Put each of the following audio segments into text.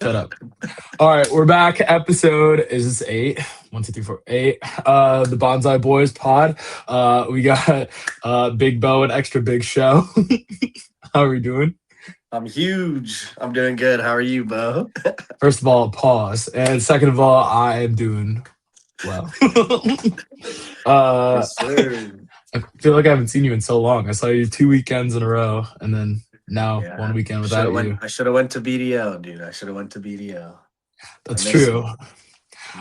Shut up. All right, we're back. Episode is this eight? 1, 2, 3, 4, 8. The Bonsai Boys pod. We got Big Bo and Extra Big Show. How are we doing? I'm huge. I'm doing good. How are you, Bo? First of all, pause. And second of all, I am doing well. uh Yes, sir. I feel like I haven't seen you in so long. I saw you 2 weekends in a row and then now one Yeah. weekend Should have without went you. I should have went to BDO, dude. I should have went to BDO. I That's miss true. you.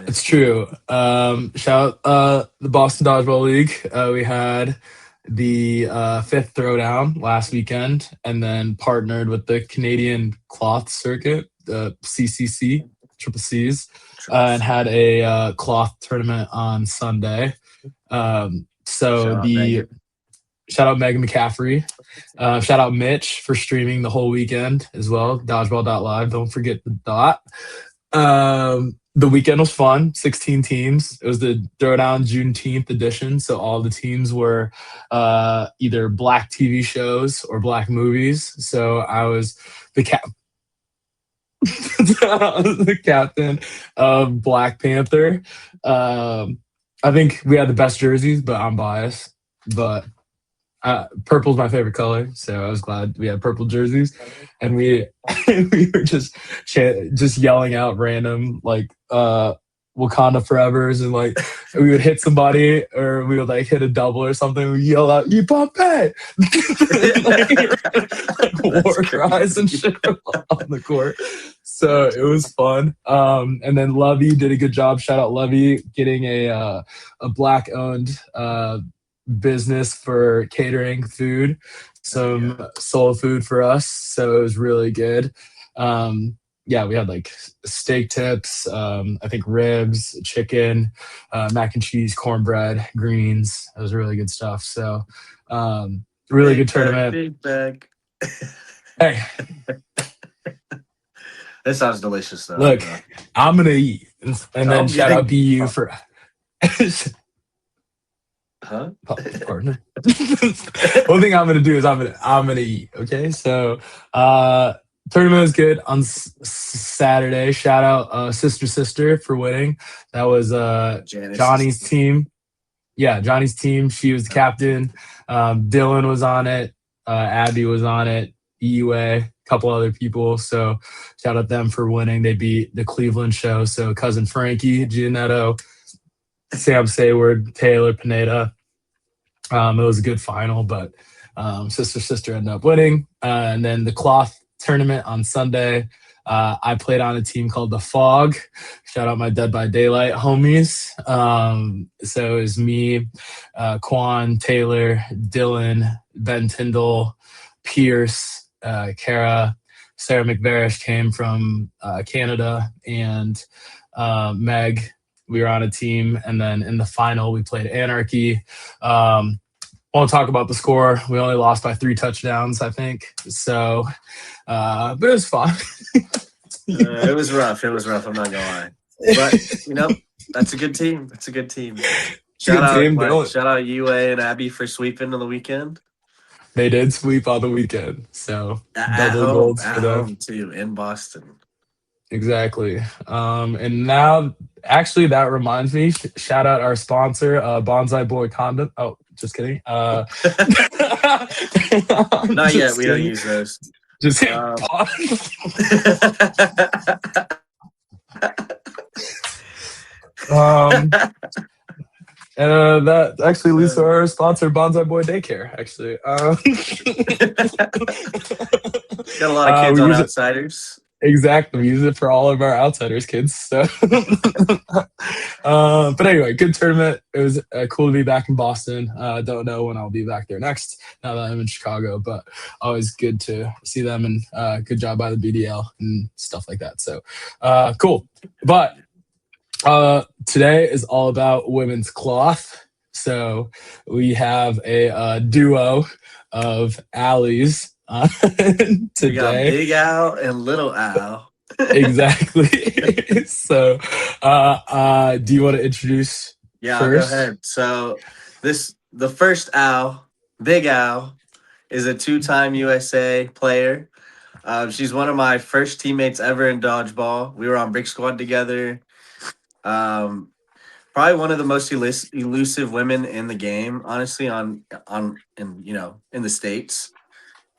It's Miss you. true. Shout the Boston Dodgeball League. We had the fifth throwdown last weekend, and then partnered with the Canadian Cloth Circuit, the CCC, Triple C's, Triple and C. had a cloth tournament on Sunday. So Shout out the Megan. shout out Megan McCaffrey. Shout out Mitch for streaming the whole weekend as well. Dodgeball.live. Don't forget the dot. The weekend was fun. 16 teams. It was the Throwdown Juneteenth edition, so all the teams were either black TV shows or black movies. So I was the cap. I was the captain of Black Panther. I think we had the best jerseys, but I'm biased. But purple's my favorite color, so I was glad we had purple jerseys, and we we were just yelling out random like Wakanda Forever's, and like we would hit somebody or we would like hit a double or something. We yell out "You Pompey!" like That's war cries and crazy. shit on the court. So That's it was fun. And then Levy did a good job. Shout out Levy getting a black owned business for catering food, Oh yeah. some soul food for us. So it was really good. Yeah, we had like steak tips, I think ribs, chicken, mac and cheese, cornbread, greens. It was really good stuff. So, really good Big bag, tournament. big bag. Hey, It sounds delicious though. look, I'm gonna eat, and then I'm shout out getting BU for huh? partner. One thing I'm gonna do is I'm gonna eat. Okay, so tournament was good on Saturday. Shout out sister for winning. That was Janice's Johnny's team. Yeah, Johnny's team. She was the captain. Dylan was on it. Abby was on it. EUA, a couple other people. So shout out them for winning. They beat the Cleveland show. So cousin Frankie, Gianetto, Sam Sayward, Taylor Pineda. It was a good final, but sister ended up winning. And then the cloth tournament on Sunday. I played on a team called the Fog. Shout out my Dead by Daylight homies. So it was me, Quan, Taylor, Dylan, Ben Tyndall, Pierce, Kara, Sarah McVarish came from Canada, and Meg. We were on a team, and then in the final we played Anarchy. Won't talk about the score. We only lost by 3 touchdowns, I think. So, but it was fun. it was rough. It was rough. I'm not gonna lie, but that's a good team. That's a good team. Good team. Shout out UA and Abby for sweeping on the weekend. They did sweep on the weekend, so At double home, golds for at them. home too, in Boston. Exactly. And now, actually, that reminds me. Shout out our sponsor, Bonsai Boy Condom. Oh, just kidding. Not yet. Just We don't kidding. use those. Just um, that actually leads to our sponsor, Bonsai Boy Daycare. Actually, Got a lot of kids we on use it Outsiders. exactly. We use it for all of our Outsiders kids. So, but anyway, good tournament. It was cool to be back in Boston. Don't know when I'll be back there next. Now that I'm in Chicago, but always good to see them, and good job by the BDL and stuff like that. So, cool. But today is all about women's cloth. So we have a duo of Allies today. We got Big Al and Little Al. Exactly. So, do you want to introduce Yeah, first? I'll go ahead. So the first Al, Big Al, is a 2-time USA player. She's one of my first teammates ever in dodgeball. We were on Brick Squad together. Um, Probably one of the most elusive women in the game, honestly, in the states.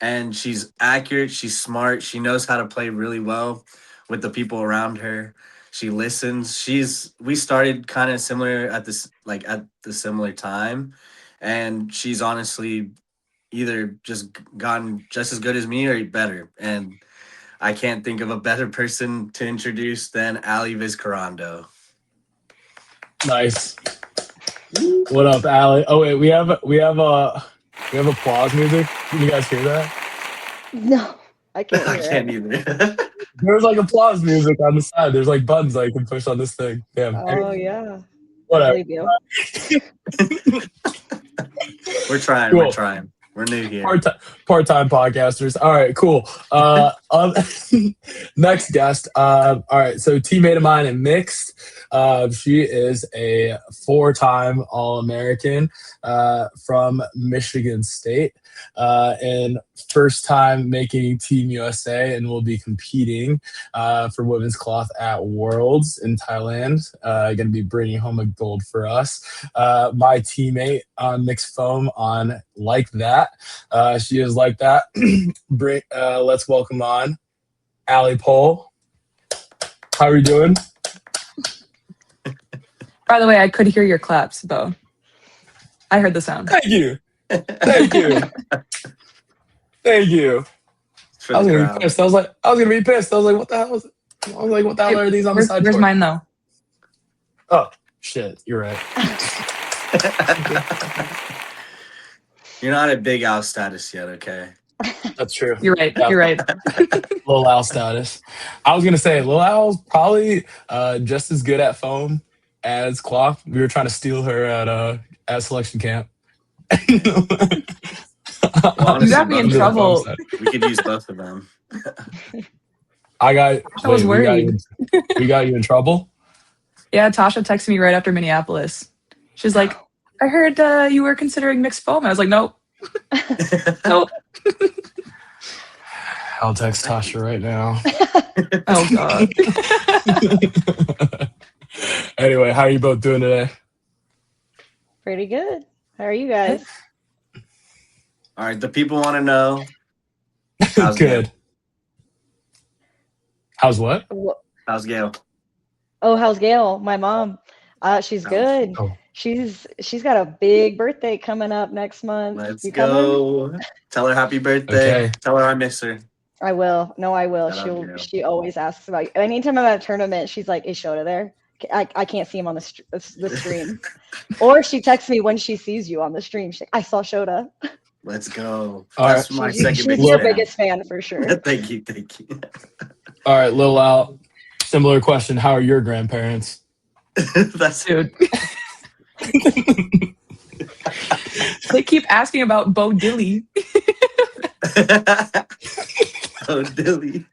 And she's accurate. She's smart. She knows how to play really well with the people around her. She listens. We started kind of similar at the similar time, and she's honestly either just gotten just as good as me or better. And I can't think of a better person to introduce than Allie Vizcarrondo. Nice. What up, Allie? Oh wait, we have applause music. Can you guys hear that? No, I can't I hear can't it. either. There's like applause music on the side. There's like buttons that you can push on this thing. Damn. Oh yeah, I Whatever. believe you. We're trying. Cool. We're trying. We're new here. Part-time podcasters. All right, cool. Next guest. All right, so teammate of mine in mixed. She is a 4-time All-American from Michigan State, and first time making Team USA, and will be competing for women's cloth at Worlds in Thailand. Going to be bringing home a gold for us. My teammate on mixed foam on Like That. She is Like That. Let's welcome on Allie Pohl. How are you doing? By the way, I could hear your claps, Bo. I heard the sound. Thank you. Thank you. Thank you. I was gonna be pissed. I was gonna be pissed. I was like, what the hell is it? I was like, what the hell are these on the side? Where's mine though? Oh shit, you're right. You're not at Big Al status yet, okay? That's true. You're right. Yeah. You're right. Lil Al status. I was gonna say Lil Al's probably just as good at foam as cloth. We were trying to steal her at selection camp. Well, honestly, You got me in trouble. We could use both of them. I was worried. We got you in trouble. Yeah, Tasha texted me right after Minneapolis. She's like, I heard you were considering mixed foam. I was like, nope. Nope. I'll text Tasha right now. Oh, God. Anyway, how are you both doing today? Pretty good. How are you guys? All right, the people want to know. How's Good. Gail? How's what? How's Gail? Oh, how's Gail? My mom. She's good. Oh. She's got a big birthday coming up next month. Let's You coming? go. Tell her happy birthday. Okay. Tell her I miss her. I will. No, I will. Shout out, Gail. She always asks about you. Anytime I'm at a tournament, she's like, "Is Shota there?" I can't see him on the stream. Or she texts me when she sees you on the stream. She's like, "I saw Shota." Let's go. All That's right. my She's second biggest your fan. biggest fan for sure. Thank you. All right, Lil Al. Similar question. How are your grandparents? That's Dude. They keep asking about Bo Dilly. Oh, Dilly.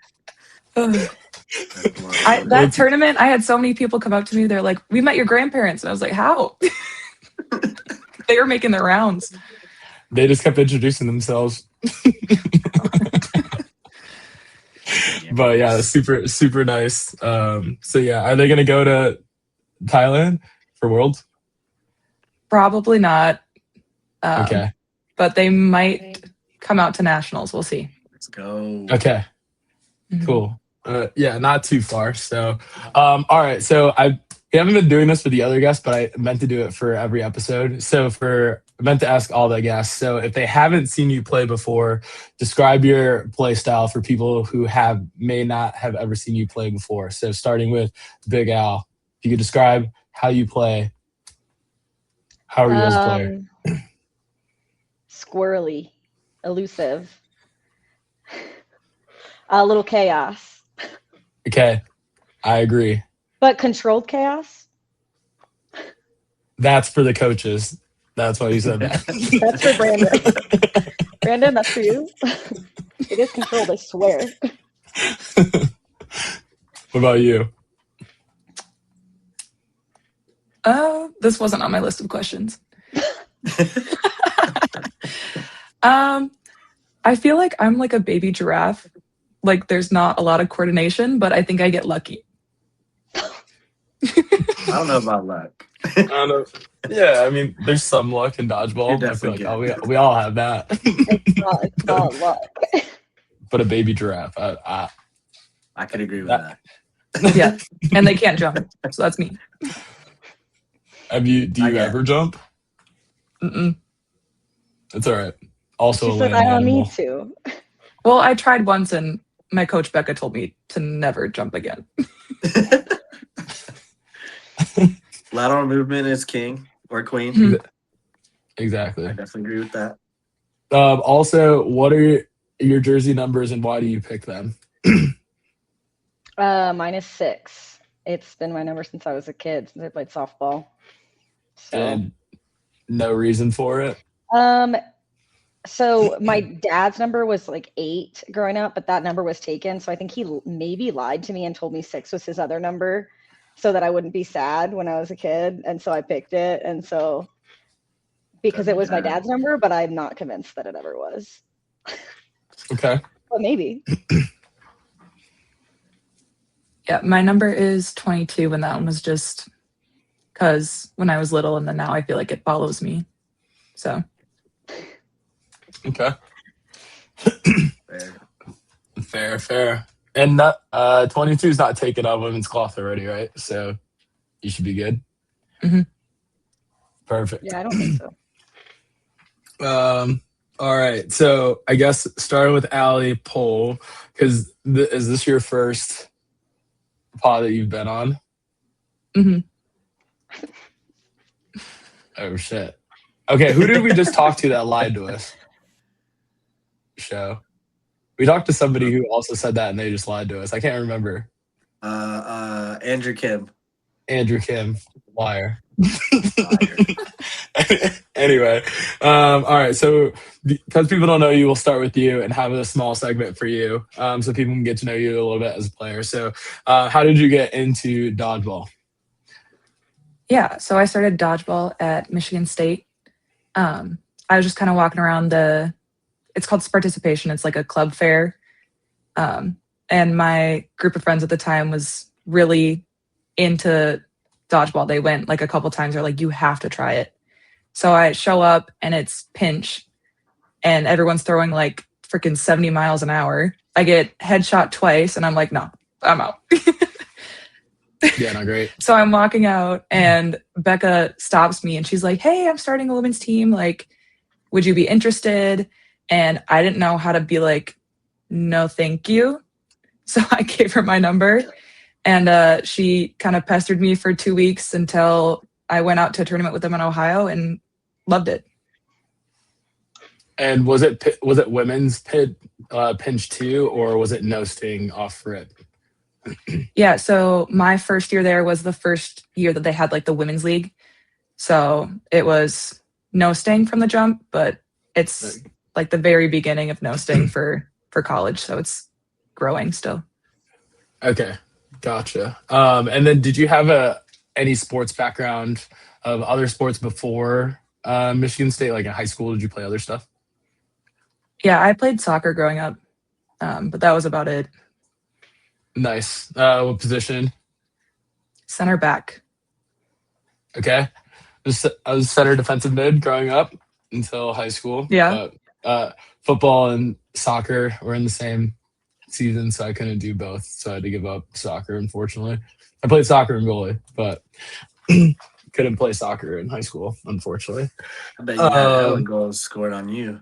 That tournament, I had so many people come up to me. They're like, we met your grandparents. And I was like, how? They were making their rounds. They just kept introducing themselves. But yeah, super nice. So yeah, are they gonna go to Thailand for Worlds? Probably not. Okay. But they might come out to nationals. We'll see. Let's go. Okay. Mhm. Cool. Yeah, not too far. So, all right. So we haven't been doing this for the other guests, but I meant to do it for every episode. So I meant to ask all the guests. So if they haven't seen you play before, describe your play style for people who may not have ever seen you play before. So starting with Big Al, if you could describe how you play, how are you as a player? Squirrely, elusive, a little chaos, Okay, I agree. but controlled chaos. That's for the coaches. That's why you said that. That's for Brandon. Brandon, that's for you. It is controlled, I swear. What about you? This wasn't on my list of questions. I feel like I'm like a baby giraffe. like there's not a lot of coordination, but I think I get lucky. I don't know about luck. I don't know. Yeah, I mean, there's some luck in You're dodgeball. I feel definitely like good. we all have that. It's not luck. But a baby giraffe, I I could agree with that. Yeah, and they can't jump, so that's me. do you get ever jump? Mm-mm. It's all right. Also, She a said land I don't animal. need to. Well, I tried once, and my coach Becca told me to never jump again. Lateral movement is king or queen. Mhm. Exactly. I definitely agree with that. Also, what are your jersey numbers and why do you pick them? Mine is 6. It's been my number since I was a kid, since I played softball. So, And no reason for it. so my dad's number was like 8 growing up, but that number was taken. So I think he maybe lied to me and told me 6 was his other number, so that I wouldn't be sad when I was a kid. And so I picked it. And so because it was my dad's number, but I'm not convinced that it ever was. Okay. But maybe. Yeah, my number is 22, and that one was just because when I was little, and then now I feel like it follows me. So Okay. Fair. Fair. And that 22 is not taken out of women's cloth already, right? So you should be good. Mhm. Perfect. Yeah, I don't think so. All right. So I guess starting with Allie Pohl, because is this your first pod that you've been on? Mhm. Oh shit. Okay, who did we just talk to that lied to us? Show. We talked to somebody who also said that and they just lied to us. I can't remember. Andrew Kim. Andrew Kim, liar. Liar. Anyway, all right. So because people don't know you, we'll start with you and have a small segment for you, so people can get to know you a little bit as a player. So, how did you get into dodgeball? Yeah, so I started dodgeball at Michigan State. I was just kind of walking around it's called participation. It's like a club fair. And my group of friends at the time was really into dodgeball. They went like a couple times. They're like, you have to try it. So I show up and it's pinch and everyone's throwing like freaking 70 miles an hour. I get headshot twice and I'm like, no, I'm out. Yeah, not great. So I'm walking out and Becca stops me and she's like, hey, I'm starting a women's team. Like, would you be interested? And I didn't know how to be like, no, thank you. So I gave her my number and she kind of pestered me for 2 weeks until I went out to a tournament with them in Ohio and loved it. And was it women's pinch too, or was it no sting off rip? Yeah, so my first year there was the first year that they had like the women's league. So it was no sting from the jump, but it's like the very beginning of no sting for college. So it's growing still. Okay, gotcha. And then did you have any sports background of other sports before Michigan State? Like in high school, did you play other stuff? Yeah, I played soccer growing up, but that was about it. Nice. What position? Center back. Okay. I was center defensive mid growing up until high school. Yeah. Football and soccer were in the same season, so I couldn't do both. So I had to give up soccer, unfortunately. I played soccer and goalie, but couldn't play soccer in high school, unfortunately. I bet you had hella goals scored on you.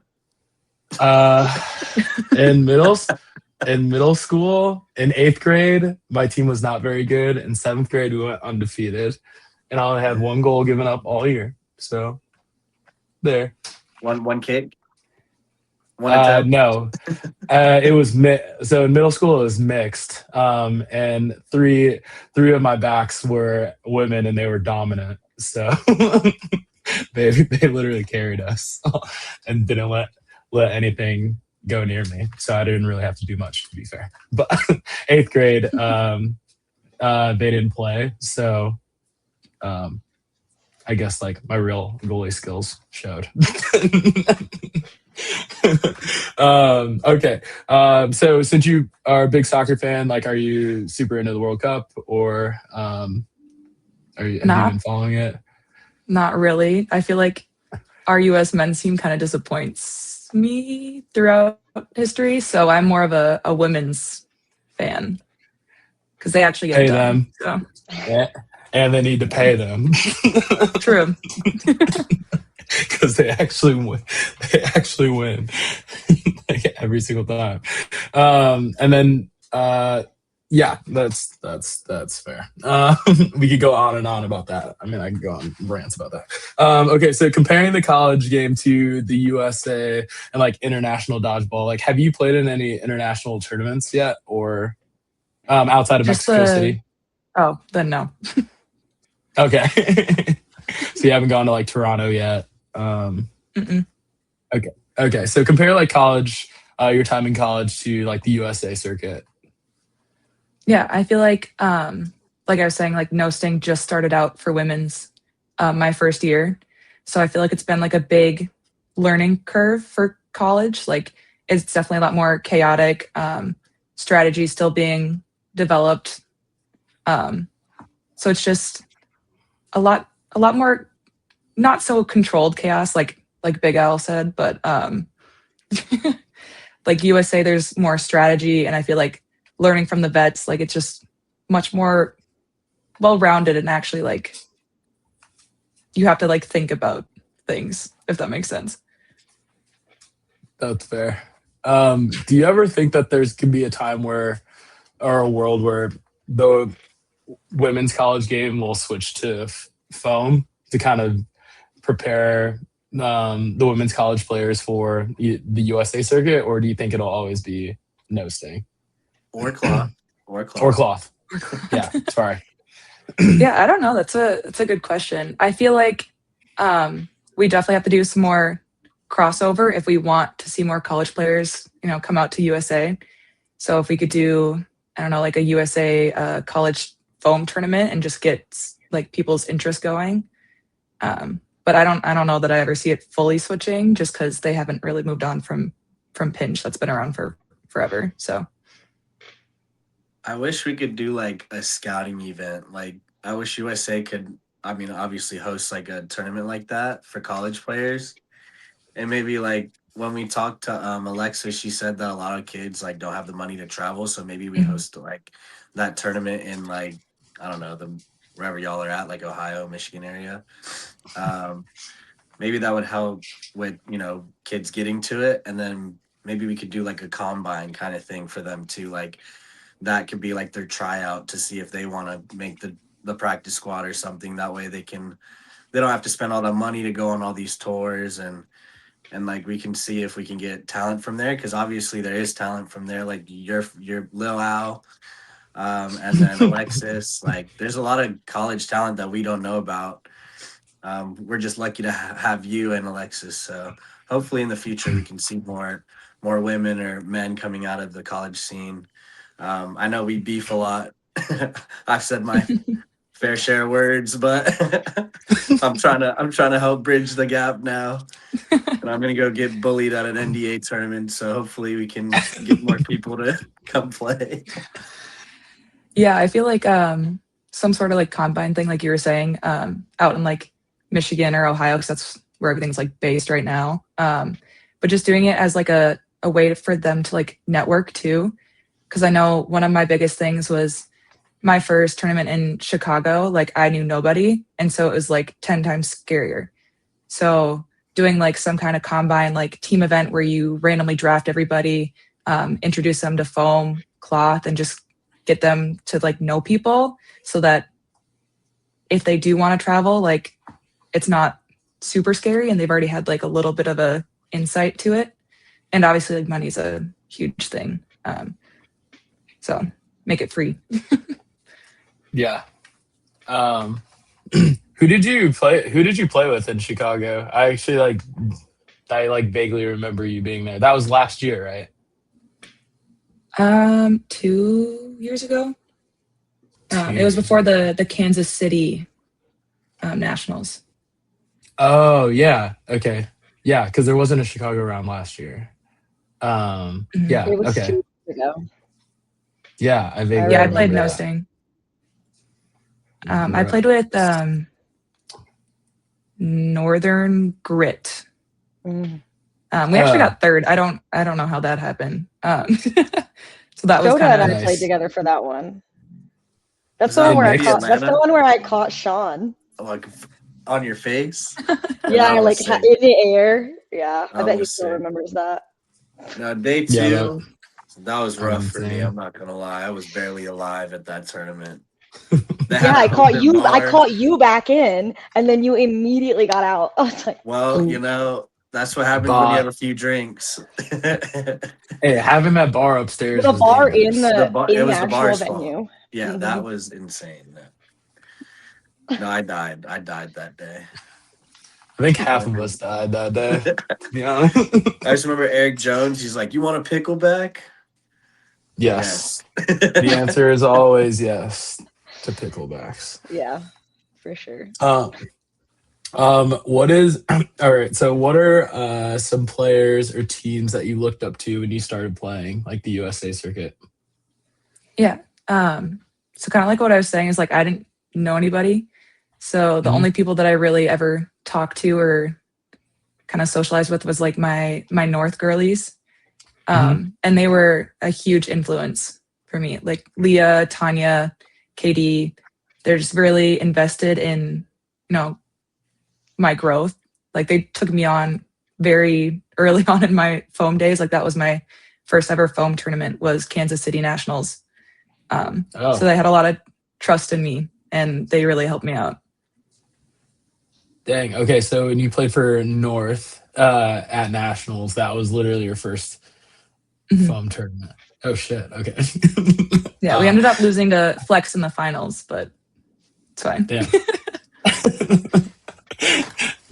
In middle school, in 8th grade, my team was not very good. In 7th grade, we went undefeated, and I only had 1 goal given up all year. So, there. One kick. One attempt. No, it was so in middle school it was mixed, and three of my backs were women, and they were dominant. So they literally carried us and didn't let anything go near me. So I didn't really have to do much, to be fair. But 8th grade, they didn't play, so I guess like my real goalie skills showed. Okay. So since you are a big soccer fan, like, are you super into the World Cup, or have you Not been following it? not really. I feel like our US men's team kind of disappoints me throughout history, so I'm more of a women's fan because they actually get it Pay done. them, So yeah, and they need to pay them true. because they actually win. They actually win like every single time. And then yeah, that's fair. We could go on and on about that. I mean, I could go on rants about that. Okay, so comparing the college game to the USA and like international dodgeball, like, have you played in any international tournaments yet, or outside of Just Mexico the City? oh, then no. Okay, so you haven't gone to like Toronto yet. Mm-mm. Okay, okay. So compare like college, your time in college to like the USA circuit. Yeah, I feel like I was saying, like no sting just started out for women's my first year. So I feel like it's been like a big learning curve for college. Like it's definitely a lot more chaotic. Strategy still being developed. Um, so it's just a lot more not so controlled chaos like Big Al said, but like USA, there's more strategy, and I feel like learning from the vets, like it's just much more well rounded, and actually like you have to like think about things, if that makes sense. That's fair. Do you ever think that there's could be a time where, or a world where the women's college game will switch to foam to kind of prepare the women's college players for the USA circuit, or do you think it'll always be no sting Or cloth. Or or cloth. cloth? Yeah, sorry. Yeah, I don't know. That's a good question. I feel like we definitely have to do some more crossover if we want to see more college players, come out to USA. So if we could do, I don't know, like a USA college foam tournament and just get like people's interest going. But I don't know that I ever see it fully switching, just because they haven't really moved on from pinch that's been around for forever. So I wish we could do like a scouting event. Like I wish USA could, I mean, obviously host like a tournament like that for college players. And maybe like when we talked to Alexa, she said that a lot of kids like don't have the money to travel, so maybe we mhm. host like that tournament in like, I don't know, the wherever y'all are at, like Ohio, Michigan area. Um, Maybe that would help with, kids getting to it, and then maybe we could do like a combine kind of thing for them too. Like that could be like their tryout to see if they want to make the practice squad or something. That way they don't have to spend all that money to go on all these tours, and like we can see if we can get talent from there, because obviously there is talent from there, like your Lil Al, and then Alexis. Like there's a lot of college talent that we don't know about. We're just lucky to have you and Alexis. So hopefully in the future we can see more women or men coming out of the college scene. I know we beef a lot. I've said my fair share of words, but I'm trying to help bridge the gap now. And I'm gonna go get bullied at an NDA tournament. So hopefully we can get more people to come play. Yeah, I feel like some sort of like combine thing, like you were saying, out in like Michigan or Ohio, because that's where everything's like based right now. But just doing it as like a way for them to like network too. Because I know one of my biggest things was my first tournament in Chicago, like I knew nobody. And so it was like 10 times scarier. So doing like some kind of combine, like team event where you randomly draft everybody, introduce them to foam, cloth, and just get them to like know people, so that if they do want to travel, like it's not super scary and they've already had like a little bit of a insight to it. And obviously like money's a huge thing. So make it free. Yeah. Who did you play with in Chicago? I vaguely remember you being there. That was last year, right? 2 years ago. It was before the Kansas City Nationals. Oh yeah. Okay. Yeah, because there wasn't a Chicago round last year. Yeah. It was Okay. 2 years ago. Yeah, I vaguely Yeah, I remember played remember no that. sting. I played with Northern Grit. Mm. We actually got third. I don't know how that happened. So that was Shota kind and I of played Nice. together for that one. That's Was the that one where I mixed? caught. That's the Atlanta? one where I caught Sean. Like on your face? Yeah, that was like sick. in the air. Yeah, I That bet he was still sick. remembers that. No, day Yeah, 2, that was I'm rough for me. insane. I'm not gonna lie. I was barely alive at that tournament. Yeah, I caught you. I caught you back in, and then you immediately got out. I was like, Well, ooh. that's what happens when you have a few drinks. Hey, having that bar upstairs The was bar in dangerous. It the was the actual bar's fault. venue. Yeah, Mhm. that was insane. No, I died. I died that day. I think half of us died that day, to be honest. I just remember Eric Jones. He's like, "You want a pickleback?" Yes. The answer is always yes to picklebacks. Yeah, for sure. What is all right? So, what are some players or teams that you looked up to when you started playing, like the USA circuit? Yeah. So kind of like what I was saying is like I didn't know anybody. So the Mhm. only people that I really ever talked to or kind of socialized with was like my North girlies. And they were a huge influence for me. Like Leah, Tanya, Katie, they're just really invested in, my growth. Like they took me on very early on in my foam days. Like that was my first ever foam tournament was Kansas City Nationals. So they had a lot of trust in me and they really helped me out. Dang. Okay, so when you played for North at Nationals, that was literally your first foam tournament. Oh shit. Okay. Yeah, we ended up losing to Flex in the finals, but it's fine. Damn.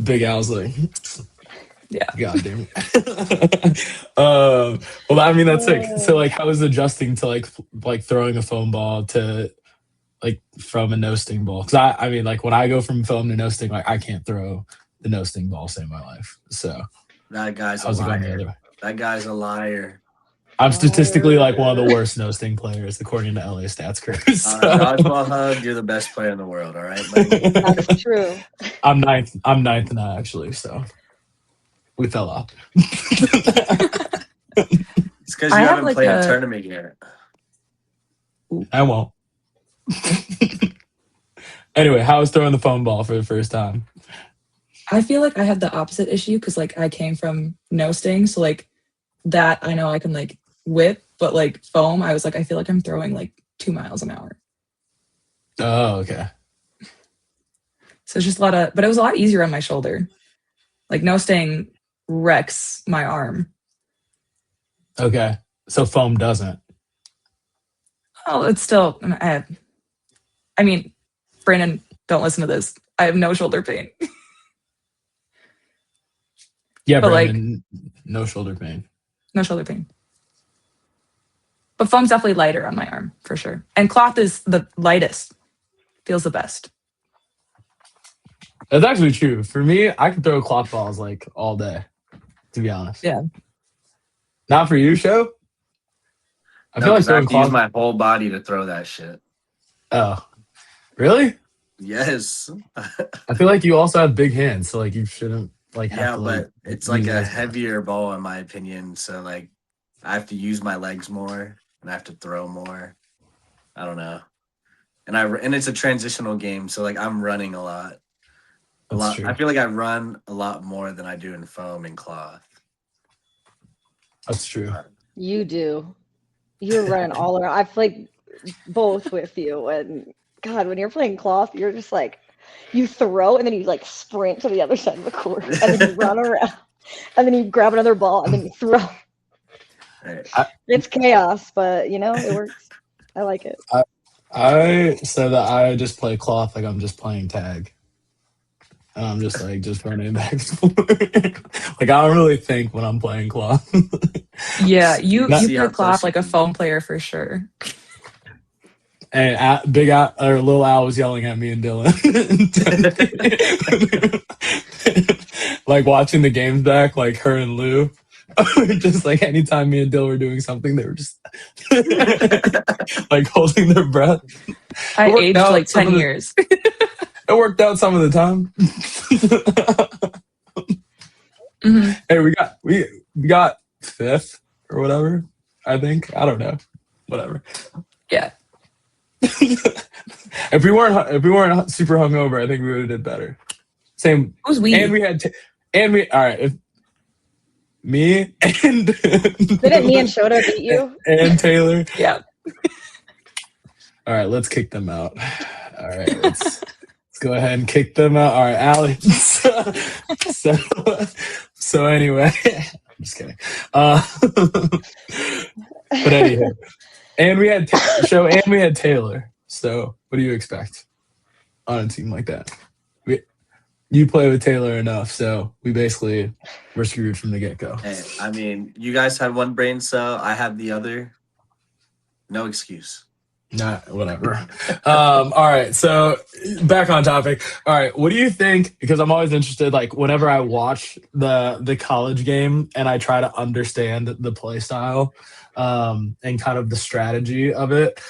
Big Al's like, yeah. God damn it. Well, I mean that's sick. So like, how was adjusting to like throwing a foam ball to like from a no sting ball? Because I mean like when I go from foam to no sting, like I can't throw the no sting ball save my life. So that guy's a how's it going the liar. other way? That guy's a liar. I'm statistically like one of the worst no sting players according to LA Stats Crew. So. Dodgeball hug, you're the best player in the world. All right, buddy? That's true. I'm ninth now actually, so we fell off. It's because you haven't like played a tournament yet. I won't. Anyway, how was throwing the foam ball for the first time? I feel like I had the opposite issue because like I came from no sting, so like that I know I can like whip, but like foam, I was like I feel like I'm throwing like 2 miles an hour. Oh, okay. So it's just but it was a lot easier on my shoulder. Like no sting wrecks my arm. Okay. So foam doesn't. Oh, it's still. I mean, Brandon, don't listen to this. I have no shoulder pain. Yeah, but Brandon, no shoulder pain. No shoulder pain. But foam's definitely lighter on my arm for sure. And cloth is the lightest. Feels the best. That's actually true. For me, I can throw cloth balls like all day, to be honest. Yeah. Not for you, Show? I feel like I have throwing to use cloth. my whole body to throw that shit. Oh, really? Yes. I feel like you also have big hands, so like you shouldn't like have to but it's like a heavier ball in my opinion. So like I have to use my legs more and I have to throw more. I don't know. And it's a transitional game, so like I'm running a lot. That's true. I feel like I run a lot more than I do in foam and cloth. That's true. You do. You're running all around. I've played both with you, and God, when you're playing cloth, you're just like you throw and then you like sprint to the other side of the court, and then you run around, and then you grab another ball and then you throw. It's chaos, but it works. I like it. I said that I just play cloth like I'm just playing tag. And I'm just running back and forth. Like I don't really think when I'm playing cloth. Yeah, you play cloth like a foam player for sure. And Big Al or Lil Al was yelling at me and Dylan. like watching the games back, like her and Lou. Just like anytime me and Dill were doing something, they were just like holding their breath. I worked aged out like some 10 of the- years. It worked out some of the time. Mhm. Hey, we got fifth or whatever. I think, I don't know, whatever. Yeah. If we weren't super hungover, I think we would have did better. Same. Who's we? And we had all right. Me and Didn't me and Shota beat you? and Taylor. Yeah. All right, let's kick them out. All right, let's go ahead and kick them out. All right, Allie. So anyway, I'm just kidding. But anyway, and we had Taylor. So what do you expect on a team like that? You play with Taylor enough, so we're screwed from the get-go. Hey, I mean, you guys had one brain cell. I had the other. No excuse. Nah, whatever. All right, so back on topic. All right, what do you think? Because I'm always interested, like whenever I watch the college game and I try to understand the play style and kind of the strategy of it,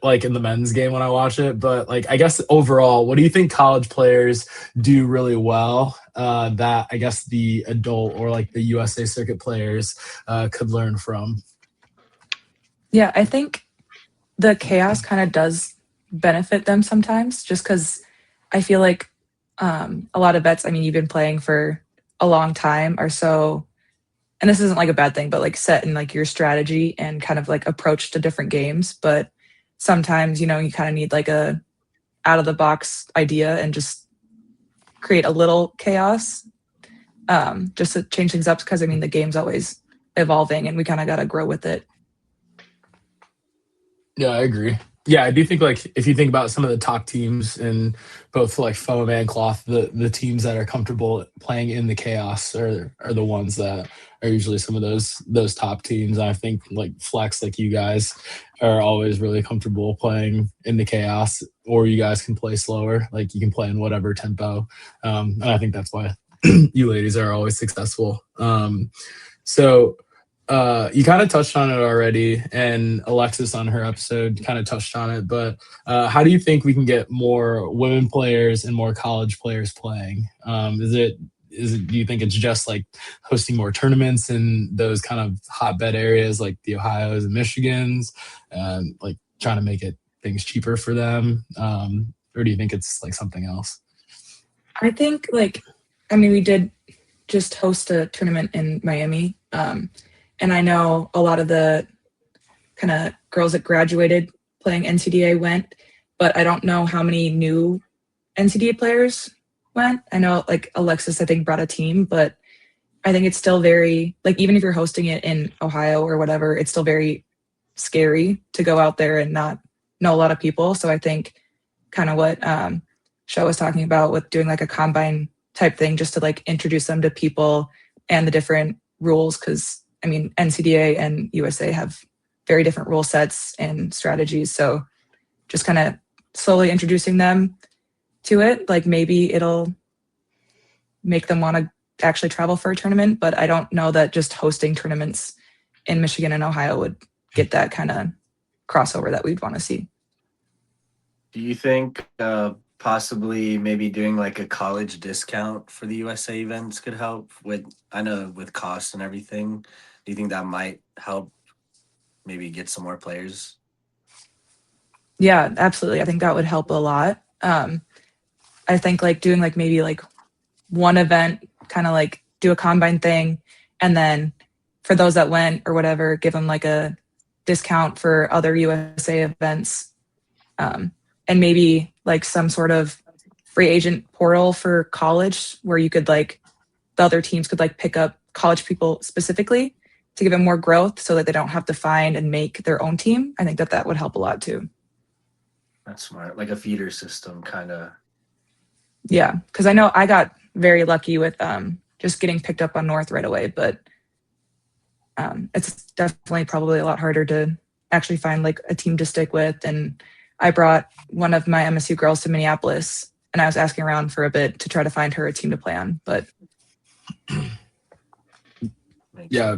like in the men's game when I watch it. But like, I guess overall, what do you think college players do really well that I guess the adult or like the USA circuit players could learn from? Yeah, I think the chaos kind of does benefit them sometimes, just because I feel like a lot of vets, I mean, you've been playing for a long time, are so, and this isn't like a bad thing, but like set in like your strategy and kind of like approach to different games. But sometimes, you know, you kind of need like a out of the box idea and just create a little chaos just to change things up, because I mean, the game's always evolving and we kind of got to grow with it. Yeah, I agree. Yeah, I do think like if you think about some of the top teams in both like foam and cloth, the teams that are comfortable playing in the chaos are the ones that are usually some of those top teams. I think like flex, like you guys are always really comfortable playing in the chaos, or you guys can play slower, like you can play in whatever tempo. And I think that's why you ladies are always successful. So you kind of touched on it already, and Alexis on her episode kind of touched on it, but how do you think we can get more women players and more college players playing? Do you think it's just like hosting more tournaments in those kind of hotbed areas like the Ohio's and Michigans, like trying to make things cheaper for them? Or do you think it's like something else? I think like, I mean, we did just host a tournament in Miami. And I know a lot of the kind of girls that graduated playing NCDA went, but I don't know how many new NCDA players went. I know like Alexis, I think, brought a team, but I think it's still very, like, even if you're hosting it in Ohio or whatever, it's still very scary to go out there and not know a lot of people. So I think kind of what Sho was talking about with doing like a combine type thing, just to like introduce them to people and the different rules, because I mean, NCDA and USA have very different rule sets and strategies. So just kind of slowly introducing them to it, like maybe it'll make them want to actually travel for a tournament. But I don't know that just hosting tournaments in Michigan and Ohio would get that kind of crossover that we'd want to see. Do you think possibly maybe doing like a college discount for the USA events could help with, I know with cost and everything? Do you think that might help maybe get some more players? Yeah, absolutely. I think that would help a lot. I think like doing like maybe like one event, kind of like do a combine thing, and then for those that went or whatever, give them like a discount for other USA events, and maybe like some sort of free agent portal for college where you could like, the other teams could like pick up college people specifically to give them more growth so that they don't have to find and make their own team. I think that would help a lot too. That's smart. Like a feeder system kind of. Yeah, because I know I got very lucky with just getting picked up on North right away, but it's definitely probably a lot harder to actually find like a team to stick with. And I brought one of my MSU girls to Minneapolis, and and I was asking around for a bit to try to find her a team to play on. But Yeah,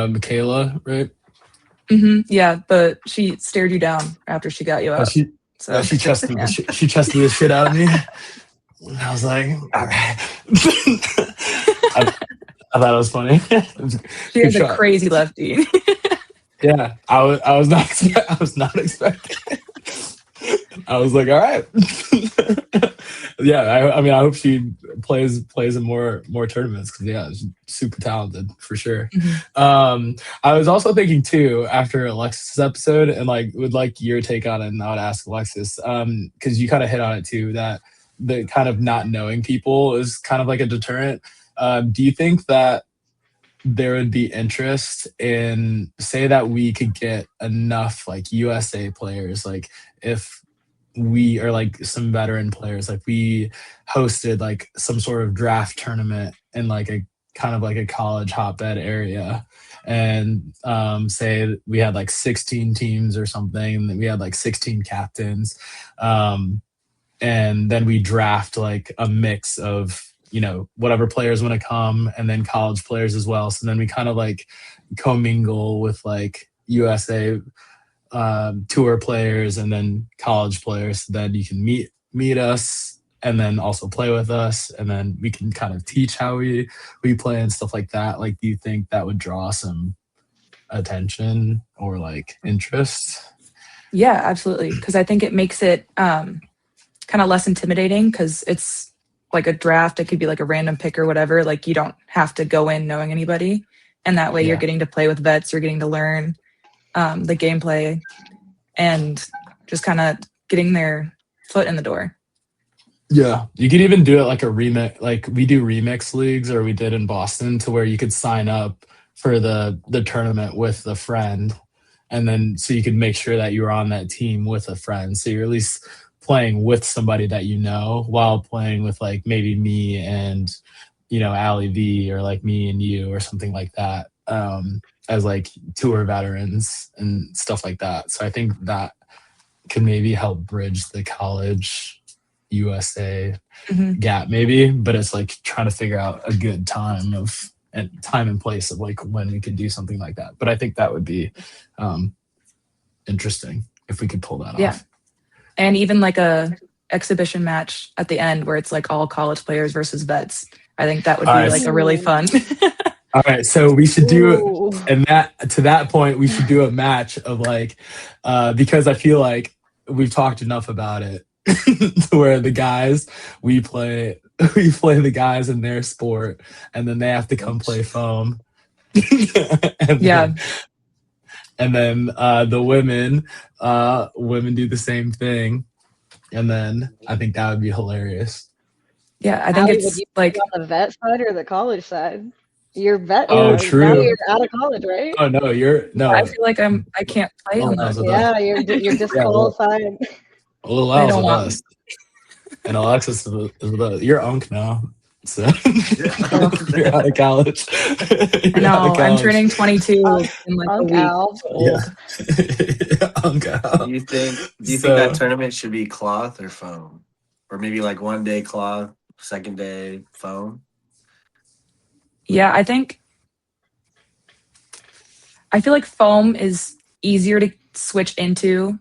Michaela, right? yeah, but she stared you down after she got you Oh, out. she So she chested yeah. she chested the shit out of me. And I was like, all right. I thought it was funny. She Good has a shot. crazy lefty. Yeah, I was not I was not expecting. I was like, all right. Yeah, I mean, I hope she plays in more tournaments because yeah, she's super talented for sure. I was also thinking too after Alexis' episode, and like would like your take on it, and I would ask Alexis because you kind of hit on it too, that the kind of not knowing people is kind of like a deterrent. Do you think that there would be interest in, say that we could get enough like USA players, like if we are like some veteran players, like we hosted like some sort of draft tournament in like a kind of like a college hotbed area, and say we had like 16 teams or something, and we had like 16 captains, and then we draft like a mix of, you know, whatever players want to come, and then college players as well. So then we kind of like commingle with like USA tour players and then college players. So then you can meet us and then also play with us, and then we can kind of teach how we play and stuff like that. Like, do you think that would draw some attention or like interest? Yeah, absolutely. Because I think it makes it kind of less intimidating because it's like a draft. It could be like a random pick or whatever. Like you don't have to go in knowing anybody. And that way you're getting to play with vets. You're getting to learn the gameplay and just kind of getting their foot in the door. Yeah, you could even do it like a remix, like we do remix leagues, or we did in Boston, to where you could sign up for the tournament with a friend, and then so you could make sure that you're on that team with a friend, so you're at least playing with somebody that you know while playing with like maybe me and, you know, Allie V, or like me and you or something like that, as like tour veterans and stuff like that. So I think that could maybe help bridge the college USA gap maybe, but it's like trying to figure out a good time and place of like when we could do something like that. But I think that would be interesting if we could pull that off. And even like a exhibition match at the end where it's like all college players versus vets. I think that would be like a really fun. All right, so we should do, and that to that point, we should do a match of like, because I feel like we've talked enough about it, to where the guys we play the guys in their sport, and then they have to come play foam. And then the women do the same thing, and then I think that would be hilarious. Yeah, I think it's like on the vet side or the college side. You're vet. Oh, true. Now you're out of college, right? Oh no, no. I feel like I can't play on that. Yeah, you're disqualified. Well, Al's with us, and Alexis is with us. You're Unk now, so you're out of college. No, I'm turning 22 in like Unk a week. Al. Yeah. Unk Al. Do you think that tournament should be cloth or foam, or maybe like one day cloth, second day foam? Yeah, I feel like foam is easier to switch into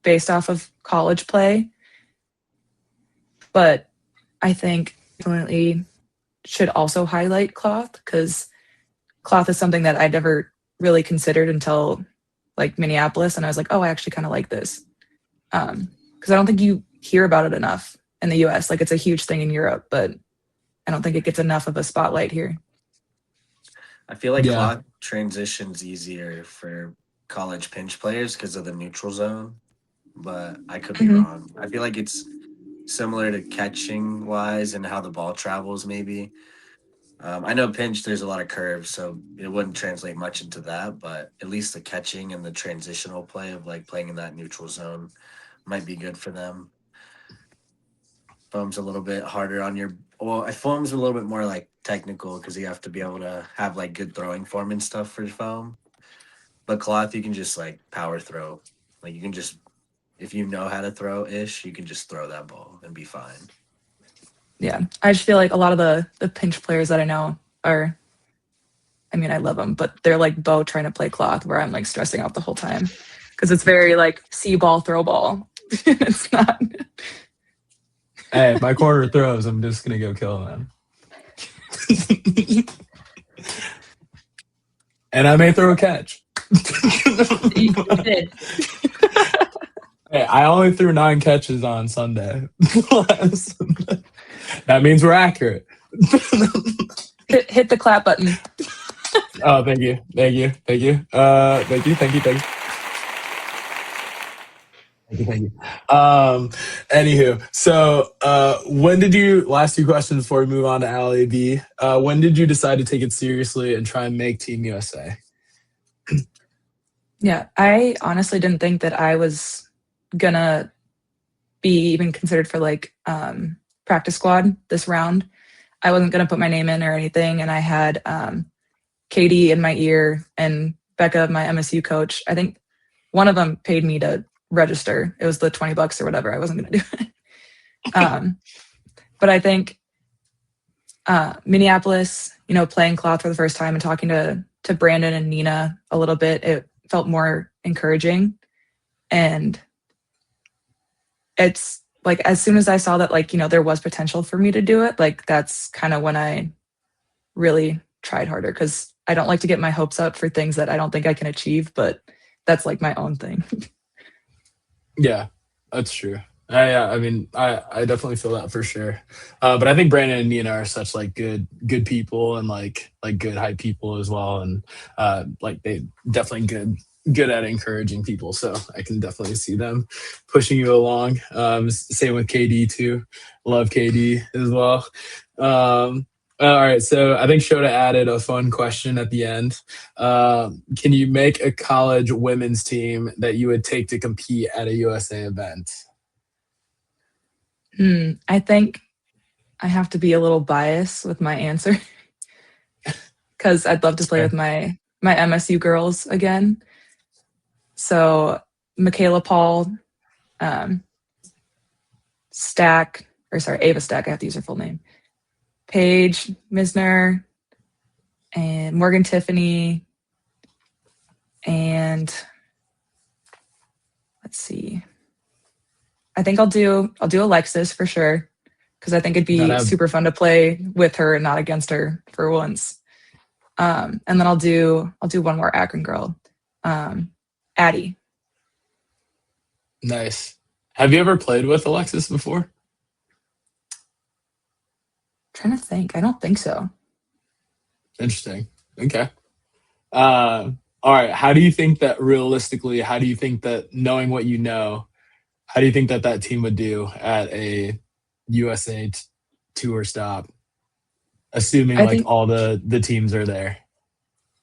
based off of college play. But I think definitely should also highlight cloth, because cloth is something that I'd never really considered until like Minneapolis. And I was like, oh, I actually kind of like this. Because I don't think you hear about it enough in the US. Like it's a huge thing in Europe, but I don't think it gets enough of a spotlight here. I feel like cloth transitions easier for college pinch players because of the neutral zone, but I could be wrong. I feel like it's similar to catching wise and how the ball travels maybe. I know pinch, there's a lot of curves, so it wouldn't translate much into that, but at least the catching and the transitional play of like playing in that neutral zone might be good for them. Foam's a little bit harder on your, foam's a little bit more like technical because you have to be able to have like good throwing form and stuff for foam. But cloth, you can just like power throw. Like you can just, if you know how to throw ish, you can just throw that ball and be fine. Yeah, I just feel like a lot of the pinch players that I know are, I mean, I love them, but they're like Bo trying to play cloth, where I'm like stressing out the whole time because it's very like see ball, throw ball. It's not. Hey, if my corner throws, I'm just gonna go kill him. And I may throw a catch. You did. Hey, I only threw 9 catches on Sunday. That means we're accurate. Hit the clap button. Oh, thank you. Thank you. Thank you. Thank you. Thank you. Thank you. Thank you. Thank you. Anywho, so when did you, last 2 questions before we move on to Allie V, when did you decide to take it seriously and try and make Team USA? Yeah, I honestly didn't think that I was gonna be even considered for like practice squad this round. I wasn't gonna put my name in or anything, and I had Katie in my ear and Becca, my MSU coach. I think one of them paid me to register. It was the $20 or whatever. I wasn't gonna do it. But I think Minneapolis, you know, playing cloth for the first time and talking to Brandon and Nina a little bit, it felt more encouraging. And it's like, as soon as I saw that, like, you know, there was potential for me to do it, like, that's kind of when I really tried harder, because I don't like to get my hopes up for things that I don't think I can achieve, but that's like my own thing. Yeah, that's true. I mean, I definitely feel that for sure. But I think Brandon and Nina are such like good people and like good hype people as well, and like they definitely good at encouraging people. So I can definitely see them pushing you along. Same with KD too. Love KD as well. All right, so I think Shota added a fun question at the end. Can you make a college women's team that you would take to compete at a USA event? I think I have to be a little biased with my answer because I'd love to play with my MSU girls again. So Allie Pohl, Ava Stack, I have to use her full name. Paige Misner, and Morgan Tiffany, and let's see. I think I'll do Alexis for sure, because I think it'd be super fun to play with her and not against her for once. And then I'll do one more Akron girl, Addie. Nice. Have you ever played with Alexis before? Trying to think. I don't think so. Interesting. Okay. All right. How do you think that realistically, knowing what you know, how do you think that team would do at a USA tour stop, assuming all the teams are there?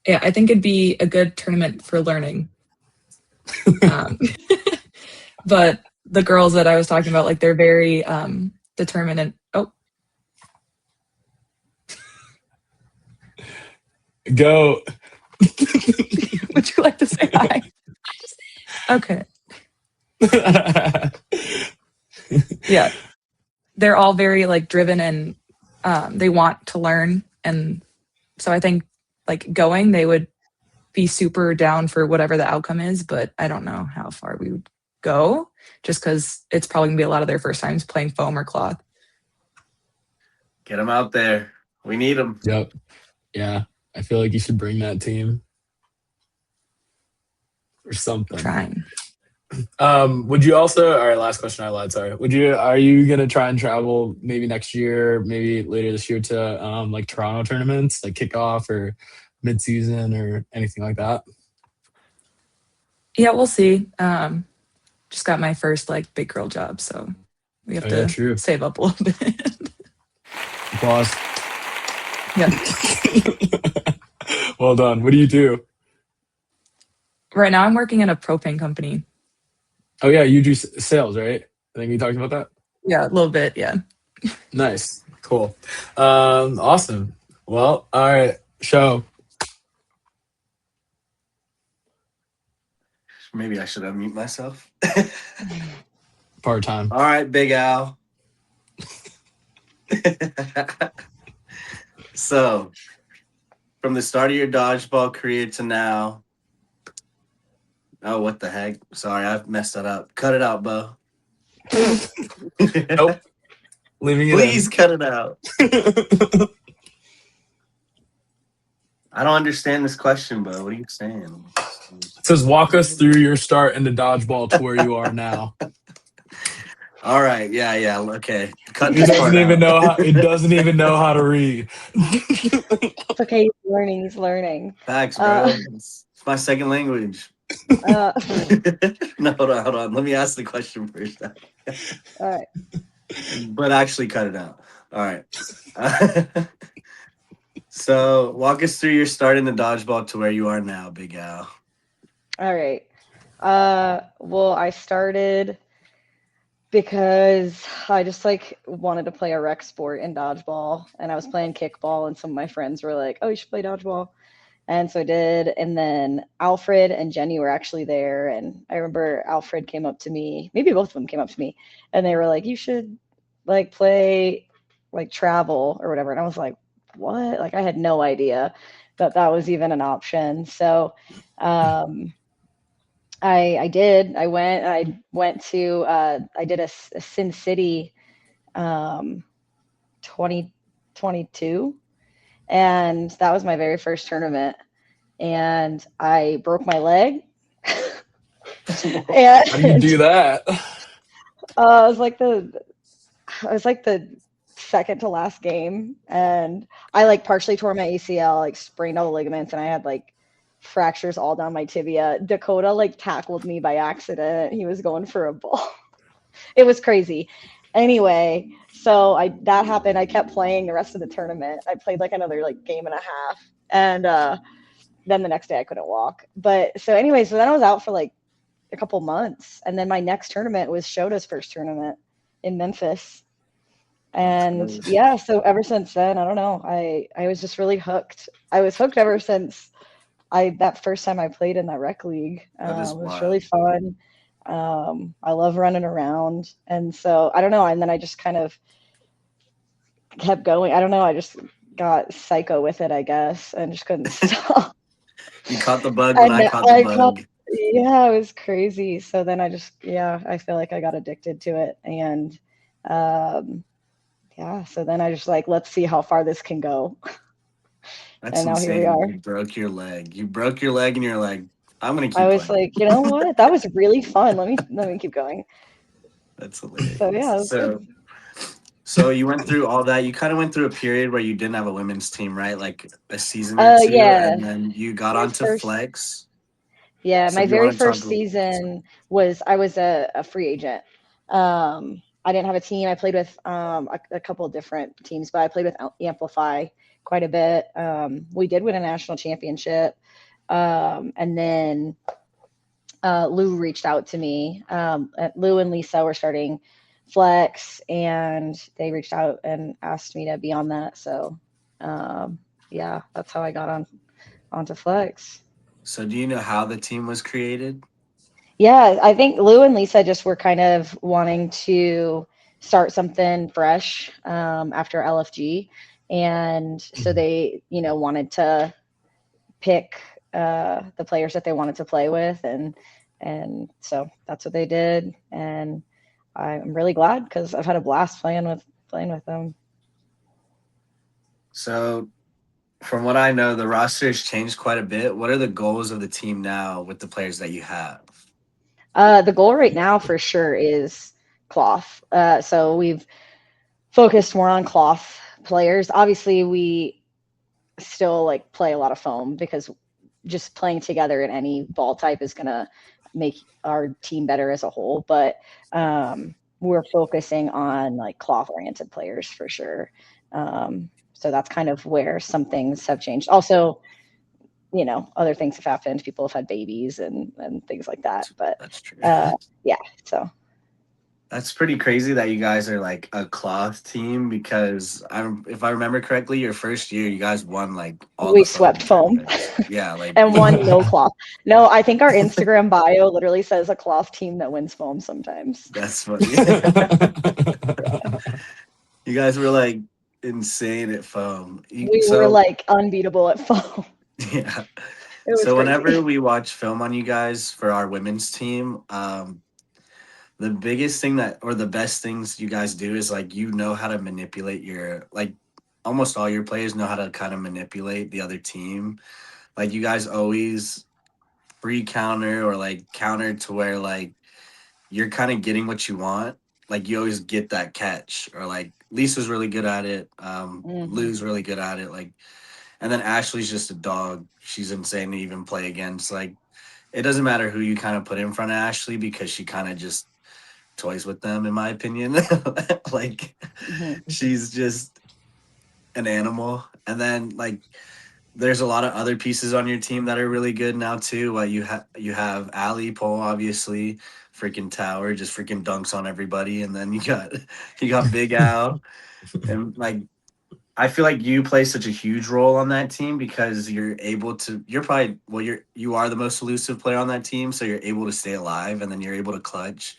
Yeah, I think it'd be a good tournament for learning. But the girls that I was talking about, like, they're very determined and Go. Would you like to say hi? Okay. Yeah. They're all very like driven and they want to learn. And so I think like they would be super down for whatever the outcome is, but I don't know how far we would go, just because it's probably gonna be a lot of their first times playing foam or cloth. Get them out there. We need them. Yep. Yeah. I feel like you should bring that team or something. Trying. Would you also, all right, last question I lied, sorry. Are you going to try and travel maybe next year, maybe later this year to like Toronto tournaments, like kickoff or mid-season or anything like that? Yeah, we'll see. Just got my first like big girl job, so we have to save up a little bit. Applause. Yeah. Well done. What do you do? Right now I'm working at a propane company. Oh yeah, you do sales, right? I think we talked about that. Yeah, a little bit, yeah. Nice. Cool. Awesome. Well, all right. Show. Maybe I should unmute myself. Part-time. All right, Big Al. So, from the start of your dodgeball career to now, oh, what the heck? Sorry, I've messed that up. Cut it out, Bo. Nope. Leaving it Please cut it out. in. I don't understand this question, Bo. What are you saying? It says, walk us through your start into dodgeball to where you are now. All right. Yeah. Okay. Cut It this doesn't part even out. know how. It doesn't even know how to read. It's okay. He's learning. He's learning. Facts, bro. It's my second language. Uh, No, hold on. Let me ask the question first. all right. But actually, cut it out. All right. So, walk us through your start in the dodgeball to where you are now, Big Al. All right. Well, I started because I just like wanted to play a rec sport in dodgeball, and I was playing kickball, and some of my friends were like, "Oh, you should play dodgeball," and so I did. And then Alfred and Jenny were actually there, and I remember Alfred came up to me, maybe both of them came up to me, and they were like, "You should like play like travel or whatever," and I was like, "What?" Like I had no idea that that was even an option. So. I did. I went to I did a Sin City 2022, and that was my very first tournament. And I broke my leg. How do you And do that? I was like the second to last game, and I like partially tore my ACL, like sprained all the ligaments, and I had like fractures all down my tibia. Dakota like tackled me by accident. He was going for a ball. It was crazy. Anyway, so I that happened. I kept playing the rest of the tournament. I played like another like game and a half, and then the next day I couldn't walk. But so anyway, so then I was out for like a couple months, and then my next tournament was Shota's first tournament in Memphis. And yeah, so ever since then, I don't know. I was just really hooked. I was hooked ever since I that first time I played in that rec league. That is It was wild. really fun. I love running around, and so I don't know. And then I just kind of kept going. I don't know. I just got psycho with it, I guess, and just couldn't stop. You caught the bug when And I caught the bug. yeah, it was crazy. So then I just, yeah, I feel like I got addicted to it, and um, yeah. So then I just like, let's see how far this can go, That's and now here we insane. are. You broke your leg. You broke your leg, and you're like, I'm gonna I keep was playing. like, you know what? That was really fun. Let me keep going. That's So yeah, it hilarious. was good. So you went through all that. You kind of went through a period where you didn't have a women's team, right? Like a season or two, Yeah. and then you got My onto first, Flex. yeah, So my do you very want to talk? first season was I was a free agent. I didn't have a team. I played with a couple of different teams, but I played with Amplify quite a bit. We did win a national championship, and then Lou reached out to me. Lou and Lisa were starting Flex, and they reached out and asked me to be on that. So, yeah, that's how I got onto Flex. So do you know how the team was created? Yeah, I think Lou and Lisa just were kind of wanting to start something fresh after LFG, and so they, wanted to pick the players that they wanted to play with, and so that's what they did, and I'm really glad because I've had a blast playing with them. So from what I know, the roster has changed quite a bit. What are the goals of the team now with the players that you have? The goal right now for sure is cloth. So we've focused more on cloth players. Obviously, we still like play a lot of foam because just playing together in any ball type is gonna make our team better as a whole. But we're focusing on like cloth oriented players for sure. So that's kind of where some things have changed. Also, other things have happened. People have had babies and things like that. But That's true. yeah, so That's pretty crazy that you guys are like a cloth team because if I remember correctly, your first year you guys won like all we the swept foam tournaments. Yeah, like and won no cloth. No, I think our Instagram bio literally says a cloth team that wins foam sometimes. that's funny. You guys were like insane at foam. We were So like unbeatable at foam. yeah. It was So whenever crazy. we watch film on you guys for our women's team, the biggest thing that or the best things you guys do is like you know how to manipulate your like almost all your players know how to kind of manipulate the other team. Like you guys always free counter or like counter to where like you're kind of getting what you want. Like you always get that catch or like Lisa's really good at it. Mhm. Lou's really good at it. Like and then Ashley's just a dog. She's insane to even play against. Like it doesn't matter who you kind of put in front of Ashley because she kind of just toys with them, in my opinion. Like Mhm. she's just an animal. And then like there's a lot of other pieces on your team that are really good now too. You have Allie Pohl, obviously, freaking tower, just freaking dunks on everybody. And then you got Big Al. And like I feel like you play such a huge role on that team because you're probably you are the most elusive player on that team, so you're able to stay alive and then you're able to clutch.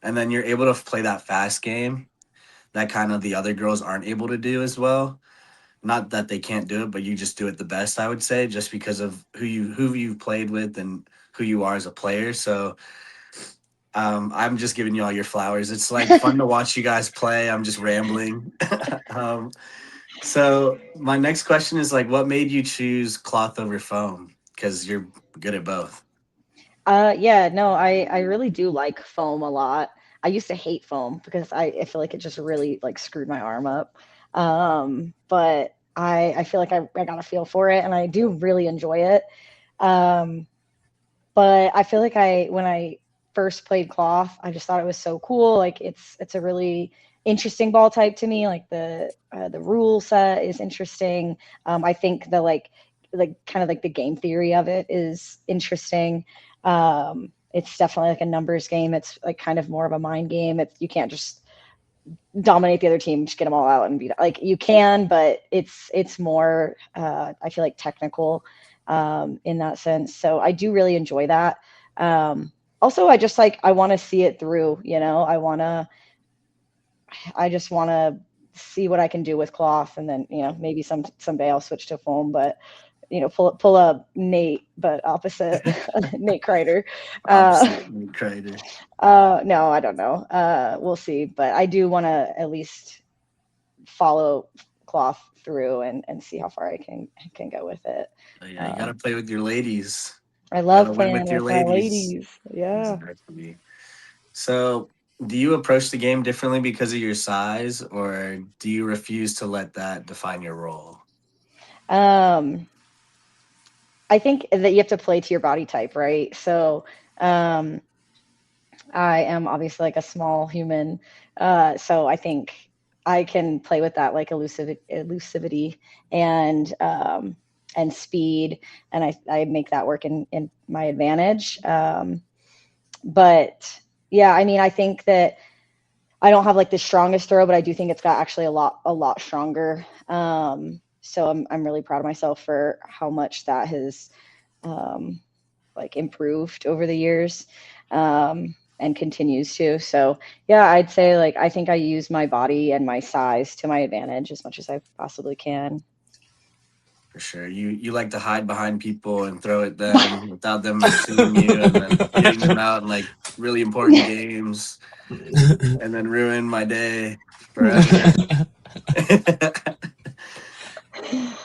And then you're able to play that fast game that kind of the other girls aren't able to do as well. Not that they can't do it, but you just do it the best, I would say, just because of who you've played with and who you are as a player. So I'm just giving you all your flowers. It's like fun to watch you guys play. I'm just rambling. um, so my next question is like, what made you choose cloth over foam? Because you're good at both. Yeah, no, I really do like foam a lot. I used to hate foam because I feel like it just really like screwed my arm up. But I feel like I got a feel for it and I do really enjoy it. Um, but I feel like when I first played cloth, I just thought it was so cool. Like it's a really interesting ball type to me. Like the rule set is interesting. I think the like kind of like the game theory of it is interesting. It's definitely like a numbers game. It's like kind of more of a mind game. It's you can't just dominate the other team, just get them all out and beat. Like you can, but it's more I feel like technical in that sense. So I do really enjoy that. Also, I just like I want to see it through. You know, I just want to see what I can do with cloth, and then maybe someday I'll switch to foam, but pull a Nate, but opposite Nate Kreider. Uh, Opposite creator. no, I don't know. We'll see, but I do want to at least follow cloth through and see how far I can go with it. Oh, yeah, you gotta Um, play with your ladies. I You gotta love win playing with your with my ladies. ladies. Yeah. Exactly. So, do you approach the game differently because of your size, or do you refuse to let that define your role? Um, I think that you have to play to your body type, right? So, um, I am obviously like a small human, so I think I can play with that like elusivity and speed, and I make that work in my advantage. But yeah, I mean, I think that I don't have like the strongest throw, but I do think it's got actually a lot stronger. So I'm really proud of myself for how much that has um, like improved over the years and continues to. So yeah, I'd say like I think I use my body and my size to my advantage as much as I possibly can. For sure. You like to hide behind people and throw at them without them seeing you, and then getting them out in like really important games, and then ruin my day forever.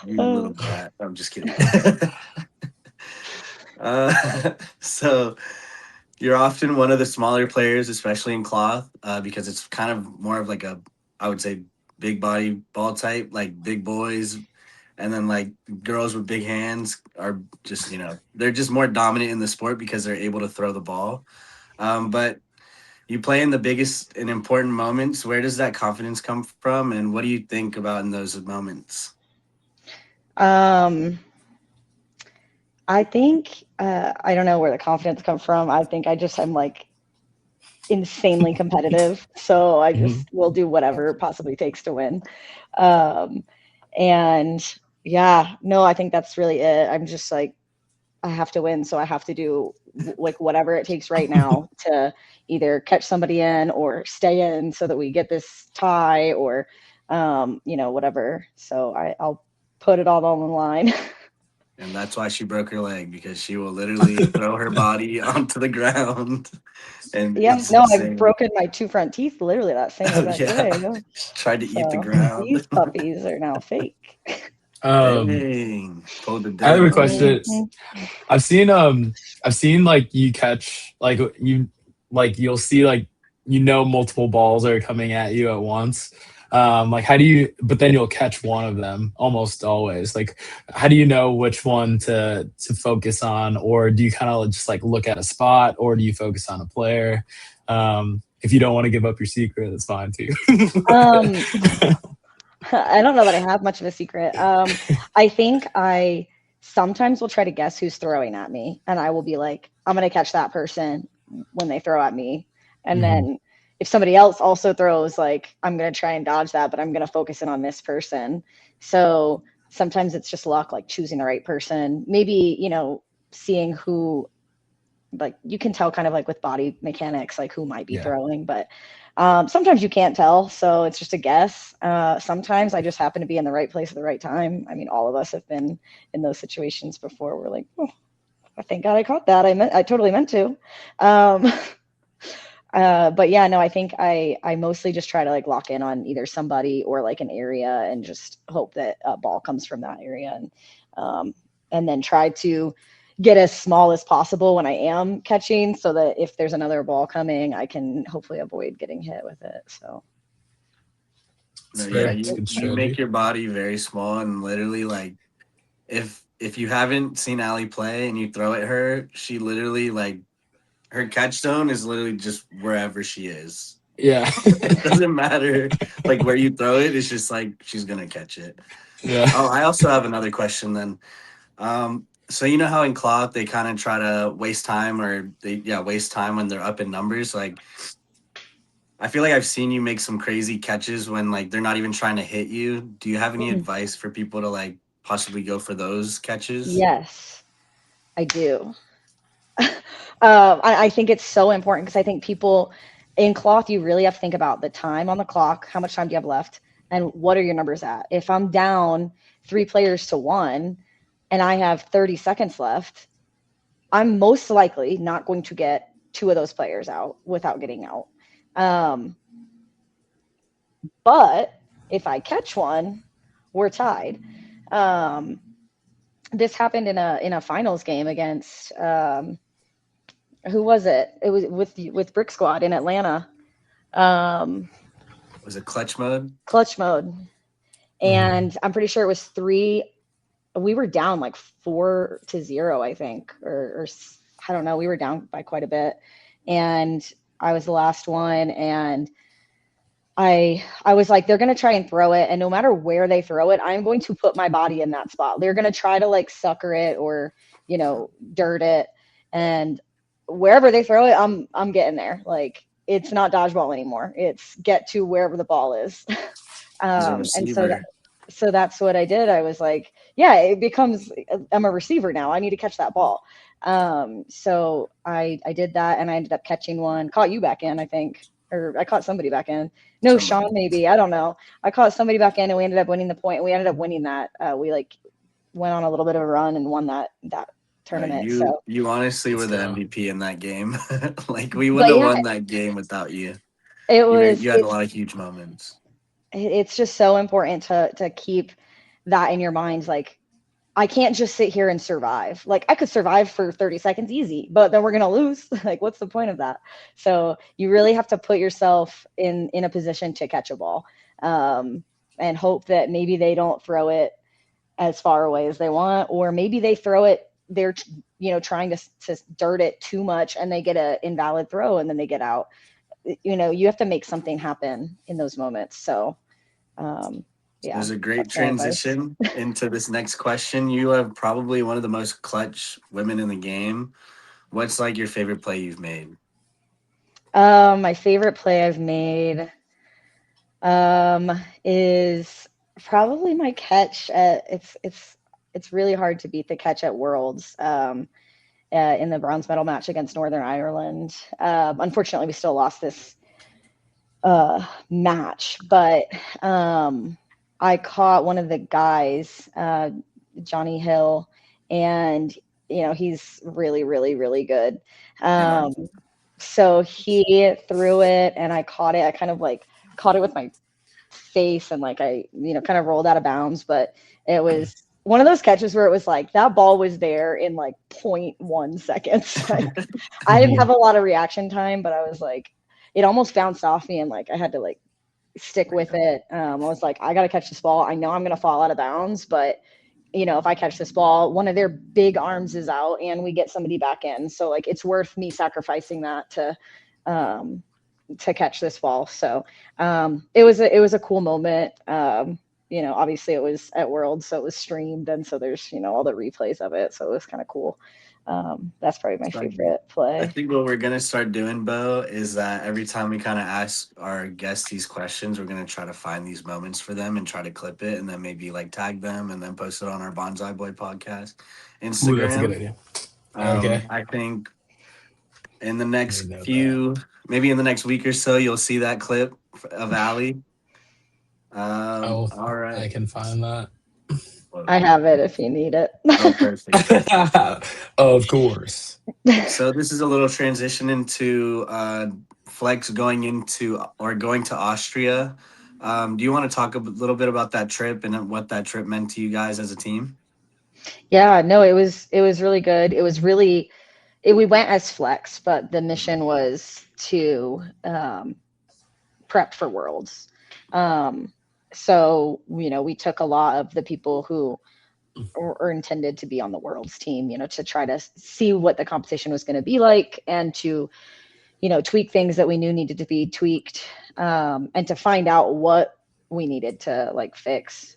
You little Oh. brat. I'm just kidding. So you're often one of the smaller players, especially in cloth, because it's kind of more of like I would say, big body ball type, like big boys, and then like girls with big hands are just they're just more dominant in the sport because they're able to throw the ball. But you play in the biggest and important moments. Where does that confidence come from, and what do you think about in those moments? Um, I think I don't know where the confidence comes from. I think I'm like insanely competitive, so I Mhm. just will do whatever it possibly takes to win. Um, and yeah, no, I think that's really it. I'm just like I have to win, so I have to do like whatever it takes right now to either catch somebody in or stay in so that we get this tie or whatever. So I'll put it all on the line. And that's why she broke her leg, because she will literally throw her body onto the ground. And Yeah, it's no, I've insane. broken my 2 front teeth literally that same Oh, exact yeah. day. Tried to eat the So ground. these puppies are now fake. Dang. Pulled the I have a Dylan question. Wayans. I've seen like you catch like you'll see like multiple balls are coming at you at once. Like how do you? But then you'll catch one of them almost always. Like how do you know which one to focus on, or do you kind of just like look at a spot, or do you focus on a player? If you don't want to give up your secret, that's fine too. Um, I don't know that I have much of a secret. I think I sometimes will try to guess who's throwing at me, and I will be like, I'm gonna catch that person when they throw at me. And Mhm. then if somebody else also throws, like, I'm gonna try and dodge that, but I'm gonna focus in on this person. So sometimes it's just luck, like choosing the right person. Maybe, seeing who, like, you can tell kind of like with body mechanics, like who might be Yeah. throwing, but sometimes you can't tell, so it's just a guess. Sometimes I just happen to be in the right place at the right time. I mean, all of us have been in those situations before. We're like, oh, thank God I caught that. I totally meant to. Um, but yeah, no, I think I mostly just try to like lock in on either somebody or like an area and just hope that a ball comes from that area, and then try to get as small as possible when I am catching, so that if there's another ball coming, I can hopefully avoid getting hit with it. So No, It's yeah, fair. It's a you good you make strategy. your body very small, and literally, like, if you haven't seen Allie play and you throw at her, she literally, like, her catch zone is literally just wherever she is. Yeah. It doesn't matter like where you throw it. It's just like she's gonna catch it. Yeah. Oh, I also have another question then. So you know how in cloth they kind of try to waste time, or waste time when they're up in numbers. Like, I feel like I've seen you make some crazy catches when like they're not even trying to hit you. Do you have any advice for people to like possibly go for those catches? yes, I do. I think it's so important because I think people in cloth, you really have to think about the time on the clock, how much time do you have left, and what are your numbers at? If I'm down 3 players to 1 and I have 30 seconds left, I'm most likely not going to get 2 of those players out without getting out. Um, but if I catch one, we're tied. Um, this happened in a finals game against who was it? It was with Brick Squad in Atlanta. Um, Was it clutch mode? clutch mode, Mhm. and I'm pretty sure it was 3. We were down like 4-0, I think, or I don't know. We were down by quite a bit, and I was the last one, and I was like, they're gonna try and throw it, and no matter where they throw it, I'm going to put my body in that spot. They're gonna try to like sucker it or dirt it, and wherever they throw it, I'm getting there. Like, it's not dodgeball anymore. It's get to wherever the ball is. As a And so receiver. that's what I did. I was like, yeah, it becomes, I'm a receiver now. I need to catch that ball. So I did that, and I ended up catching one, caught you back in, I think, or I caught somebody back in. No, Sean, Somebody. maybe. I don't know. I caught somebody back in, and we ended up winning the point. We ended up winning that. We like went on a little bit of a run and won that tournament. You So, you honestly were Let's the go. MVP in that game. Like, we wouldn't but have yeah, won that game without you. it was You had a lot of huge moments. it's just so important to keep that in your mind. Like, I can't just sit here and survive. Like, I could survive for 30 seconds easy, but then we're going to lose. Like, what's the point of that? So you really have to put yourself in a position to catch a ball, and hope that maybe they don't throw it as far away as they want, or maybe they throw it, they're trying to dirt it too much and they get an invalid throw and then they get out. You have to make something happen in those moments. So yeah, There's a great that's my advice. transition into this next question. You have probably one of the most clutch women in the game. What's like your favorite play you've made? My favorite play I've made is probably my catch at it's really hard to beat the catch at Worlds, in the bronze medal match against Northern Ireland. Unfortunately, we still lost this match, but I caught one of the guys, Johnny Hill, and he's really, really, really good. So he threw it and I caught it. I kind of like caught it with my face and like I kind of rolled out of bounds, but it was one of those catches where it was like that ball was there in like 0.1 seconds. Like I didn't have a lot of reaction time, but I was like, it almost bounced off me and like I had to like stick with it. I was like, I got to catch this ball. I know I'm going to fall out of bounds, but if I catch this ball, one of their big arms is out and we get somebody back in. So like, it's worth me sacrificing that to catch this ball. So it was a cool moment. Obviously it was at World, so it was streamed. And so there's, all the replays of it. So it was kind of cool. That's probably my favorite play. I think what we're going to start doing, Bo, is that every time we kind of ask our guests these questions, we're going to try to find these moments for them and try to clip it and then maybe like tag them and then post it on our Bonsai Boy podcast Instagram. Ooh, that's a good idea. Okay. I think in the next maybe in the next week or so, you'll see that clip of Allie. All right. I can find that. I have it if you need it. Oh, perfect. Of course. So this is a little transition into Flex going to Austria. Do you want to talk a little bit about that trip and what that trip meant to you guys as a team? Yeah, no, it was really good. It was really, we went as Flex, but the mission was to prep for Worlds. So, we took a lot of the people who are intended to be on the Worlds team, to try to see what the competition was going to be like and to, tweak things that we knew needed to be tweaked, and to find out what we needed to like fix.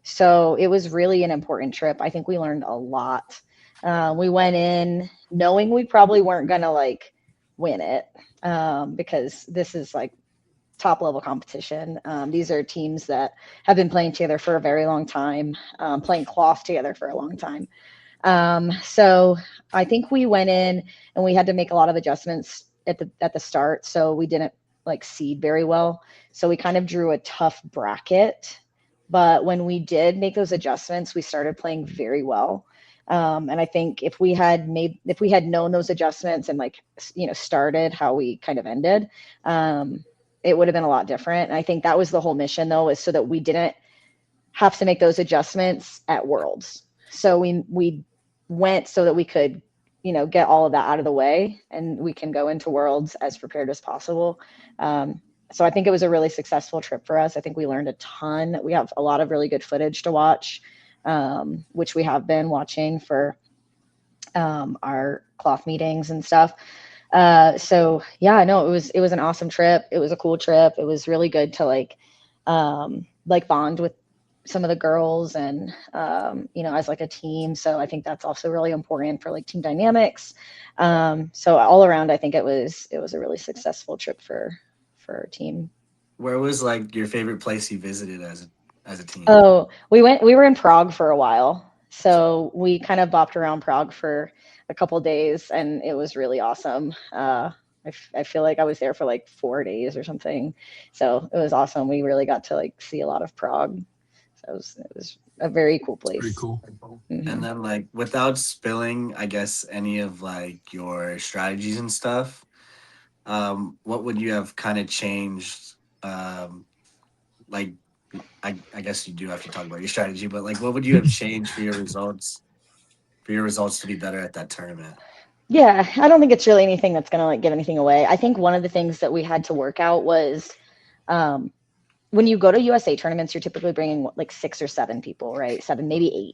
So it was really an important trip. I think we learned a lot. We went in knowing we probably weren't going to like win it, because this is like top level competition. These are teams that have been playing together for a very long time, playing cloth together for a long time. So I think we went in and we had to make a lot of adjustments at the start. So we didn't like seed very well. So we kind of drew a tough bracket, but when we did make those adjustments, we started playing very well. And I think if we had known those adjustments and like, started how we kind of ended, it would have been a lot different. And I think that was the whole mission though, is so that we didn't have to make those adjustments at Worlds. So we went so that we could, get all of that out of the way and we can go into Worlds as prepared as possible. So I think it was a really successful trip for us. I think we learned a ton. We have a lot of really good footage to watch, which we have been watching for our cloth meetings and stuff. So yeah, no, it was an awesome trip. It was a cool trip. It was really good to like bond with some of the girls and, as like a team. So I think that's also really important for like team dynamics. So all around, I think it was a really successful trip for our team. Where was like your favorite place you visited as a team? Oh, we were in Prague for a while. So we kind of bopped around Prague for a couple of days and it was really awesome. I feel like I was there for like 4 days or something. So it was awesome. We really got to like see a lot of Prague. So it was a very cool place. Pretty cool. Mm-hmm. And then like without spilling, I guess, any of like your strategies and stuff, what would you have kind of changed? Like, I guess you do have to talk about your strategy, but like, what would you have changed for your results to be better at that tournament? Yeah, I don't think it's really anything that's going to like give anything away. I think one of the things that we had to work out was, when you go to USA tournaments, you're typically bringing like 6 or 7 people, right? 7, maybe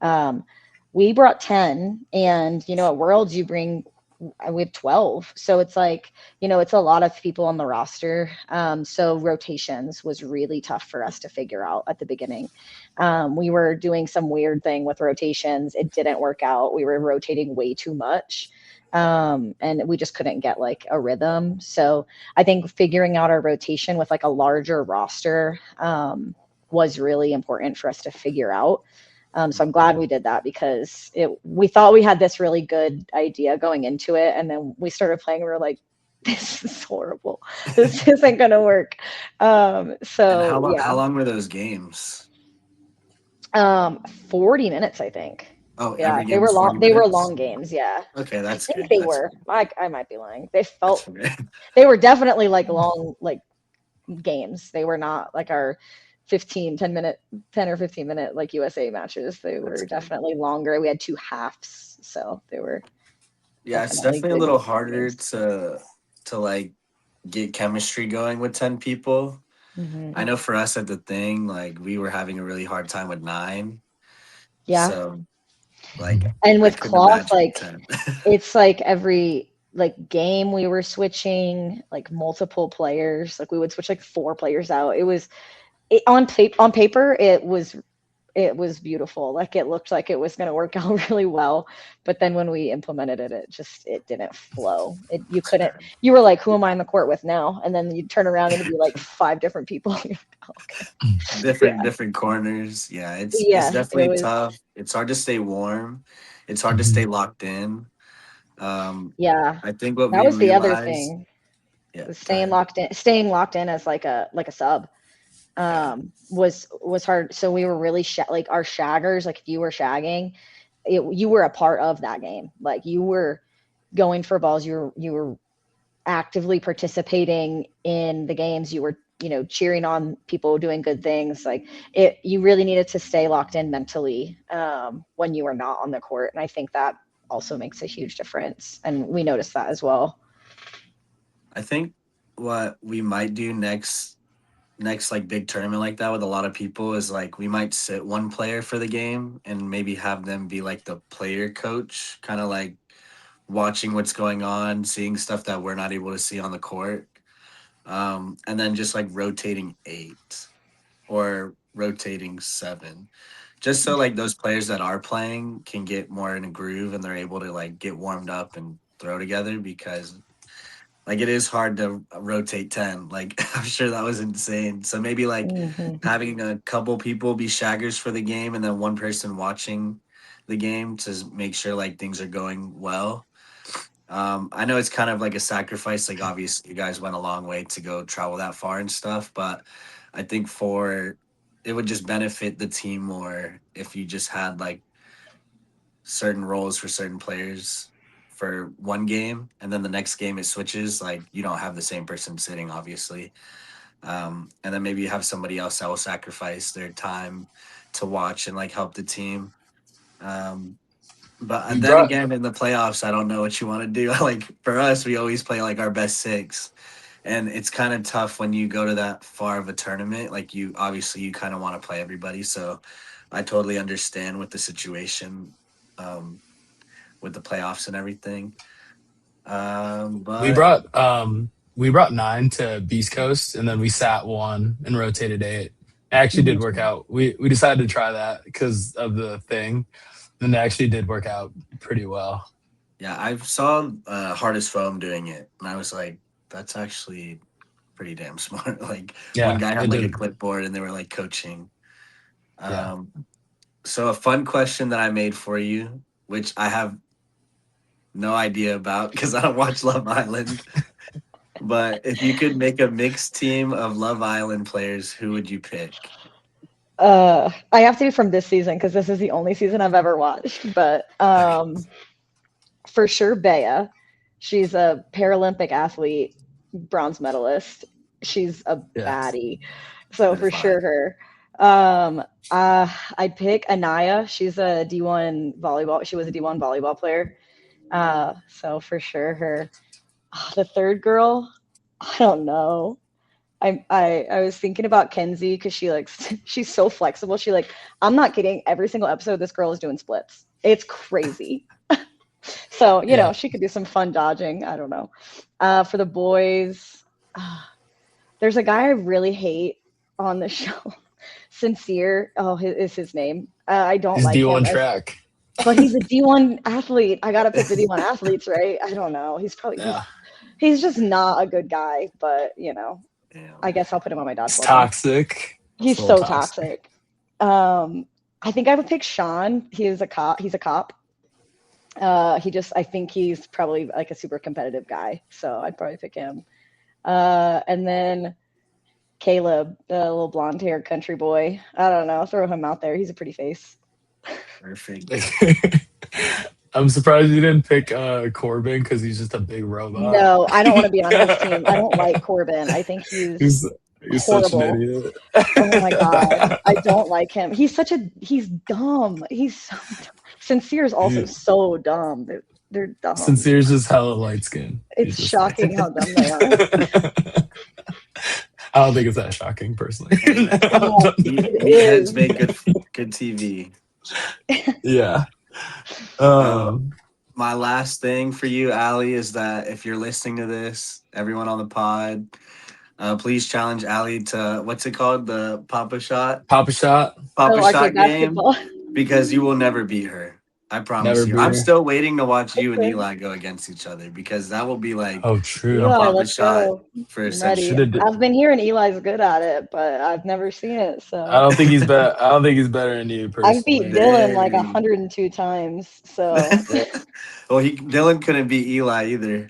8. We brought 10 and, at Worlds we have 12. So it's like, it's a lot of people on the roster. So rotations was really tough for us to figure out at the beginning. We were doing some weird thing with rotations. It didn't work out. We were rotating way too much. And we just couldn't get like a rhythm. So I think figuring out our rotation with like a larger roster was really important for us to figure out. So I'm glad we did that because we thought we had this really good idea going into it. And then we started playing. We were like, this is horrible. This isn't gonna work. And So yeah, how long were those games? 40 minutes, I think. Oh, Yeah, every they game were was long. 40 They were minutes? long games. Yeah, Okay, I that's think good. they That's were. I might be lying. They that's felt okay. they were definitely like long like games. They were not like our 10 or 15 minute like USA matches. They That's were good. definitely longer. We had two halves, so they were Yeah, it's definitely definitely a good little harder games. to like get chemistry going with 10 people. I Hmm. know for us at the thing, like we were having a really hard time with 9. Yeah, So like and I with couldn't cloth, imagine like 10. it's like every like game we were switching like multiple players. Like we would switch like four players out. On paper it was beautiful. Like it looked like it was going to work out really well, but then when we implemented it, it didn't flow. You couldn't. You were like, "Who am I in the court with now?" And then you'd turn around and it'd be like five different people. Okay. Yeah, Different corners. Yeah, it's yeah. It definitely was. tough. It's hard to stay warm. It's hard to Mhm. stay locked in. Yeah, I think what that we was the other realized, thing. yeah, Was go staying ahead. locked in. Staying locked in as like a sub. Yeah. Was hard. So we were really like our shaggers. Like if you were shagging, you were a part of that game. Like you were going for balls. You were actively participating in the games. You were, cheering on people doing good things. Like you really needed to stay locked in mentally when you were not on the court. And I think that also makes a huge difference. And we noticed that as well. I think what we might do next like big tournament like that with a lot of people is like we might sit one player for the game and maybe have them be like the player coach, kind of like watching what's going on, seeing stuff that we're not able to see on the court. And then just like rotating 8 or rotating 7. Just so like those players that are playing can get more in a groove and they're able to like get warmed up and throw together because like it is hard to rotate 10. Like I'm sure that was insane. So maybe like Hmm. having a couple people be shaggers for the game and then one person watching the game to make sure like things are going well. I know it's kind of like a sacrifice. Like obviously you guys went a long way to go travel that far and stuff, but I think for it would just benefit the team more if you just had like certain roles for certain players for one game and then the next game it switches. Like you don't have the same person sitting obviously, and then maybe you have somebody else that will sacrifice their time to watch and like help the team. But We then brought again in the playoffs I don't know what you want to do. Like for us we always play like our best 6, and it's kind of tough when you go to that far of a tournament. Like you obviously you kind of want to play everybody, so I totally understand with the situation, um, with the playoffs and everything. we But brought um we brought 9 to Beast Coast, and then we sat 1 and rotated 8. It actually did work Hmm. out. We decided to try that because of the thing, and it actually did work out pretty well. yeah, I saw Hardest Foam doing it, and I was like, that's actually pretty damn smart. Like one Yeah, guy had it like a did. clipboard, and they were like coaching. Yeah. Um, so a fun question that I made for you, which I have no idea about because I don't watch Love Island. But if you could make a mixed team of Love Island players, who would you pick? I have to be from this season because this is the only season I've ever watched. But Okay. for sure, Bea. She's a Paralympic athlete, bronze medalist. She's a Yeah. baddie. So Good for five. sure her. Um, I'd pick Anaya. She's a D1 volleyball. She was a D1 volleyball player. So for sure her. The third girl, I don't know. I was thinking about Kenzie because she like she's so flexible. I'm not kidding. Every single episode, this girl is doing splits. It's crazy. So, Yeah. she could do some fun dodging. I don't know. For the boys, uh, there's a guy I really hate on the show. Sincere. Oh, is his name. I don't Is like him. D1 track. But he's a D1 athlete. I gotta pick the D1 athletes, right? I don't know. Yeah. He's just not a good guy. But I Damn. guess I'll put him on my It's dodgeball team. toxic. It's He's a little so toxic. toxic. I think I would pick Sean. He is a cop. He's a cop. I think he's probably like a super competitive guy, so I'd probably pick him. And then Caleb, the little blonde haired country boy. I don't know. Throw him out there. He's a pretty face. Perfect. I'm surprised you didn't pick Corbin because he's just a big robot. No, I don't want to be on his team. I don't like Corbin. I think he's such an horrible. idiot. Oh my god, I don't like him. He's dumb. He's so dumb. Sincere is also so dumb. They're dumb. Sincere's just hella light skin. It's shocking how dumb they are. I don't think it's that shocking, personally. Meatheads make good TV. Yeah. My last thing for you, Allie, is that if you're listening to this, everyone on the pod, please challenge Allie to, what's it called? The Papa Shot? Papa Shot Shot game. Because you will never beat her. I promise you. I'm still waiting to watch you and Eli go against each other because that will be like true. a Papa Shot for a century. I've been hearing Eli's good at it, but I've never seen it. So I don't think he's better. I don't think he's better than you personally. I've beat Dylan like 102 times. So well, Dylan couldn't beat Eli either.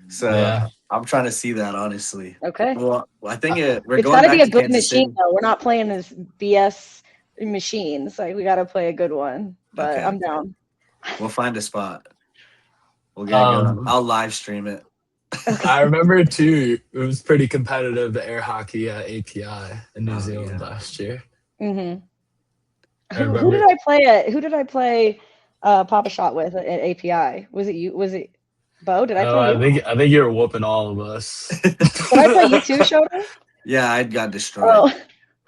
So I'm trying to see that, honestly. Okay. Well, I think it's got to be a good machine, though. We're not playing this BS machines. Like, we got to play a good one. But I'm down. We'll find a spot. We'll get it going. I'll live stream it. I remember too. It was pretty competitive. The air hockey API in New Zealand last year. Mm-hmm. Who did I play at? Who did I play Papa Shot with at API? Was it you? Was it Bo? Did I play you? I think you were whooping all of us. Did I play you too, Shoda? Yeah, I got destroyed. Oh.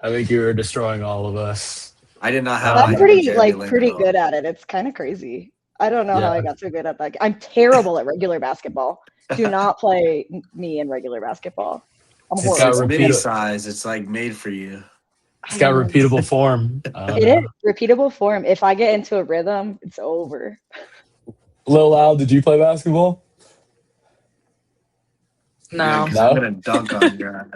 I think you were destroying all of us. I did not have. I'm pretty good at it. It's kind of crazy. I don't know how I got so good at that. I'm terrible at regular basketball. Do not play me in regular basketball. I'm horrible. It's mini size. It's like made for you. It's got repeatable form. It is repeatable form. If I get into a rhythm, it's over. Lil Al, did you play basketball? No. I'm gonna dunk on your ass.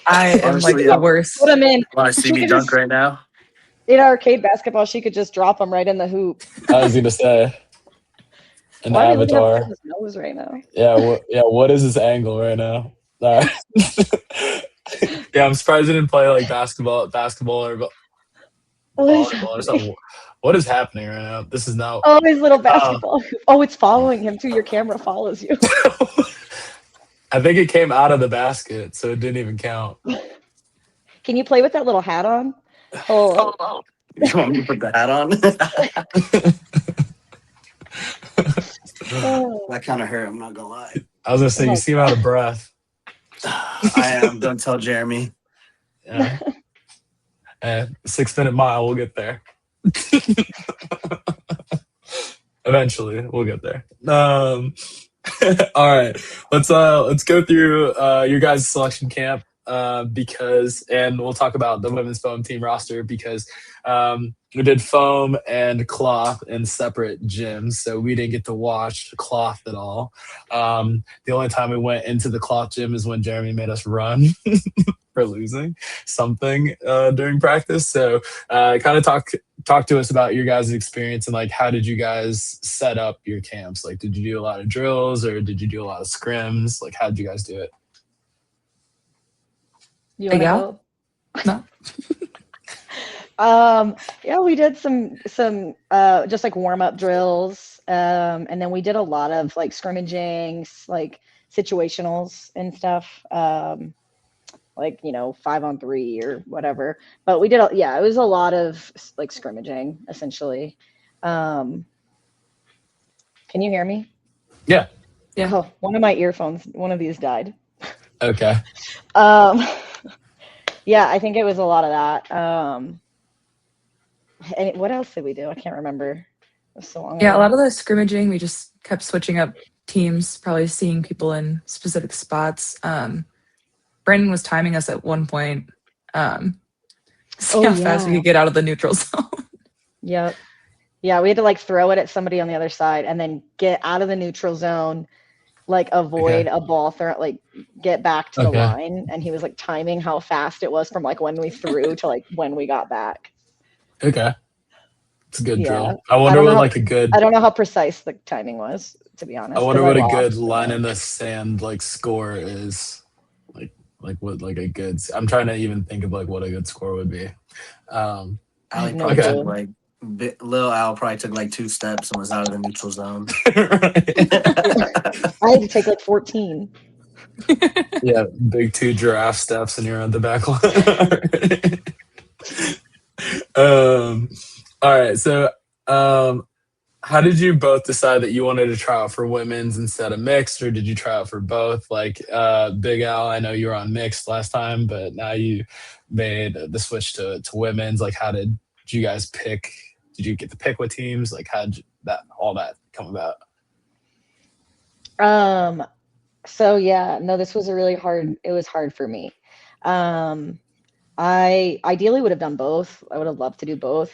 I am like the worst. Put him in. Want to see me dunk right now? In arcade basketball, she could just drop him right in the hoop. I was gonna say an Why avatar. are we looking at his nose right now? Yeah. What is this angle right now? All right. Yeah, I'm surprised I didn't play like basketball or volleyball or something. What is happening right now? This is now. Oh, his little basketball. Oh, it's following him too. Your camera follows you. I think it came out of the basket, so it didn't even count. Can you play with that little hat on? Oh. You want me to put the hat on? That kind of hurt. I'm not gonna lie. I was gonna say you seem out of breath. I am. Don't tell Jeremy. Yeah. 6-minute mile. We'll get there. Eventually, we'll get there. All right, let's go through your guys' selection camp and we'll talk about the women's foam team roster because we did foam and cloth in separate gyms, so we didn't get to watch cloth at all. The only time we went into the cloth gym is when Jeremy made us run for losing something during practice. So kind of talk to us about your guys' experience and like how did you guys set up your camps? Like, did you do a lot of drills or did you do a lot of scrims? Like, how did you guys do it? You want to go? No. Yeah, we did some just like warm up drills, and then we did a lot of like scrimmaging, like situationals and stuff, like 5-on-3 or whatever. But we did, it was a lot of like scrimmaging essentially. Can you hear me? Yeah. Oh, one of my earphones, one of these died. Okay. Yeah, I think it was a lot of that. And what else did we do? I can't remember. It was so long ago. Yeah, a lot of the scrimmaging, we just kept switching up teams, probably seeing people in specific spots. Brandon was timing us at one point. See how fast we could get out of the neutral zone. Yep. Yeah, we had to like throw it at somebody on the other side and then get out of the neutral zone, like avoid a ball throw, like get back to the line. And he was like timing how fast it was from like when we threw to like when we got back. Okay. It's a good Yeah. drill. I wonder don't know what how- like a good. I don't know how precise the timing was, to be honest. I wonder 'cause what a lost good so line in much. the sand like score is. Like what like a good. I'm trying to even think of like what a good score would be. Um, I have Allie no probably took clue. like Lil Al probably took like 2 steps and was out of the neutral zone. I had to take like 14. Yeah, big 2 giraffe steps and you're on the back line. All right. So, how did you both decide that you wanted to try out for women's instead of mixed, or did you try out for both? Like, Big Al, I know you were on mixed last time, but now you made the switch to women's. Like, how did you guys pick? Did you get to pick what teams? Like, how did that all that come about? So yeah, no, this was a really hard, it was hard for me. Um, I ideally would have done both. I would have loved to do both.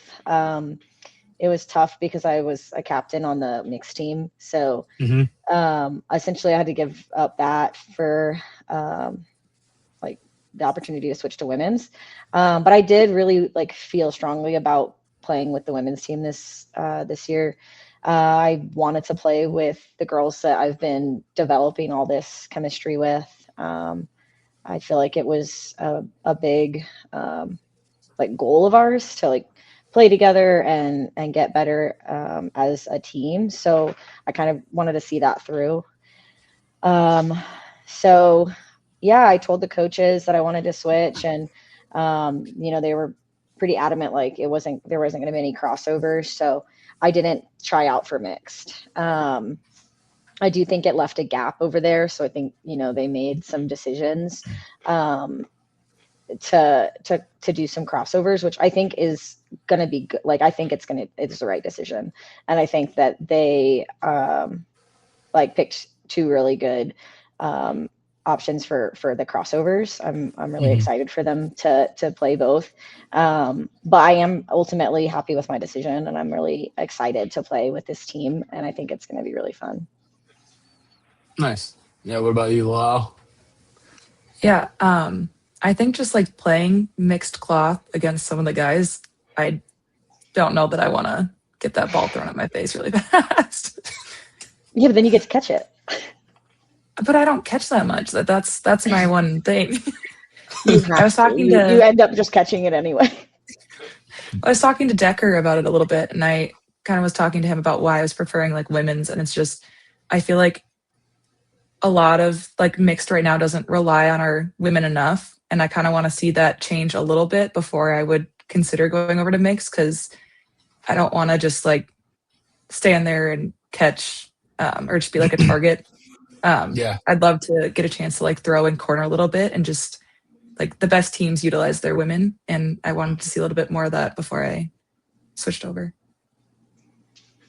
It was tough because I was a captain on the mixed team. So Mhm. essentially I had to give up that for like the opportunity to switch to women's. But I did really like feel strongly about playing with the women's team this year. I wanted to play with the girls that I've been developing all this chemistry with. I feel like it was a big like goal of ours to like play together and get better as a team. So I kind of wanted to see that through. So yeah, I told the coaches that I wanted to switch, and they were pretty adamant like there wasn't going to be any crossovers. So I didn't try out for mixed. I do think it left a gap over there. So I think they made some decisions to do some crossovers, which I think is going to be good. Like I think it's the right decision, and I think that they like picked 2 really good options for the crossovers. I'm really Mhm. excited for them to play both. But I am ultimately happy with my decision, and I'm really excited to play with this team, and I think it's going to be really fun. Nice. Yeah. What about you, Lau? Yeah, I think just like playing mixed cloth against some of the guys, I don't know that I want to get that ball thrown at my face really fast. Yeah, but then you get to catch it. But I don't catch that much. That's my one thing. You I was talking you to end up just catching it anyway. I was talking to Decker about it a little bit, and I kind of was talking to him about why I was preferring like women's, and it's just I feel like a lot of like mixed right now doesn't rely on our women enough, and I kind of want to see that change a little bit before I would consider going over to mixed, because I don't want to just like stand there and catch or just be like a target. Yeah. I'd love to get a chance to like throw and corner a little bit, and just like the best teams utilize their women, and I wanted to see a little bit more of that before I switched over.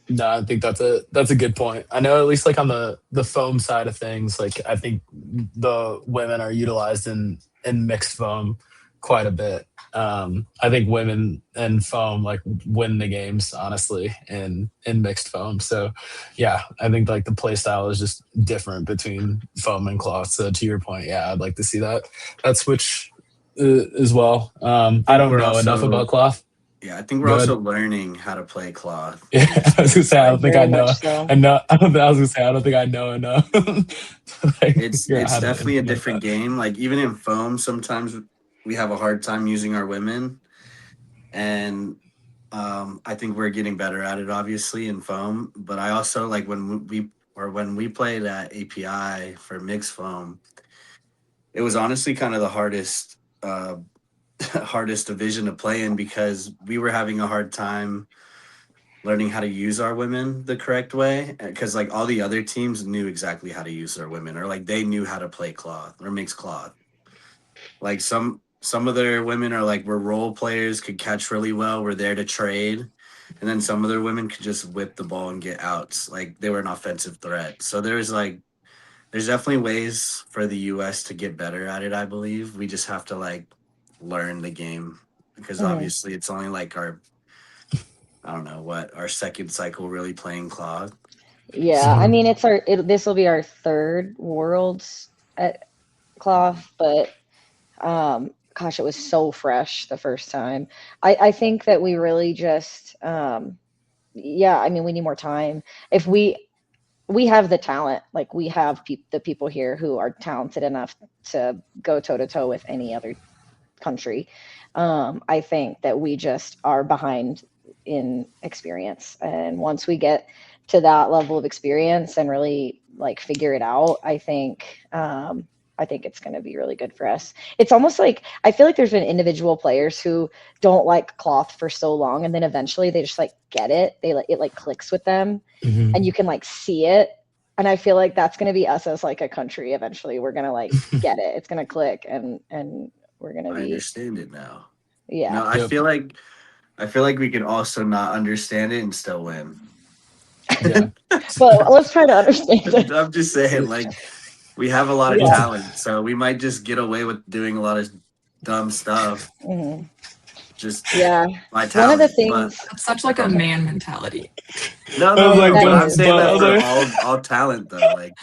No, I think that's a good point. I know at least like on the foam side of things, like I think the women are utilized in mixed foam quite a bit. I think women and foam like win the games honestly in mixed foam. So yeah, I think like the play style is just different between foam and cloth. So to your point, yeah, I'd like to see that switch as well. I don't we're know enough also about cloth. Yeah, I think we're Go also ahead. learning how to play cloth. Yeah, I was gonna say I don't think I Very much know. so. I know. I was gonna say I don't think I know enough to like It's figure out it's how to definitely a implement different that. game. Like even in foam, sometimes we have a hard time using our women, and I think we're getting better at it, obviously in foam. But I also like when we played at API for mixed foam, it was honestly kind of the hardest hardest division to play in because we were having a hard time learning how to use our women the correct way because like all the other teams knew exactly how to use their women or like they knew how to play cloth or mix cloth. Like some of their women are like we're role players, could catch really well, we're there to trade, and then some of their women could just whip the ball and get outs, like they were an offensive threat. So there's definitely ways for the US to get better at it. I believe we just have to like learn the game because Mhm. obviously it's only like our I don't know what our second cycle really playing cloth. Yeah, I Mhm. mean, this will be our 3rd Worlds at cloth, but gosh, it was so fresh the first time. I think that we really just, yeah, I mean, we need more time. If we have the talent, like we have the people here who are talented enough to go toe to toe with any other country. I think that we just are behind in experience. And once we get to that level of experience and really like figure it out, I think it's going to be really good for us. It's almost like I feel like there's been individual players who don't like cloth for so long, and then eventually they just like get it. They like it like clicks with them, Mhm. and you can like see it. And I feel like that's going to be us as like a country. Eventually, we're going to like get it. It's going to click, and we're going to I be, understand it now. yeah. No, Yep. I feel like we can also not understand it and still win. Yeah. Well, let's try to understand it. I'm just saying, like, we have a lot of Yeah. talent, so we might just get away with doing a lot of dumb stuff Mhm. just Yeah. by One of the talent. But things That's such like a man mentality. no, I was no, like, no. that But I'm is, saying but that I was for like, all talent though. Like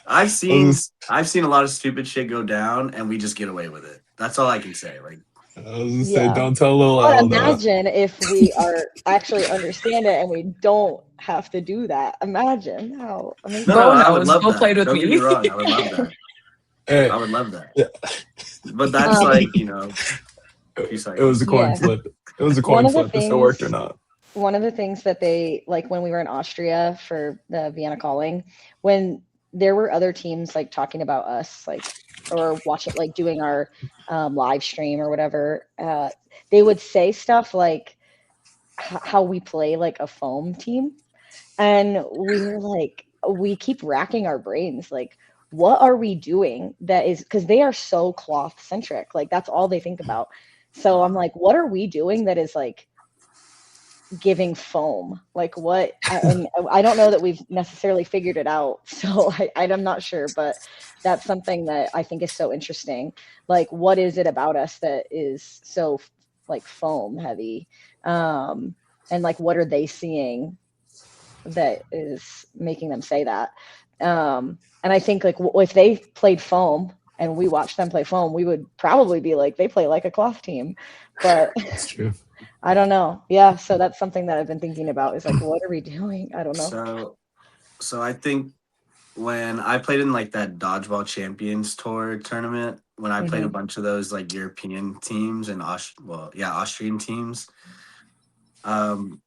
I've I seen was, I've seen a lot of stupid shit go down, and we just get away with it. That's all I can say. Like I was gonna say, yeah. don't tell Lil But L though. imagine if we are actually understand it and we don't have to do that. Imagine how no, amazing no. Bo that I would knows. love Bo that. played with Don't get me me. wrong. I would love that. Hey, I would love that. yeah, But that's um, like a few it was a seconds. coin yeah. flip. It was a One coin of the flip if it worked or things not. one of the things that they like when we were in Austria for the Vienna calling, when there were other teams like talking about us, like or watching like doing our live stream or whatever, they would say stuff like how we play like a foam team, and we were like, we keep racking our brains, like what are we doing that is because they are so cloth centric, like that's all they think about. So I'm like, what are we doing that is like giving foam, like what and I don't know that we've necessarily figured it out. So I'm not sure, but that's something that I think is so interesting. Like what is it about us that is so like foam heavy, and like what are they seeing that is making them say that? And I think like if they played foam and we watched them play foam, we would probably be like, they play like a cloth team. But That's true. I don't know. Yeah, so that's something that I've been thinking about is like, what are we doing? I don't know. So I think when I played in like that dodgeball champions tour tournament, when I played a Hmm. bunch of those like European teams and Austrian teams, um,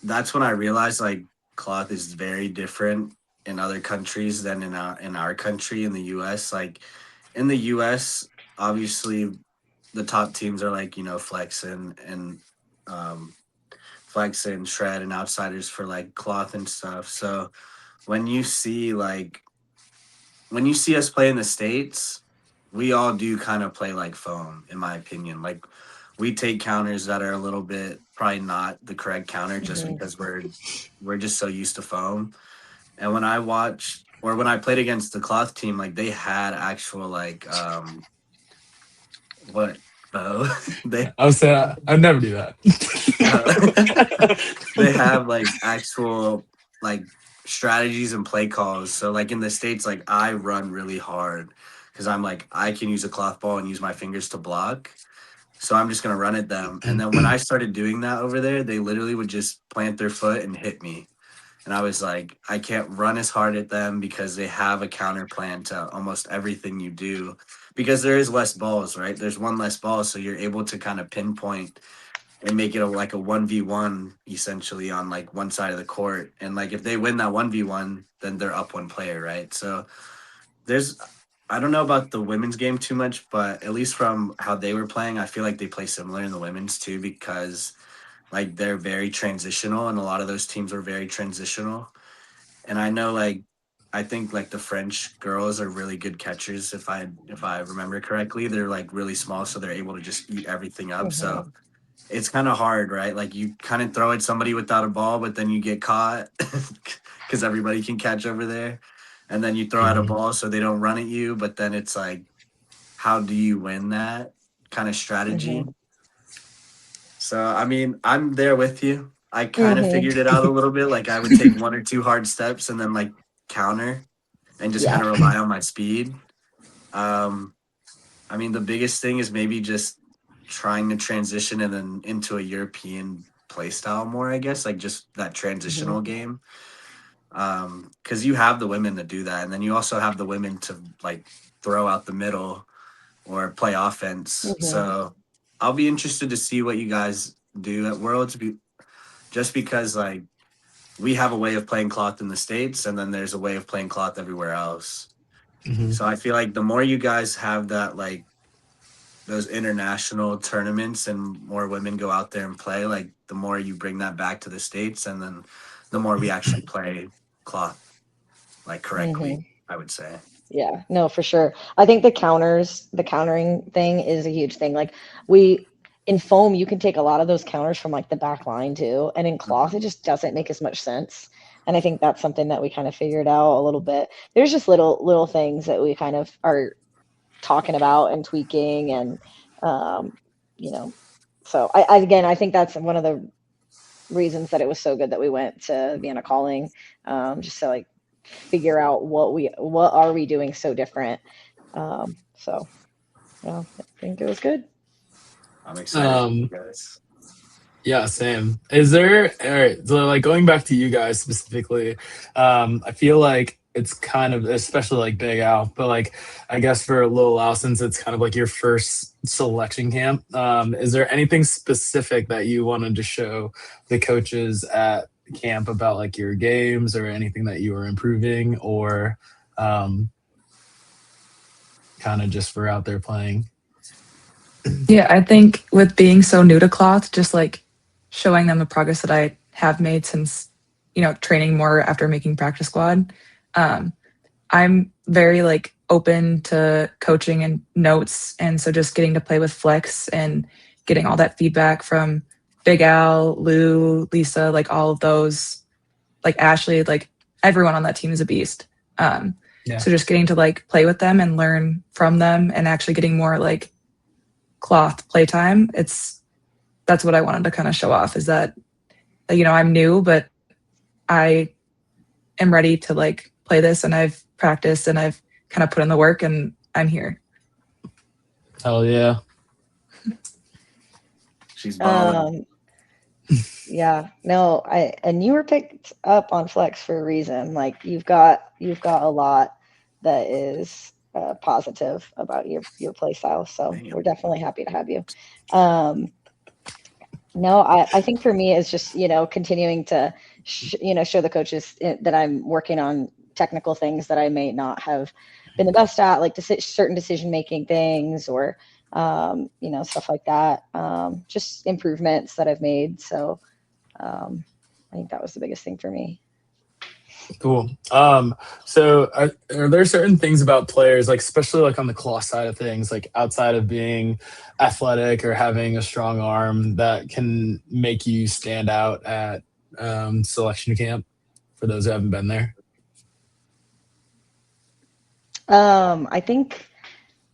that's when I realized like cloth is very different in other countries than in our country in the U.S. Like in the U.S., obviously the top teams are like Flex and um, Flex and Shred and Outsiders for like cloth and stuff. So when you see like when you see us play in the States, we all do kind of play like foam, in my opinion. Like we take counters that are a little bit probably not the correct counter just Hmm. because we're just so used to foam. And when I watched or when I played against the cloth team, like they had actual like what they I was saying I'd never do that. they have like actual like strategies and play calls. So like in the States, like I run really hard because I'm like I can use a cloth ball and use my fingers to block. So I'm just gonna run at them. And then when I started doing that over there, they literally would just plant their foot and hit me. And I was like, I can't run as hard at them because they have a counter plan to almost everything you do. Because there is less balls, right? There's one less ball, so you're able to kind of pinpoint and make it like a 1v1 essentially on like one side of the court. And like if they win that 1v1, then they're up one player, right? So there's I don't know about the women's game too much, but at least from how they were playing, I feel like they play similar in the women's too because like they're very transitional and a lot of those teams are very transitional. And I know like I think like the French girls are really good catchers if I remember correctly. They're like really small so they're able to just eat everything up. Hmm. So it's kind of hard, right? Like you kind of throw at somebody without a ball, but then you get caught because everybody can catch over there. And then you throw out a Mhm. ball so they don't run at you, but then it's like, how do you win that kind of strategy? Hmm. So, I mean, I'm there with you. I kind of Hmm. figured it out a little bit. Like I would take one or two hard steps and then like counter and just Yeah. kind of rely on my speed. Um, I mean, the biggest thing is maybe just trying to transition and then into a European play style more, I guess, like just that transitional game. Because you have the women to do that, and then you also have the women to like throw out the middle or play offense. So I'll be interested to see what you guys do at Worlds, just because like we have a way of playing cloth in the States, and then there's a way of playing cloth everywhere else. Mhm. So I feel like the more you guys have that, like those international tournaments and more women go out there and play, like the more you bring that back to the States, and then the more we actually play cloth like correctly, I would say. Yeah, no, for sure. I think the countering thing is a huge thing. Like in foam, you can take a lot of those counters from like the back line too. And in cloth, it just doesn't make as much sense. And I think that's something that we kind of figured out a little bit. There's just little things that we kind of are talking about and tweaking and um, you know, so again, I think that's one of the reasons that it was so good that we went to Vienna Calling, just to like figure out what are we doing so different. So yeah, I think it was good. I'm excited for you Um, guys. yeah, same. Is there, all right, so like going back to you guys specifically, I feel like it's kind of, especially like Big Al, but like I guess for Little Al, since it's kind of like your first selection camp, is there anything specific that you wanted to show the coaches at camp about like your games or anything that you were improving, or um, kind of just for out there playing? Yeah, I think with being so new to cloth, just like showing them the progress that I have made since, training more after making practice squad. Um, I'm very like open to coaching and notes. And so just getting to play with Flex and getting all that feedback from Big Al, Lou, Lisa, like all of those, like Ashley, like everyone on that team is a beast. Yeah. So just getting to like play with them and learn from them and actually getting more like cloth playtime. That's what I wanted to kind of show off, is that, I'm new, but I am ready to like play this, and I've practiced and I've kind of put in the work, and I'm here. Hell yeah. She's balling. Yeah, no, and you were picked up on Flex for a reason. Like you've got a lot that is positive about your play style. So we're definitely happy to have you. Um, no, I think for me it's just, continuing to, show the coaches that I'm working on technical things that I may not have been the best at, like certain decision-making things or, stuff like that. Just improvements that I've made. So I think that was the biggest thing for me. Cool. So are there certain things about players, like especially like on the claw side of things, like outside of being athletic or having a strong arm, that can make you stand out at selection camp for those who haven't been there? I think,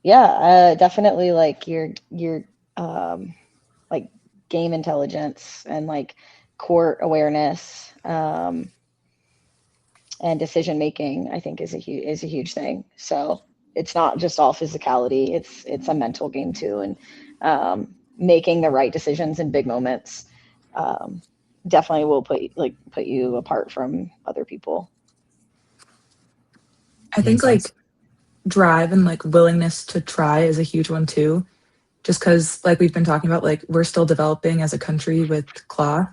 yeah, definitely like your um, like game intelligence and like court awareness, and decision making, I think is a huge thing. So it's not just all physicality, it's a mental game too. And making the right decisions in big moments um, definitely will put you apart from other people. I think Makes sense. like drive and like willingness to try is a huge one too. Just because like we've been talking about, like we're still developing as a country with cloth.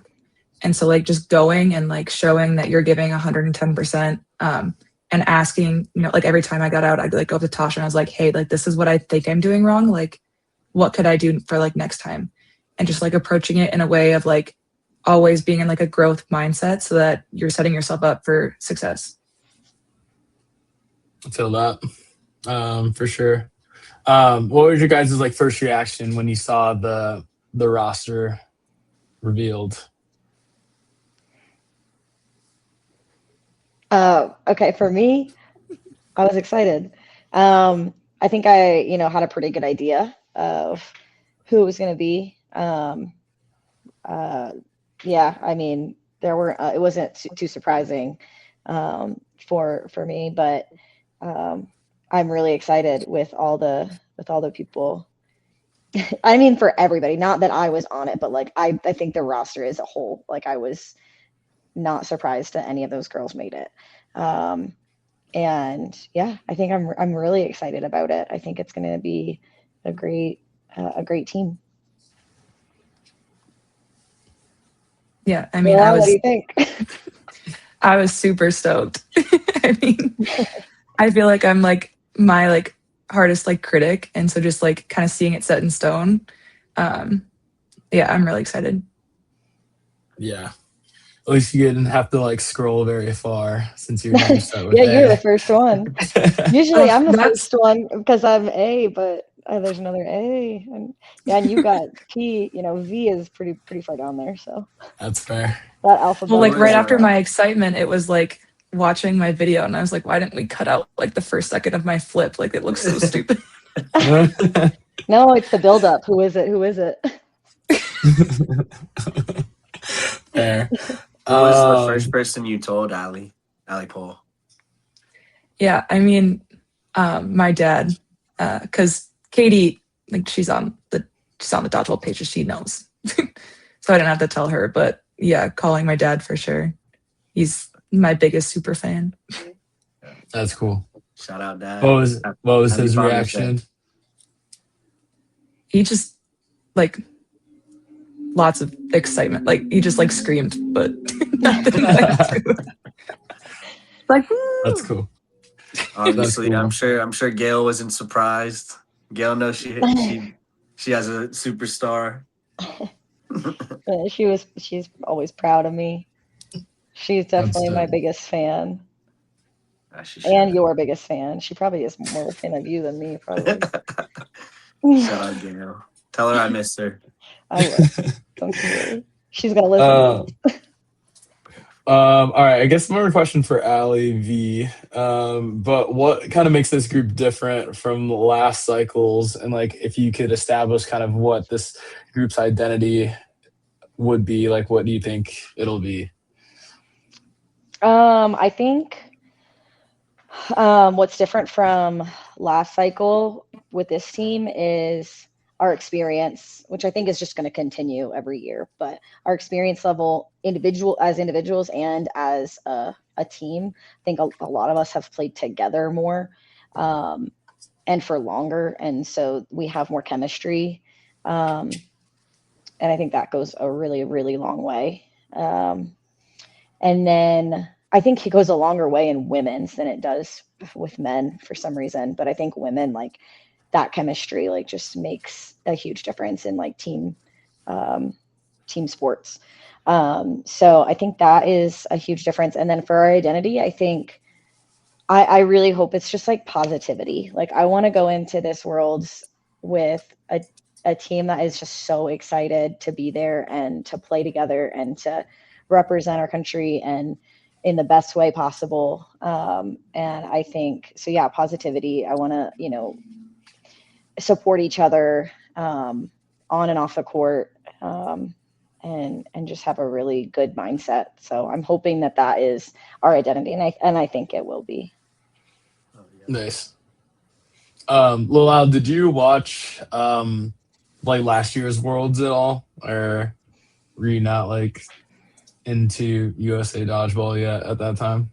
And so like just going and like showing that you're giving 110%, and asking, like every time I got out, I'd like go up to Tasha and I was like, hey, like this is what I think I'm doing wrong. Like, what could I do for like next time? And just like approaching it in a way of like always being in like a growth mindset so that you're setting yourself up for success. I feel that, for sure. What was your guys' like first reaction when you saw the roster revealed? Okay, for me, I was excited. I think I, had a pretty good idea of who it was going to be. Uh, yeah, I mean, there were it wasn't too surprising for me, but um, I'm really excited with all the people. I mean, for everybody, not that I was on it, but like I think the roster as a whole, like I was not surprised that any of those girls made it. And yeah, I think I'm really excited about it. I think it's going to be a great team. Yeah, I mean, Well, what do you think? I was super stoked. I mean, I feel like I'm like my like hardest like critic, and so just like kind of seeing it set in stone. Yeah, I'm really excited. Yeah. At least you didn't have to like scroll very far since you're going to start with Yeah, you're the A. first one. Usually I'm the That's first one because I'm A, but there's another A, and yeah, and you got P. You know, V is pretty far down there, so That's fair. that well, alphabet. like right was, after my excitement, it was like watching my video, and I was like, why didn't we cut out like the first second of my flip? Like it looks so stupid. No, it's the buildup. Who is it? Who is it? Fair. Who was the first person you told, Allie Pohl? Yeah, I mean, my dad, because Katie, like she's on the dodgeball page, so she knows. So I didn't have to tell her, but yeah, calling my dad for sure. He's my biggest super fan. That's cool. Shout out, Dad. What was Happy his Father's reaction? Day. He just like lots of excitement. Like he just like screamed, but nothing like That's cool. Obviously, That's cool. I'm sure Gail wasn't surprised. Gail knows she has a superstar. She's always proud of me. She's definitely my That's biggest fan. She And should. your biggest fan. She probably is more a fan of you than me, probably. Shout out Gail. Tell her I miss her. I will. Don't you worry. She's gonna listen to this. All right, I guess more question for Allie V. But what kind of makes this group different from last cycles? And like, if you could establish kind of what this group's identity would be, like, what do you think it'll be? I think what's different from last cycle with this team is our experience, which I think is just going to continue every year. But our experience level, as individuals and as a team, I think a lot of us have played together more and for longer, and so we have more chemistry. And I think that goes a really, really long way. And then I think it goes a longer way in women's than it does with men for some reason. But I think women, like that chemistry, like just makes a huge difference in like team sports. So I think that is a huge difference. And then for our identity, I think I really hope it's just like positivity. Like I want to go into this world with a team that is just so excited to be there and to play together and to represent our country and in the best way possible. And I think, so yeah, positivity. I want to, support each other on and off the court and just have a really good mindset. So I'm hoping that is our identity, and I think it will be. Nice. Lil Al, did you watch like last year's Worlds at all, or were you not like into USA Dodgeball yet at that time?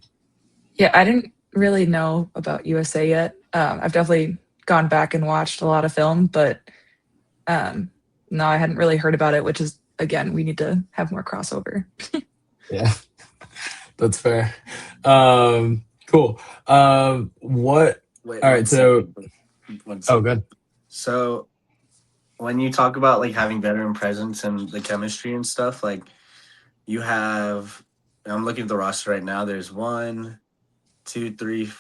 Yeah, I didn't really know about USA yet. I've definitely gone back and watched a lot of film, but no, I hadn't really heard about it, which is, again, we need to have more crossover. Yeah, that's fair. Cool. What? Wait, All right, so one oh, second. good. So when you talk about like having veteran presence and the chemistry and stuff, like you have, I'm looking at the roster right now. There's 1, 2, 3,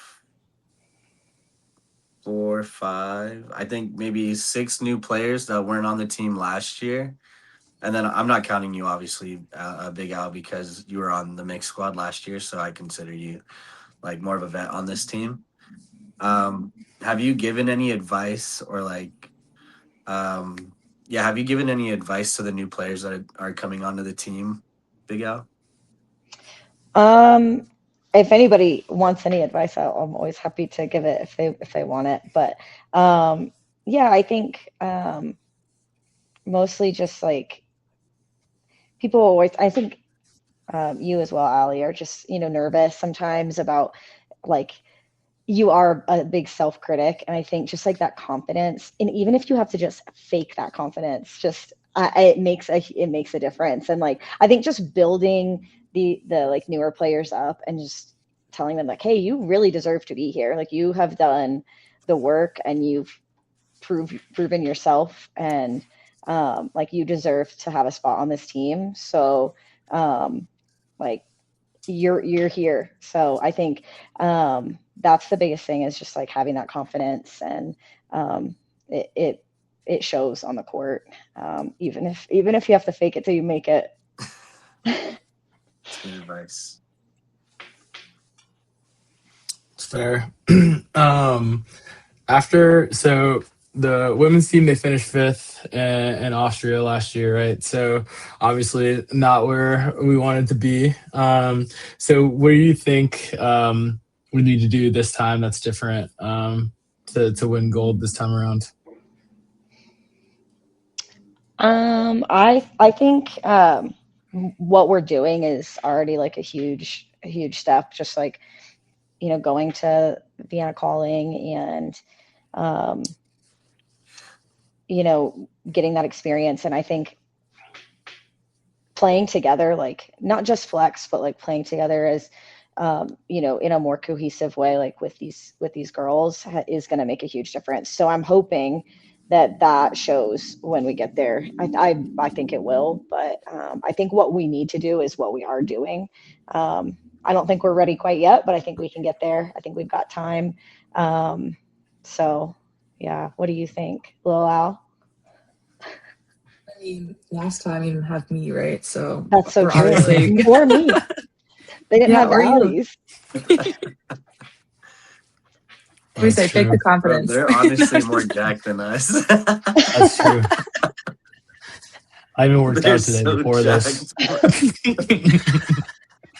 4, 5. I think maybe 6 new players that weren't on the team last year. And then I'm not counting you, obviously, Big Al, because you were on the mixed squad last year. So I consider you like more of a vet on this team. Have you given any advice or like, have you given any advice to the new players that are coming onto the team, Big Al? if anybody wants any advice, I'm always happy to give it if they want it. But yeah, I think mostly just like people always, I think you as well, Allie, are just, nervous sometimes about like you are a big self-critic. And I think just like that confidence, and even if you have to just fake that confidence, just it makes a difference. And like I think just building the like newer players up and just telling them like, hey, you really deserve to be here. Like you have done the work and you've proven yourself, and like you deserve to have a spot on this team. So like you're here. So I think that's the biggest thing, is just like having that confidence, and it shows on the court. Even if you have to fake it till you make it. Good advice. It's fair. So the women's team, they finished fifth in Austria last year, right? So obviously not where we wanted to be. So what do you think we need to do this time that's different to win gold this time around? I think what we're doing is already like a huge step. Just like going to Vienna Calling and getting that experience. And I think playing together, like not just flex, but like playing together as in a more cohesive way, like with these girls, is going to make a huge difference. So I'm hoping that shows when we get there. I think it will, but I think what we need to do is what we are doing. I don't think we're ready quite yet, but I think we can get there. I think we've got time. So yeah, what do you think, Lil Al? I mean, last time you didn't have me, right? So That's so we're true. obviously- Or me. They didn't Yeah, have or you. Allies. We say That's fake true. the Bro, confidence. they're honestly more jacked than us. That's true. I even worked They're out today so before this.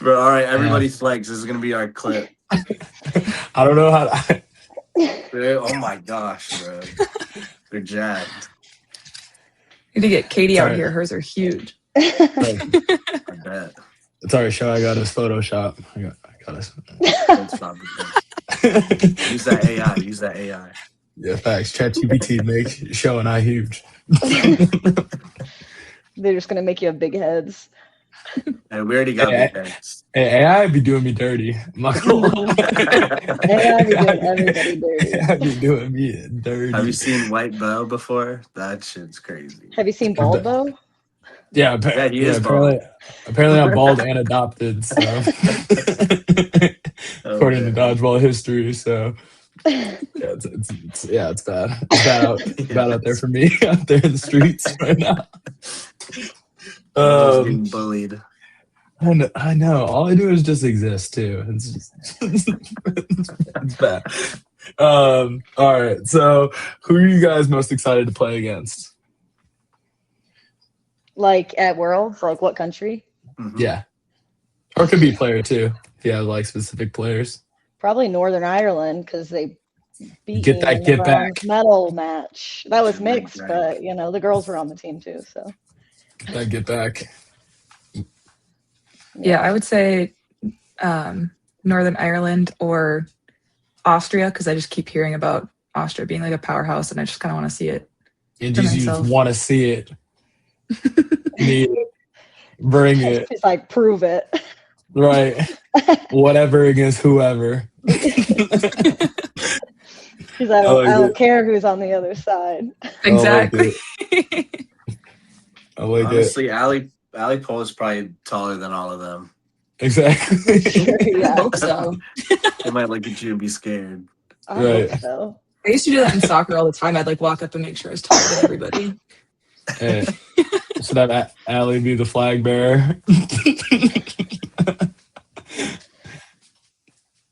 Bro, all right, everybody flex. This is gonna be our clip. I don't know how to. Oh my gosh, bro. They're jacked. Need to get Katie out Sorry. here. Hers are huge. I bet. Sorry, show I got his Photoshop. I got his. Thanks, Bobby. Use that AI. Use that AI. Yeah, facts. ChatGPT make show and I huge. They're just gonna make you have big heads. Hey, we already got big heads. Hey, AI be doing me dirty. I'm not gonna lie. AI be doing everybody dirty. AI be doing me dirty. Have you seen White Bow before? That shit's crazy. Have you seen Bald Bow? Yeah, He is apparently I'm bald and adopted. So according to dodgeball history, so yeah, it's bad. It's bad out there for me out there in the streets right now. Getting bullied. I know. All I do is just exist too. It's just it's bad. All right. So, who are you guys most excited to play against? Like at Worlds? Like what country? Mhm. Yeah, or it could be player too. If you have like specific players. Probably Northern Ireland, because they beat Get me that in the get bronze back. medal match. That was Right, mixed, right. but the girls were on the team too. So Get back. Yeah, I would say Northern Ireland or Austria, because I just keep hearing about Austria being like a powerhouse, and I just kind of want to see it. And For just you myself. want to see it. Need it. Bring it. it's like prove it. Right. Whatever against whoever. She's like, I like I don't it. care who's on the other side. Exactly. I like it. Honestly, Allie Pohl is probably taller than all of them. Exactly. Sure, I yeah, hope so. They might look at you and be scared. I hope Right. so. I used to do that in soccer all the time. I'd like walk up and make sure I was taller than everybody. Hey, should have Allie be the flag bearer.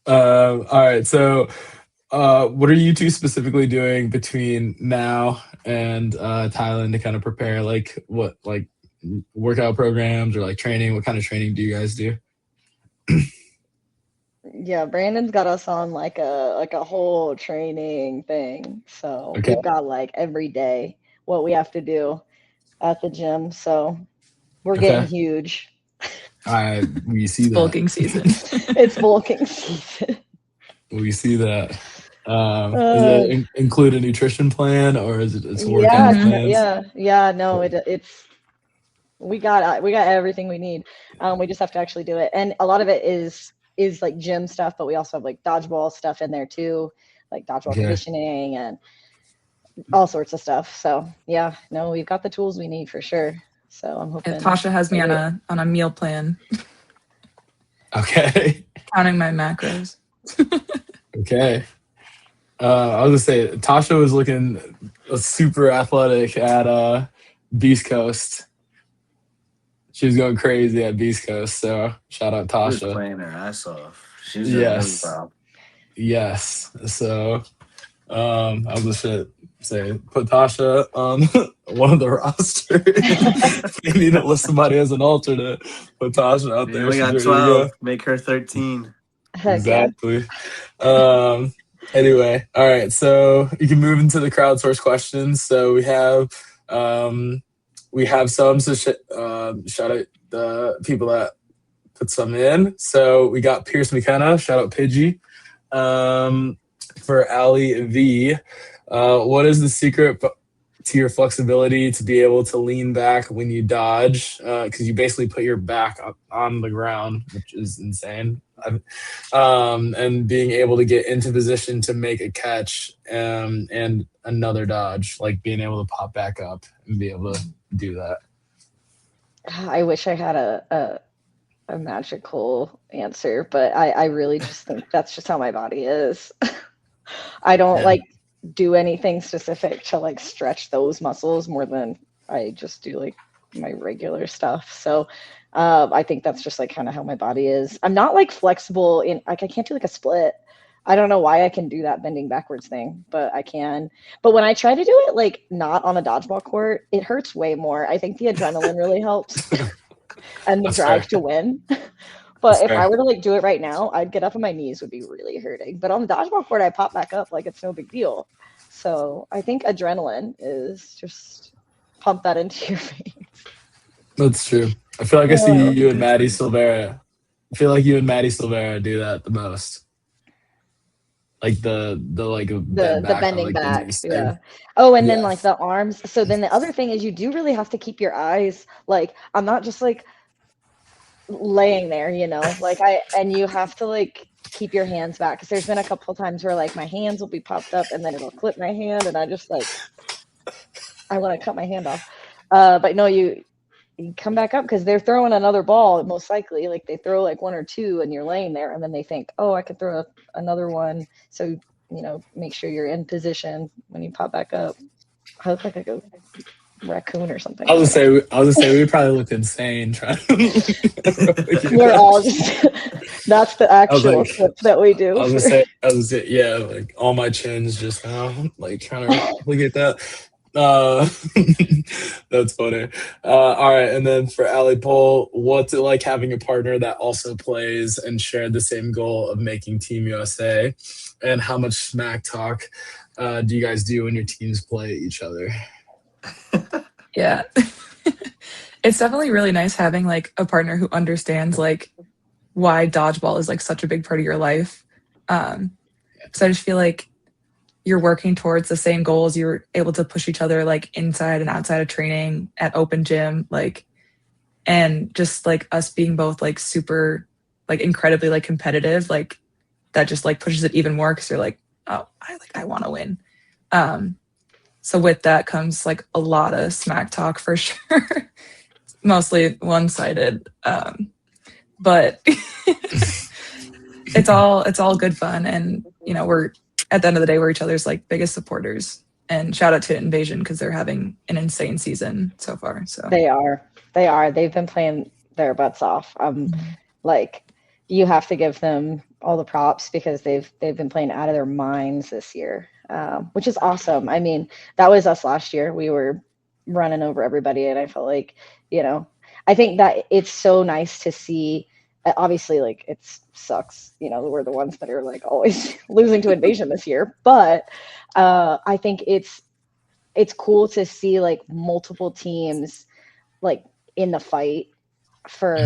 All right. So, what are you two specifically doing between now and Thailand to kind of prepare? Like, what workout programs or like training? What kind of training do you guys do? Yeah, Brandon's got us on like a whole training thing. So Okay. we've got like every day what we have to do at the gym. So we're getting Okay. huge. We see It's that. bulking season. It's bulking season. We see that. Is Uh, it include a nutrition plan, or is it's workout yeah, Mhm. plans? yeah. No, it's we got everything we need. We just have to actually do it, and a lot of it is like gym stuff, but we also have like dodgeball stuff in there too, like dodgeball Okay. conditioning and all sorts of stuff. So yeah, no, we've got the tools we need for sure. So I'm Yeah, hoping Tasha has me that on a meal plan, Okay. counting my macros. Okay. I was gonna say Tasha was looking super athletic at Beast Coast. She was going crazy at Beast Coast. So shout out She was Tasha. playing her ass off. She was doing really Yes. well. Yes. So I was gonna say put Tasha on one of the rosters. You need to list somebody as an alternate. Put Tasha out We there. only She's got ready to go. 12. Make her 13. heck yeah. Exactly. Anyway, all right. So you can move into the crowdsource questions. So we have some. So shout out the people that put some in. So we got Pierce McKenna. Shout out Pidgey. For Allie V, what is the secret to your flexibility to be able to lean back when you dodge? Because you basically put your back up on the ground, which is insane. And being able to get into position to make a catch and another dodge, like being able to pop back up and be able to do that. I wish I had a magical answer, but I really just think that's just how my body is. I don't Yeah. like do anything specific to like stretch those muscles more than I just do like my regular stuff. So I think that's just like kind of how my body is. I'm not like flexible in like I can't do like a split. I don't know why I can do that bending backwards thing, but I can. But when I try to do it like not on a dodgeball court, it hurts way more. I think the adrenaline really helps and the That's drive fair. to win. That's But if I fair. were to like do it right now, I'd get up and my knees would be really hurting. But on the dodgeball court, I pop back up like it's no big deal. So I think adrenaline is just pump that into your veins. That's true. I feel like I see Oh, you and Maddie Different. Silvera. I feel like you and Maddie Silvera do that the most. Like the like a bend the back on bending like the back, knees thing. yeah. Oh, and then Yeah. like the arms. So then the other thing is you do really have to keep your eyes like I'm not just like laying there, like and you have to like keep your hands back because there's been a couple of times where like my hands will be popped up and then it'll clip my hand and I just like I want to cut my hand off. But no, you come back up because they're throwing another ball most likely. Like they throw like one or two and you're laying there and then they think, oh, I could throw another one. So make sure you're in position when you pop back up. I look like a raccoon or something. I was gonna say we probably look insane trying to We're all just that's the I was actual like clip that we do for I was gonna say, yeah, like all my chins just now, like trying to replicate that. Uh, that's funny. All right, and then for Allie Pohl, what's it like having a partner that also plays and shared the same goal of making Team USA? And how much smack talk do you guys do when your teams play each other? Yeah. It's definitely really nice having like a partner who understands like why dodgeball is like such a big part of your life. So I just feel like you're working towards the same goals. You're able to push each other like inside and outside of training at open gym, like, and just like us being both like super, like incredibly like competitive, like that just like pushes it even more because you're like, oh, I want to win. So with that comes like a lot of smack talk for sure, mostly one-sided, but it's all good fun, and we're at the end of the day we're each other's like biggest supporters. And shout out to Invasion because they're having an insane season so far. So they've been playing their butts off. Like you have to give them all the props because they've been playing out of their minds this year, which is awesome. I mean, that was us last year. We were running over everybody, and I felt like, I think that it's so nice to see obviously, like, it sucks. We're the ones that are like always losing to Invasion this year, but I think it's cool to see like multiple teams like in the fight for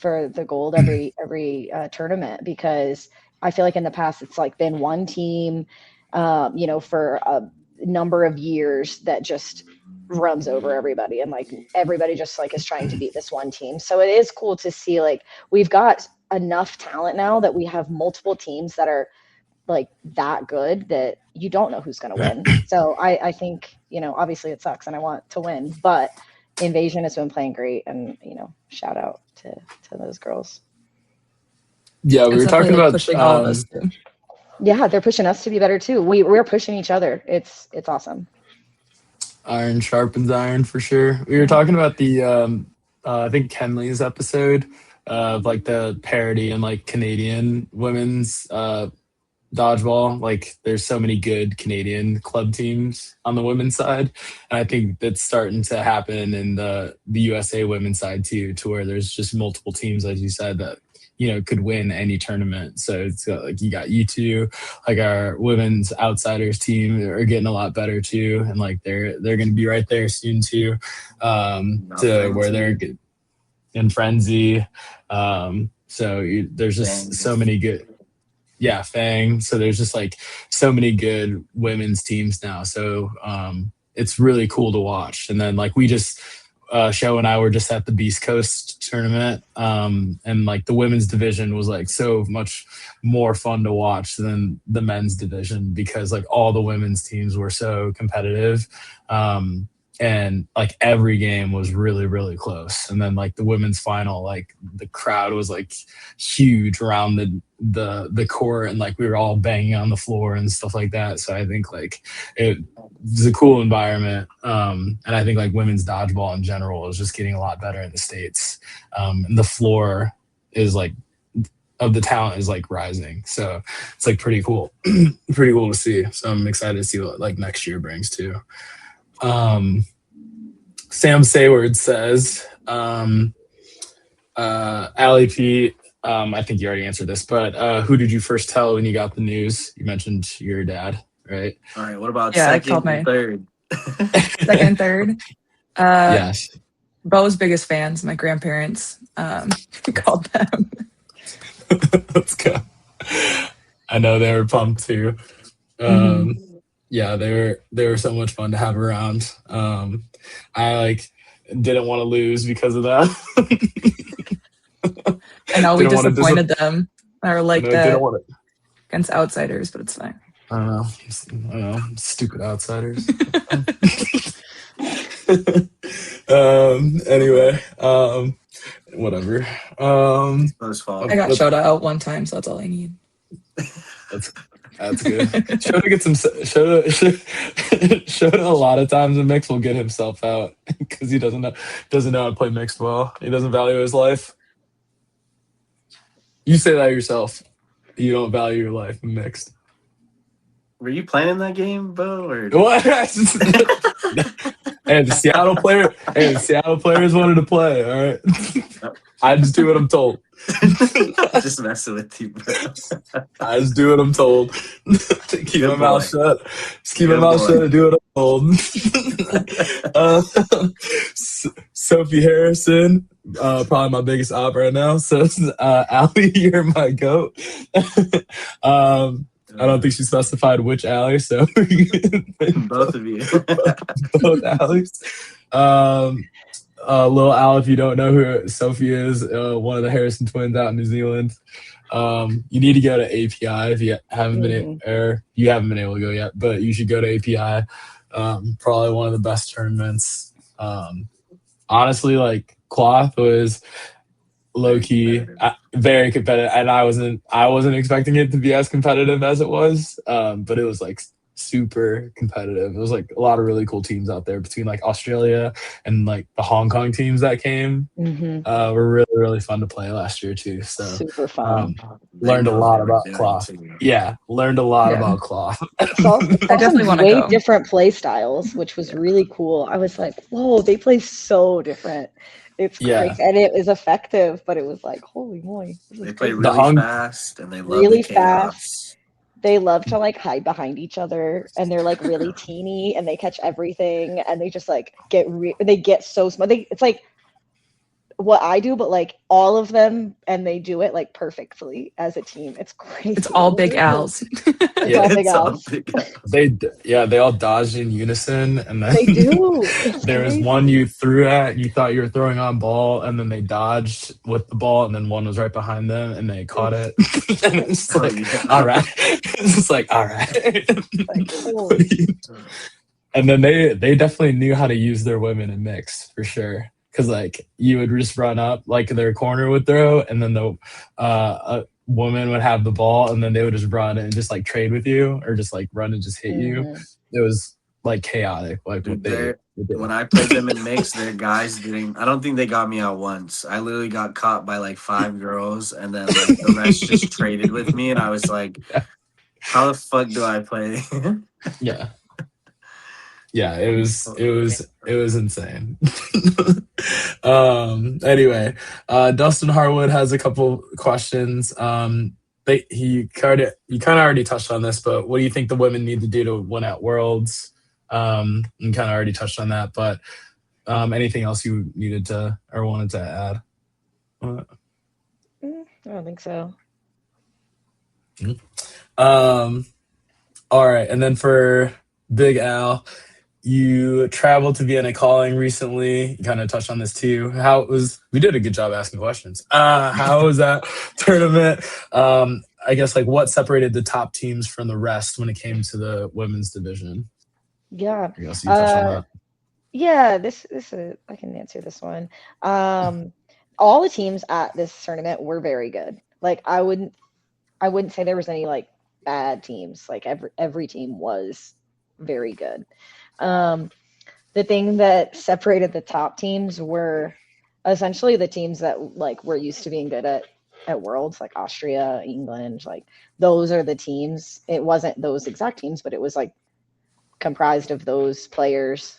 the gold every tournament, because I feel like in the past it's like been one team, for a number of years that just runs over everybody, and like everybody just like is trying to beat this one team. So it is cool to see like we've got enough talent now that we have multiple teams that are like that good that you don't know who's going to win. So I think, obviously it sucks and I want to win, but Invasion has been playing great, and shout out to those girls. Yeah, we were talking about pushing all of us too. Yeah, they're pushing us to be better too. We're pushing each other. It's awesome. Iron sharpens iron for sure. We were talking about the I think Kenley's episode of like the parody and like Canadian women's dodgeball. Like there's so many good Canadian club teams on the women's side, and I think that's starting to happen in the USA women's side too, to where there's just multiple teams, as you said, that could win any tournament. So it's like you got you two, like our women's outsiders team are getting a lot better too, and like they're going to be right there soon too, to where they're in Frenzy. So there's just so many good. Yeah, Fang. So there's just like so many good women's teams now. So it's really cool to watch. And then like we just Show and I were just at the Beast Coast tournament, and like the women's division was like so much more fun to watch than the men's division, because like all the women's teams were so competitive, and like every game was really, really close. And then like the women's final, like the crowd was like huge around the court, and like we were all banging on the floor and stuff like that. So I think like it was a cool environment, and I think like women's dodgeball in general is just getting a lot better in the States, and the floor is like of the talent is like rising. So it's like pretty cool pretty cool to see. So I'm excited to see what like next year brings too. Sam Sayward says, Allie P, I think you already answered this, but who did you first tell when you got the news? You mentioned your dad, right? All right, what about second and third? Second and third. Yes. Bo's biggest fans, my grandparents, called them. Let's go. I know they were pumped too. Yeah, they were so much fun to have around. I like didn't want to lose because of that. I know we disappointed them. I were like that against outsiders, but it's fine. I don't know. Stupid outsiders. Anyway, whatever. I got shout out one time, so that's all I need. That's good. Shoda a lot of times in mix will get himself out because he doesn't know how to play mixed well. He doesn't value his life. You say that yourself. You don't value your life in mixed. Were you playing in that game, Bo? Or What? Hey, the Seattle players wanted to play. All right. I just do what I'm told. Just messing with you, bro. I just do what I'm told. Keep my mouth shut. Just keep my mouth shut and do what I'm told. Sophie Harrison, probably my biggest op right now. So, Allie, you're my goat. I don't think she specified which Allie, so both of you. both Alleys. Little Al, if you don't know who Sophie is, one of the Harrison twins out in New Zealand. You need to go to API if you haven't been you haven't been able to go yet, but you should go to API. Probably one of the best tournaments. Honestly, like Cloth was low key, very competitive, and I wasn't expecting it to be as competitive as it was, but it was like super competitive. It was like a lot of really cool teams out there between like Australia and like the Hong Kong teams that came. Were really, really fun to play last year too. So super fun. Learned a lot about Cloth. Yeah, learned a lot about Cloth. I definitely want to go. Different play styles, which was really cool. I was like, whoa, they play so different. It's Yeah. crazy, and it was effective, but it was like, holy moly, this They is play crazy. really fast, and they love Really the chaos. They love to like hide behind each other, and they're like really teeny, and they catch everything, and they just like they get so small. It's like what I do, but like all of them, and they do it like perfectly as a team. It's crazy. It's all big Al's. It's Yeah. all big It's all Al's. big. They all dodged in unison, and then They do. It's there was crazy. one you threw at, you thought you were throwing on ball, and then they dodged with the ball, and then one was right behind them, and they caught it. And it's Oh, like, yeah. all right. It's just like, all right. Like, holy. And then they definitely knew how to use their women in mix for sure. Cause like you would just run up, like their corner would throw, and then the a woman would have the ball, and then they would just run and just like trade with you, or just like run and just hit you. It was like chaotic, like what Dude, they did. when I played them in mix, their guys didn't. I don't think they got me out once. I literally got caught by like 5 girls, and then like the rest just traded with me, and I was like, "How the fuck do I play?" Yeah. Yeah, it was insane. Anyway, Dustin Harwood has a couple questions. You kind of already touched on this, but what do you think the women need to do to win at Worlds? You kind of already touched on that, but anything else you needed to or wanted to add? I don't think so. All right, and then for Big Al, you traveled to Vienna Calling recently. You kind of touched on this too. How it was? We did a good job asking questions. How was that tournament? I guess like what separated the top teams from the rest when it came to the women's division? Yeah. I guess you touched on that. Yeah, this I can answer this one. All the teams at this tournament were very good. Like I wouldn't say there was any like bad teams. Like every team was very good. The thing that separated the top teams were essentially the teams that like were used to being good at Worlds, like Austria, England, like those are the teams. It wasn't those exact teams, but it was like comprised of those players.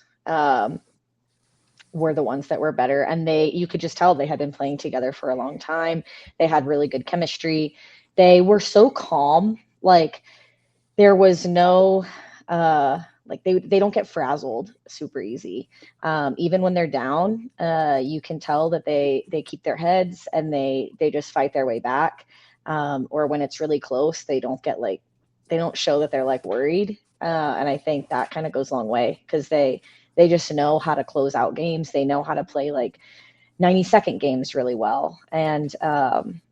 Were the ones that were better, and you could just tell they had been playing together for a long time. They had really good chemistry. They were so calm, like there was no like they don't get frazzled super easy. Even when they're down, you can tell that they keep their heads, and they just fight their way back. Or when it's really close, they don't show that they're like worried. And I think that kind of goes a long way, because they just know how to close out games. They know how to play like 90-second games really well, and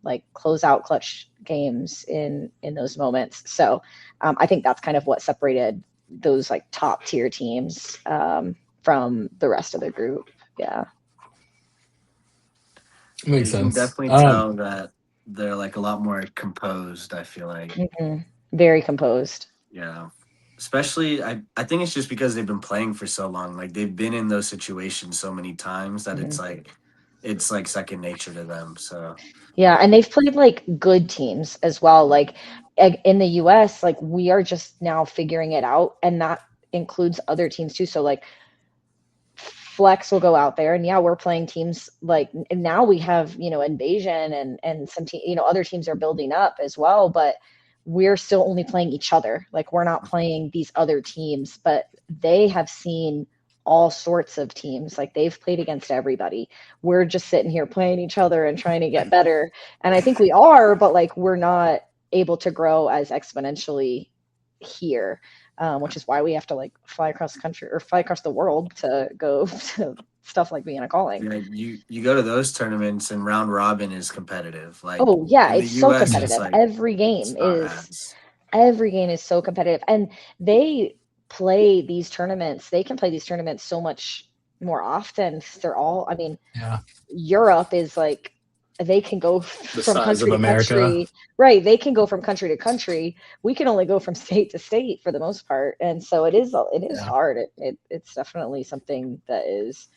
like close out clutch games in those moments. So I think that's kind of what separated those like top tier teams from the rest of the group. Yeah. Makes You can sense. definitely tell that they're like a lot more composed, I feel like. Very composed. Yeah. Especially, I think it's just because they've been playing for so long. Like they've been in those situations so many times that it's like second nature to them. So yeah, and they've played like good teams as well. Like in the US, like we are just now figuring it out, and that includes other teams too. So like Flex will go out there, and yeah, we're playing teams like, and now we have, Invasion and some other teams are building up as well, but we're still only playing each other. Like we're not playing these other teams, but they have seen all sorts of teams. Like they've played against everybody. We're just sitting here playing each other and trying to get better. And I think we are, but like we're not able to grow as exponentially here. Which is why we have to like fly across the country or fly across the world to go to stuff like Vienna Calling. yeah, you go to those tournaments and round robin is competitive. Like Oh yeah, in the it's so US, competitive. it's like Every game is so competitive, and they play these tournaments. They can play these tournaments so much more often. They're all. I mean, Yeah. Europe is like they can go from country to country. Right, they can go from country to country. We can only go from state to state for the most part, and so it is hard. It's definitely something that is,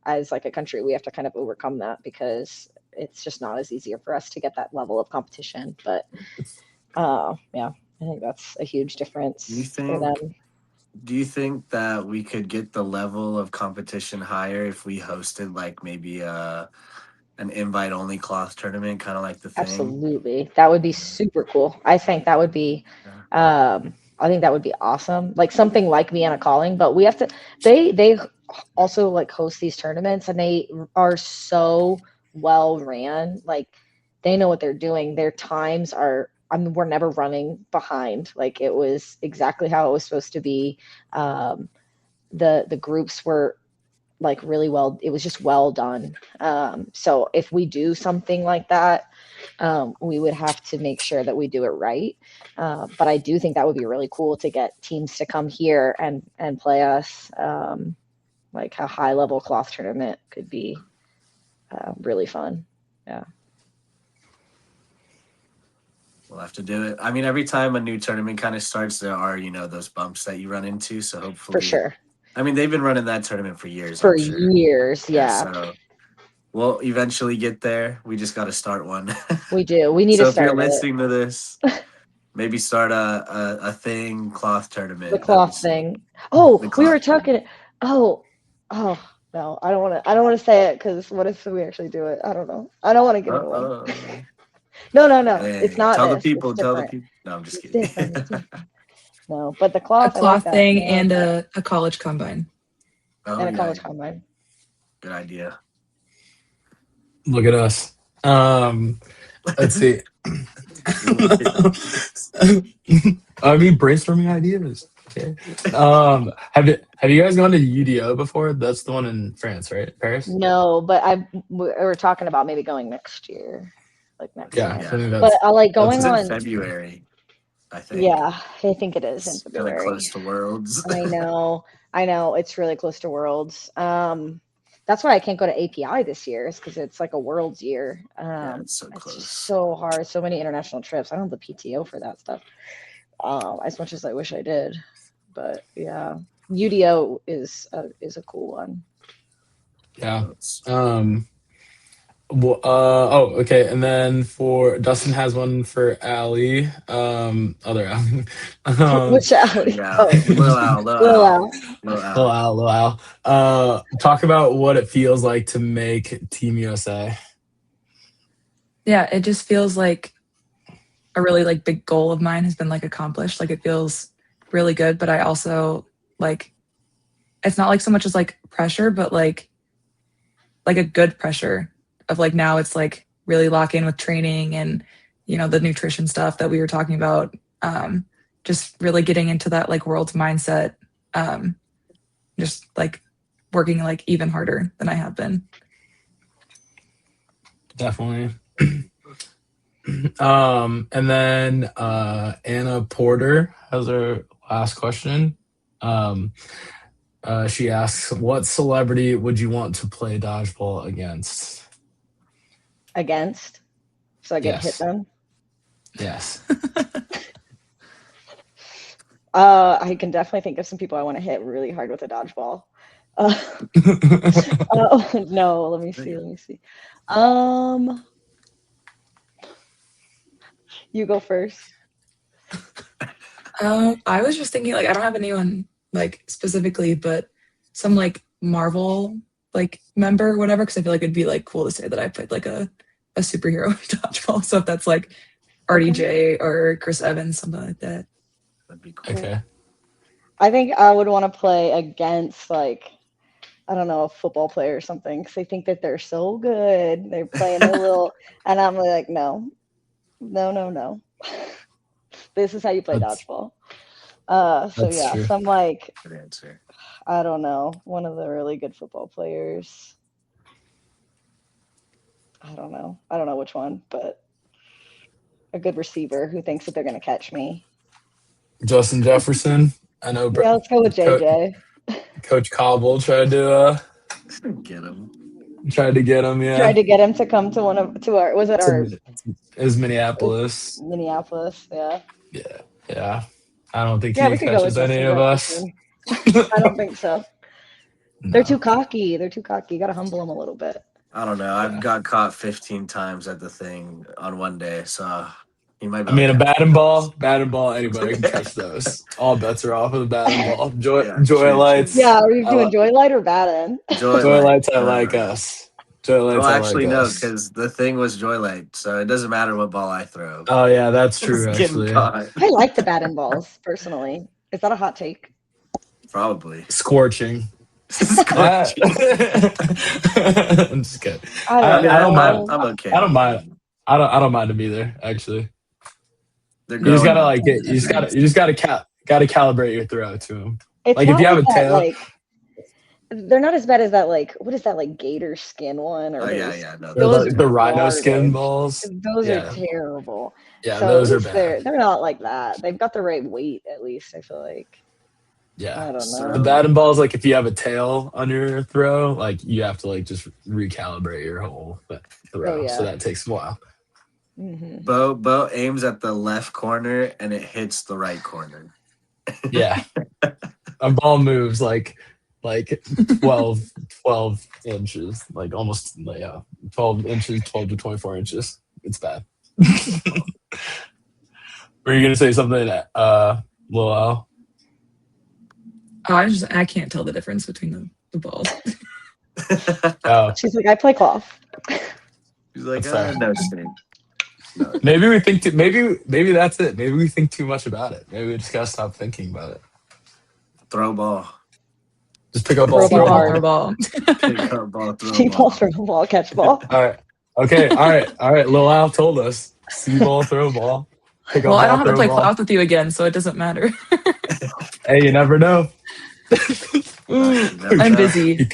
as like a country, we have to kind of overcome that, because it's just not as easier for us to get that level of competition. But yeah, I think that's a huge difference for them. Do you think that we could get the level of competition higher if we hosted like maybe an invite only cloth tournament, kind of like the thing? Absolutely. That would be super cool. I think that would be Yeah. I think that would be awesome. Like something like Vienna Calling, but we have to they also like host these tournaments and they are so well ran. Like they know what they're doing. Their times are I mean we're never running behind. Like it was exactly how it was supposed to be. The groups were like really well, it was just well done. So if we do something like that, we would have to make sure that we do it right. But I do think that would be really cool to get teams to come here and play us. Like a high level cloth tournament could be really fun. Yeah, We'll have to do it. I mean, every time a new tournament kind of starts, there are, those bumps that you run into. So for hopefully, sure. I mean, they've been running that tournament for years, For I'm sure. years, Yeah, yeah, so we'll eventually get there. We just got to start one. we do. We need to So if you're start it. listening to this, maybe start a thing cloth The tournament. That'd be cloth sick. thing. The Oh, we were cloth tournament. talking. Oh, oh no, I don't want to. I don't want to say it because what if we actually do it? I don't know. I don't want to give it away. Uh-oh. No, no, no. It's Dang. not Tell the this. It's people. Tell the different. people. No, I'm just It's kidding. different. It's different. No, but the A cloth, I like cloth that. thing I like and that. a college combine. Oh, And a yeah. college combine. Good idea. Look at us. Let's see. I mean, brainstorming ideas. Okay. Have you guys gone to UDO before? That's the one in France, right? Paris. No, but we're talking about maybe going next year, like next Yeah, I summer. Yeah. think But I like that's going It's in on. February, I think. Yeah, I think it is in It's kind of close February. to Worlds. I know. I know. It's really close to Worlds. That's why I can't go to API this year, is because it's like a Worlds year. Yeah, it's so It's just close. so hard. So many international trips. I don't have the PTO for that stuff. As much as I wish I did. But yeah, UDO is a cool one. yeah. Okay. And then for Dustin has one for Allie. Other Allie. Which alley? Yeah. Oh, Little Al, Little Lil Al, Al. Little Little Al. Al, Little Al. Talk about what it feels like to make Team USA. Yeah, it just feels like a really like big goal of mine has been like accomplished. Like it feels really good, but I also like it's not like so much as like pressure, but like a good pressure of like now it's like really lock in with training and the nutrition stuff that we were talking about. Just really getting into that like world's mindset. Just like working like even harder than I have been. Definitely. And then Anna Porter has her last question. She asks, "What celebrity would you want to play dodgeball against?" Against. So I get hit Yes. then. Yes. I can definitely think of some people I want to hit really hard with a dodgeball. No, let me see. Let me see. You go first. I was just thinking like I don't have anyone like specifically, but some like Marvel like member or whatever, because I feel like it'd be like cool to say that I played like a superhero dodgeball. So if that's like RDJ or Chris Evans, something like that. That'd be cool. Okay. I think I would want to play against like I don't know, a football player or something because they think that they're so good. They're playing a little, and I'm like, no, no, no, no. This is how you play That's dodgeball. So that's yeah, true. some like Good answer. I don't know, one of the really good football players. I don't know. I don't know which one, but a good receiver who thinks that they're gonna catch me. Justin Jefferson. I know Yeah, let's go with JJ. Coach Cobble tried Get him. to get him. Tried Yeah. to get him to come to our was it our It was Minneapolis. Minneapolis? Yeah. Yeah. Yeah. I don't think Yeah, he we could go with catches any Justin of us. Jefferson. I don't think so. They're No. too cocky. They're too cocky. You got to humble them a little bit. I don't know. I've Yeah. got caught 15 times at the thing on one day, so He might be I mean, a able to bat catch and those. ball, anybody can catch those. All bets are off with a bat and ball. Yeah, Joy true, lights. Yeah, are you I doing li- joy light or batten? Joy Joylight. lights. I like Joylight. us. Joy lights. Well, I like actually, no, us. because the thing was Joylight, so it doesn't matter what ball I throw. Oh yeah, that's It's true. getting Actually, caught. I like the batten balls personally. Is that a hot take? Probably. scorching. Ah. Scorching. I'm just kidding. I I don't mean, I don't mind. know. I'm okay. I don't with mind. them. I don't mind them either. Actually, They're you just growing gotta up. like get. You just gotta calibrate your throw to them. It's Like if not you have like a that. tail, Like they're not as bad as that. Like what is that? Like gator skin one or Oh yeah, those? yeah. No, or Those the are rhino skin garbage. balls. Those are Yeah, terrible. yeah, So at those are least bad. they're not like that. They've got the right weight at least. I feel like. Yeah. I don't The know. bat and balls, like if you have a tail on your throw, like you have to like just recalibrate your whole throw. Oh So yeah. that takes a while. Hmm. Bo aims at the left corner and it hits the right corner. Yeah. A ball moves like 12 inches, like almost yeah, 12 inches, 12 to 24 inches. It's bad. Were you gonna say something, Lil Al? Oh, I can't tell the difference between the balls. Oh, She's like, I play golf. He's like, that's fair. no state. No. Maybe we think maybe that's it. Maybe we think too much about it. Maybe we just gotta stop thinking about it. Throw ball. Just pick up Throw ball, ball throw hard. Throw ball. ball. Pick up ball, throw See ball, ball. throw ball, catch ball. All right. Okay. All right. Lil Al told us. See ball, throw ball. Pick up Well, I ball, don't have to throw play ball. cloth with you again, so it doesn't matter. Hey, you never know. Never I'm know. busy.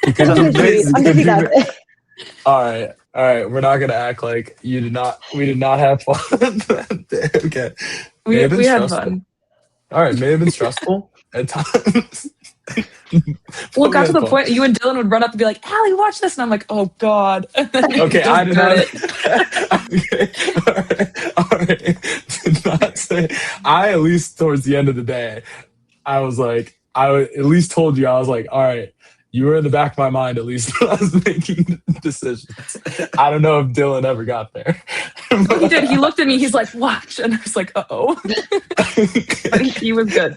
You could I'm do busy. this, I'm you could busy do that that. day. All right. All right. We're not gonna act like we did not have fun. Okay. May have been We had stressful. fun. All right. May have been stressful at times. Well, it But we got to had the fun. point you and Dylan would run up and be like, "Allie, watch this," and I'm like, "Oh God." Okay, Just I did heard not. it. Okay, all right. Did not say. I at least towards the end of the day, I was like, at least told you. I was like, all right, you were in the back of my mind at least when I was making decisions. I don't know if Dylan ever got there. No, he did. He looked at me. He's like, "Watch," and I was like, "Uh oh." But he was good.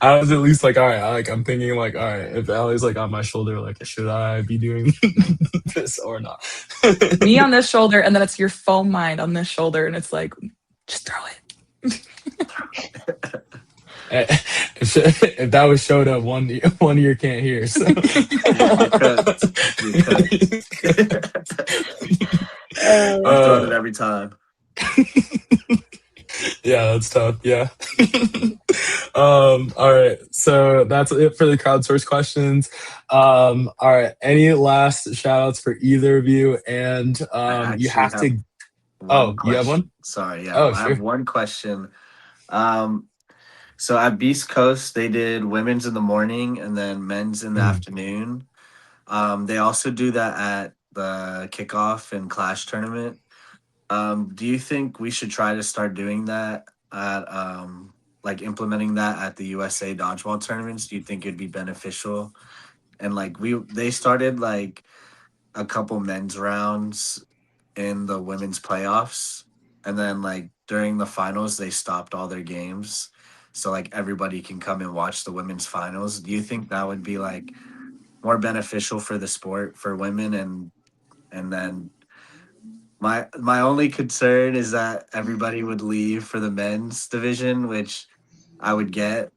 I was at least like, all right, I'm thinking like, all right, if Allie's like on my shoulder, like, should I be doing this or not? Me on this shoulder, and then it's your foam mind on this shoulder, and it's like, just throw it. If that was showed up, one ear can't hear. So. I'm throwing it every time. Yeah, that's tough. Yeah. All right. So that's it for the crowdsourced questions. All right. Any last shout outs for either of you? And you have to. Oh, you have one? Sorry, yeah. Oh, I sure. have one question. So at Beast Coast, they did women's in the morning and then men's in the afternoon. They also do that at the kickoff and clash tournament. Do you think we should try to start doing that at like implementing that at the USA dodgeball tournaments? Do you think it'd be beneficial? And like they started like a couple men's rounds in the women's playoffs, and then like during the finals they stopped all their games, so like everybody can come and watch the women's finals. Do you think that would be like more beneficial for the sport for women? And then my only concern is that everybody would leave for the men's division, which I would get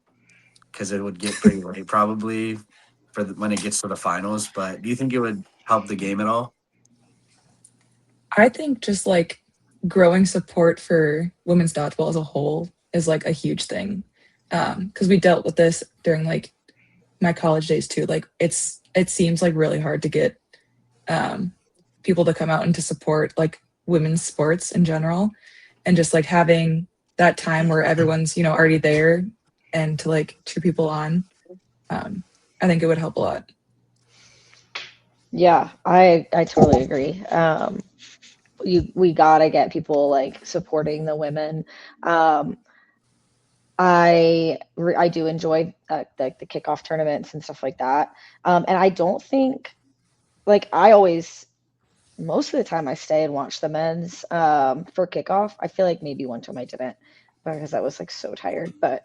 because it would get pretty late probably when it gets to the finals. But do you think it would help the game at all? I think just like growing support for women's dodgeball as a whole is like a huge thing. Because we dealt with this during like my college days too. Like it seems like really hard to get people to come out and to support like women's sports in general, and just like having that time where everyone's already there and to like cheer people on. I think it would help a lot. Yeah, I totally agree. We gotta get people like supporting the women. I do enjoy the kickoff tournaments and stuff like that. And I don't think like I always most of the time I stay and watch the men's for kickoff. I feel like maybe one time I didn't because I was like so tired. But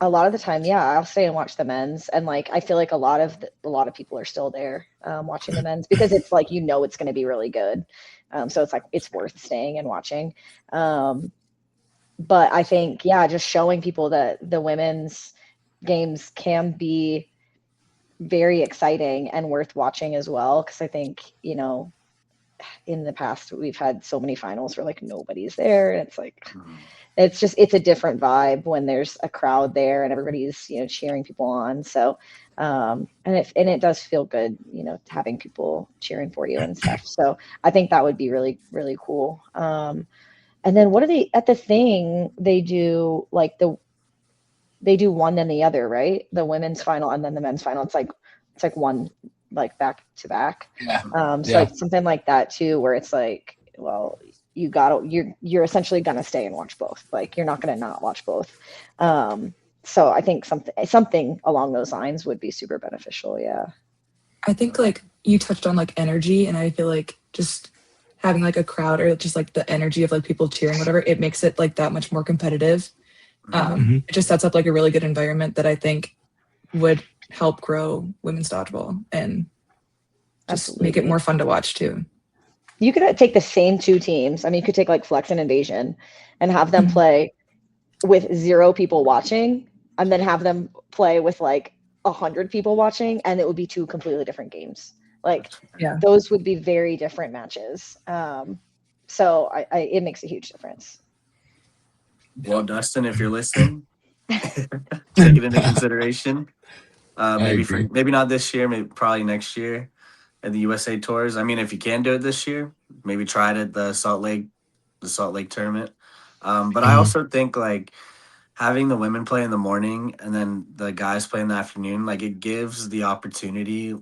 a lot of the time, yeah, I'll stay and watch the men's, and like I feel like a lot of people are still there watching the men's because it's like it's going to be really good. So it's like it's worth staying and watching. But I think just showing people that the women's games can be very exciting and worth watching as well, because I think in the past we've had so many finals where like nobody's there, and it's like it's a different vibe when there's a crowd there and everybody's cheering people on. So and it does feel good having people cheering for you and stuff. So I think that would be really, really cool. And then what are they at the thing they do, like they do one then the other, right? The women's final and then the men's final. It's like one like back to back. Yeah. So like something like that too, where it's like, well, you're essentially gonna stay and watch both. Like you're not gonna not watch both. So I think something along those lines would be super beneficial. Yeah. I think like you touched on like energy, and I feel like just having like a crowd or just like the energy of like people cheering, whatever, it makes it like that much more competitive. It just sets up like a really good environment that I think would help grow women's dodgeball and just make it more fun to watch too. You could take the same two teams. I mean, you could take like Flex and Invasion and have them play with 0 people watching, and then have them play with like 100 people watching, and it would be 2 completely different games. Like those would be very different matches. So it makes a huge difference. Well, Dustin, if you're listening, take it into consideration. Maybe not this year, maybe probably next year at the USA Tours. I mean, if you can do it this year, maybe try it at the Salt Lake tournament. But I also think like having the women play in the morning and then the guys play in the afternoon, like it gives the opportunity,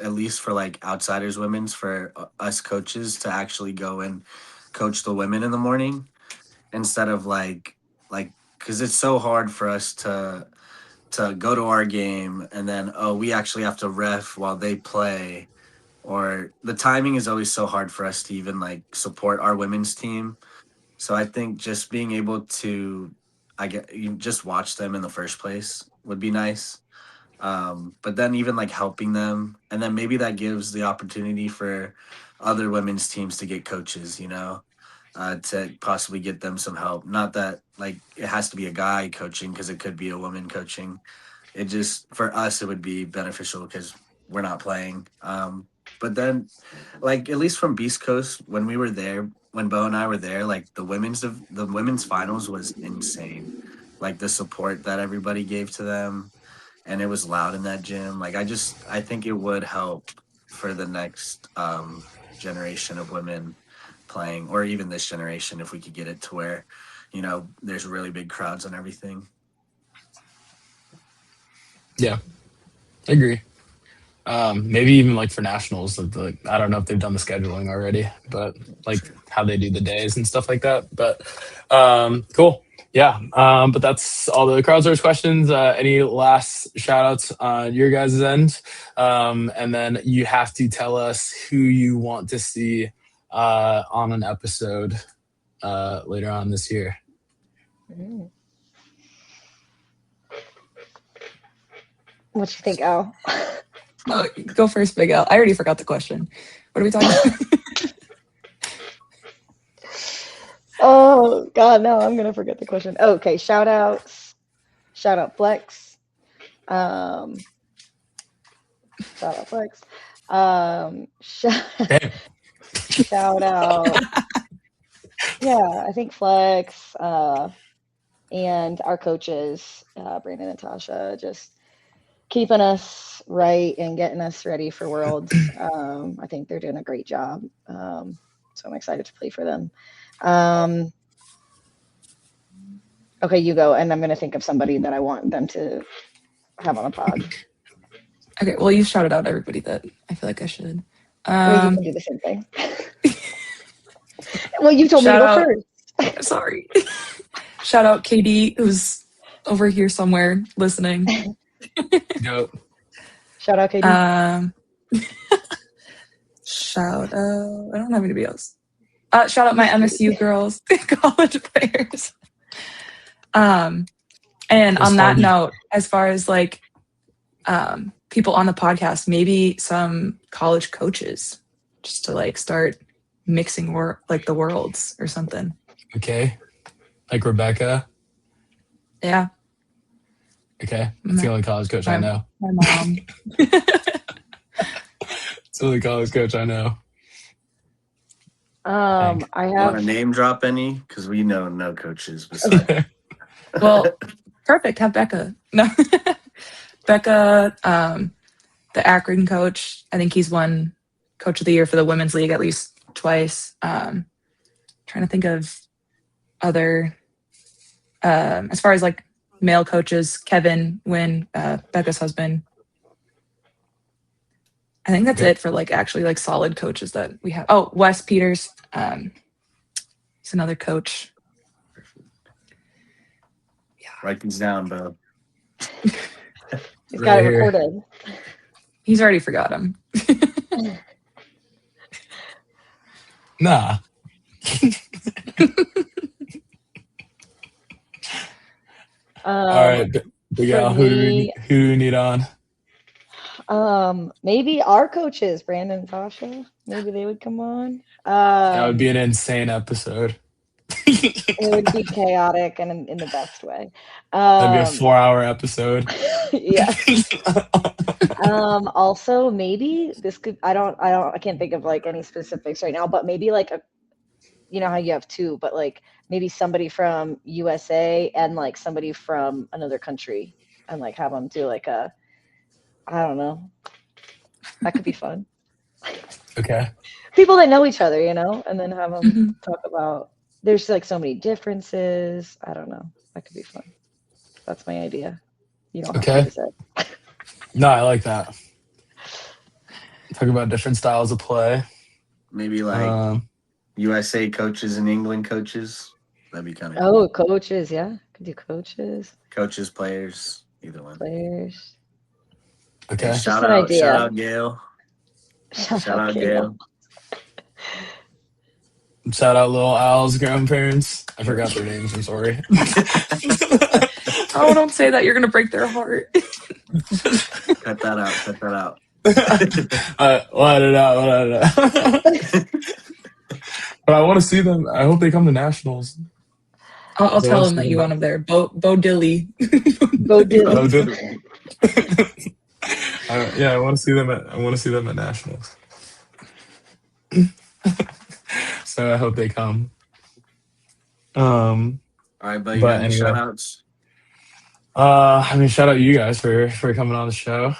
at least for like outsiders women's, for us coaches to actually go and coach the women in the morning instead of like because it's so hard for us to go to our game and then we actually have to ref while they play, or the timing is always so hard for us to even like support our women's team. So I think just being able to you just watch them in the first place would be nice. But then even like helping them, and then maybe that gives the opportunity for other women's teams to get coaches, to possibly get them some help. Not that like it has to be a guy coaching, because it could be a woman coaching. It just, for us, it would be beneficial because we're not playing. But then like at least from Beast Coast, when we were there, when Bo and I were there, like the women's finals was insane. Like the support that everybody gave to them, and it was loud in that gym. Like I think it would help for the next generation of women playing, or even this generation, if we could get it to where, there's really big crowds and everything. Yeah, I agree. Maybe even like for nationals, I don't know if they've done the scheduling already, but like how they do the days and stuff like that. But cool. Yeah. But that's all the crowdsource questions. Any last shout outs on your guys' end? And then you have to tell us who you want to see on an episode later on this year. What you think, Al? Go first, Big Al. I already forgot the question. What are we talking about? Oh God, no, I'm gonna forget the question. Okay, shout outs. Shout out Flex. Shout out Flex. Shout out. Yeah, I think Flex and our coaches, Brandon and Natasha, just keeping us right and getting us ready for Worlds. I think they're doing a great job. So I'm excited to play for them. Okay, you go, and I'm going to think of somebody that I want them to have on a pod. Okay, well, you shouted out everybody that I feel like I should. Well, you can do the same thing. Well, you told me to go first. Sorry. Shout out KD, who's over here somewhere listening. Dope. Shout out KD. Shout out. I don't have anybody else. Shout out my MSU girls, college players. And on that note, as far as like people on the podcast, maybe some college coaches, just to like start mixing the worlds or something. Okay. Like Rebecca. Yeah. Okay. That's the only college coach I know. My mom. It's the only college coach I know. I Want to have name drop any? Because we know no coaches besides. Well, perfect. Have Becca. No. Becca, the Akron coach. I think he's won Coach of the Year for the Women's League at least twice. Trying to think of other, as far as like male coaches, Kevin Wynn, Becca's husband. I think that's it for like actually like solid coaches that we have. Oh, Wes Peters. He's another coach. Write these down, bro. He's got it Right here. recorded. He's already forgot him. Nah. All right, Big Al, who do we need on? Maybe our coaches, Brandon and Tasha. Maybe they would come on. That would be an insane episode. It would be chaotic and in the best way. That'd be a 4-hour episode. Yeah. Also, maybe this could. I can't think of like any specifics right now, but maybe like you know how you have two, but like maybe somebody from USA and like somebody from another country, and like have them do like I don't know. That could be fun. Okay. People that know each other, you know, and then have them talk about. There's like so many differences. I don't know. That could be fun. That's my idea. You don't have to use it. No, I like that. Talk about different styles of play. Maybe like USA coaches and England coaches. That'd be kind of cool. Coaches, yeah. Could do coaches. Coaches, players, either one. Players. Okay. Hey, shout out Gail. Shout out Gail. Shout out Little Al's grandparents. I forgot their names. I'm sorry. Oh, don't say that. You're going to break their heart. Cut that out. Cut that out. Let it out. But I want to see them. I hope they come to nationals. I'll tell them that you want them there. Bo Dilly. Bo Dilly. Yeah, I want to see them at nationals. So I hope they come. All right, buddy. But anyway, shout outs. Shout out you guys for coming on the show.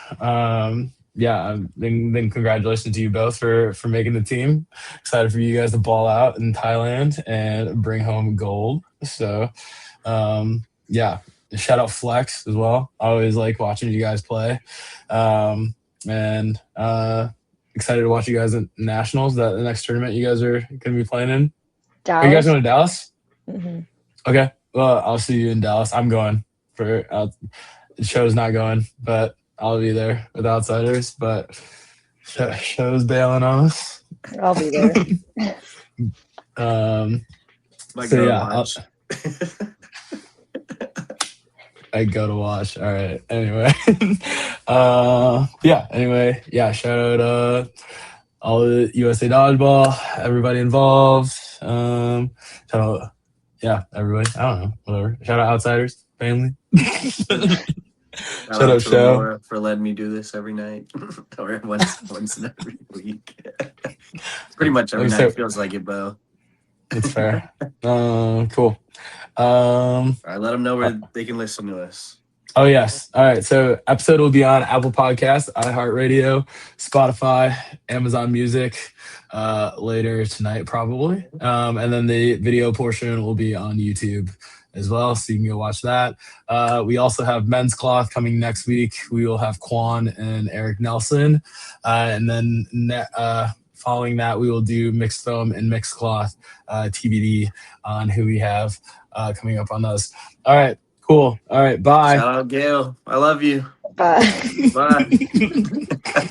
Then congratulations to you both for making the team. Excited for you guys to ball out in Thailand and bring home gold. So, shout out Flex as well. I always like watching you guys play. Excited to watch you guys at nationals. That the next tournament you guys are going to be playing in. Dallas. Are you guys going to Dallas? Mm-hmm. Okay. Well, I'll see you in Dallas. I'm going for the show's not going, but I'll be there with Outsiders. But show's bailing on us. I'll be there. I go to watch. All right. Anyway. Shout out all the USA Dodgeball, everybody involved. Shout out, everybody. I don't know, whatever. Shout out Outsiders, family. Shout out Show for letting me do this every night, or once in every week. Pretty much every night feels like it, Bo. It's fair. Cool. All right, let them know where they can listen to us. Oh, yes. All right. So episode will be on Apple Podcasts, iHeartRadio, Spotify, Amazon Music later tonight, probably. And then the video portion will be on YouTube as well, so you can go watch that. We also have Men's Cloth coming next week. We will have Quan and Eric Nelson. And then following that, we will do Mixed Foam and Mixed Cloth TBD on who we have coming up on those. All right. Cool. All right. Bye. Shout out Gail. I love you. Bye. Bye.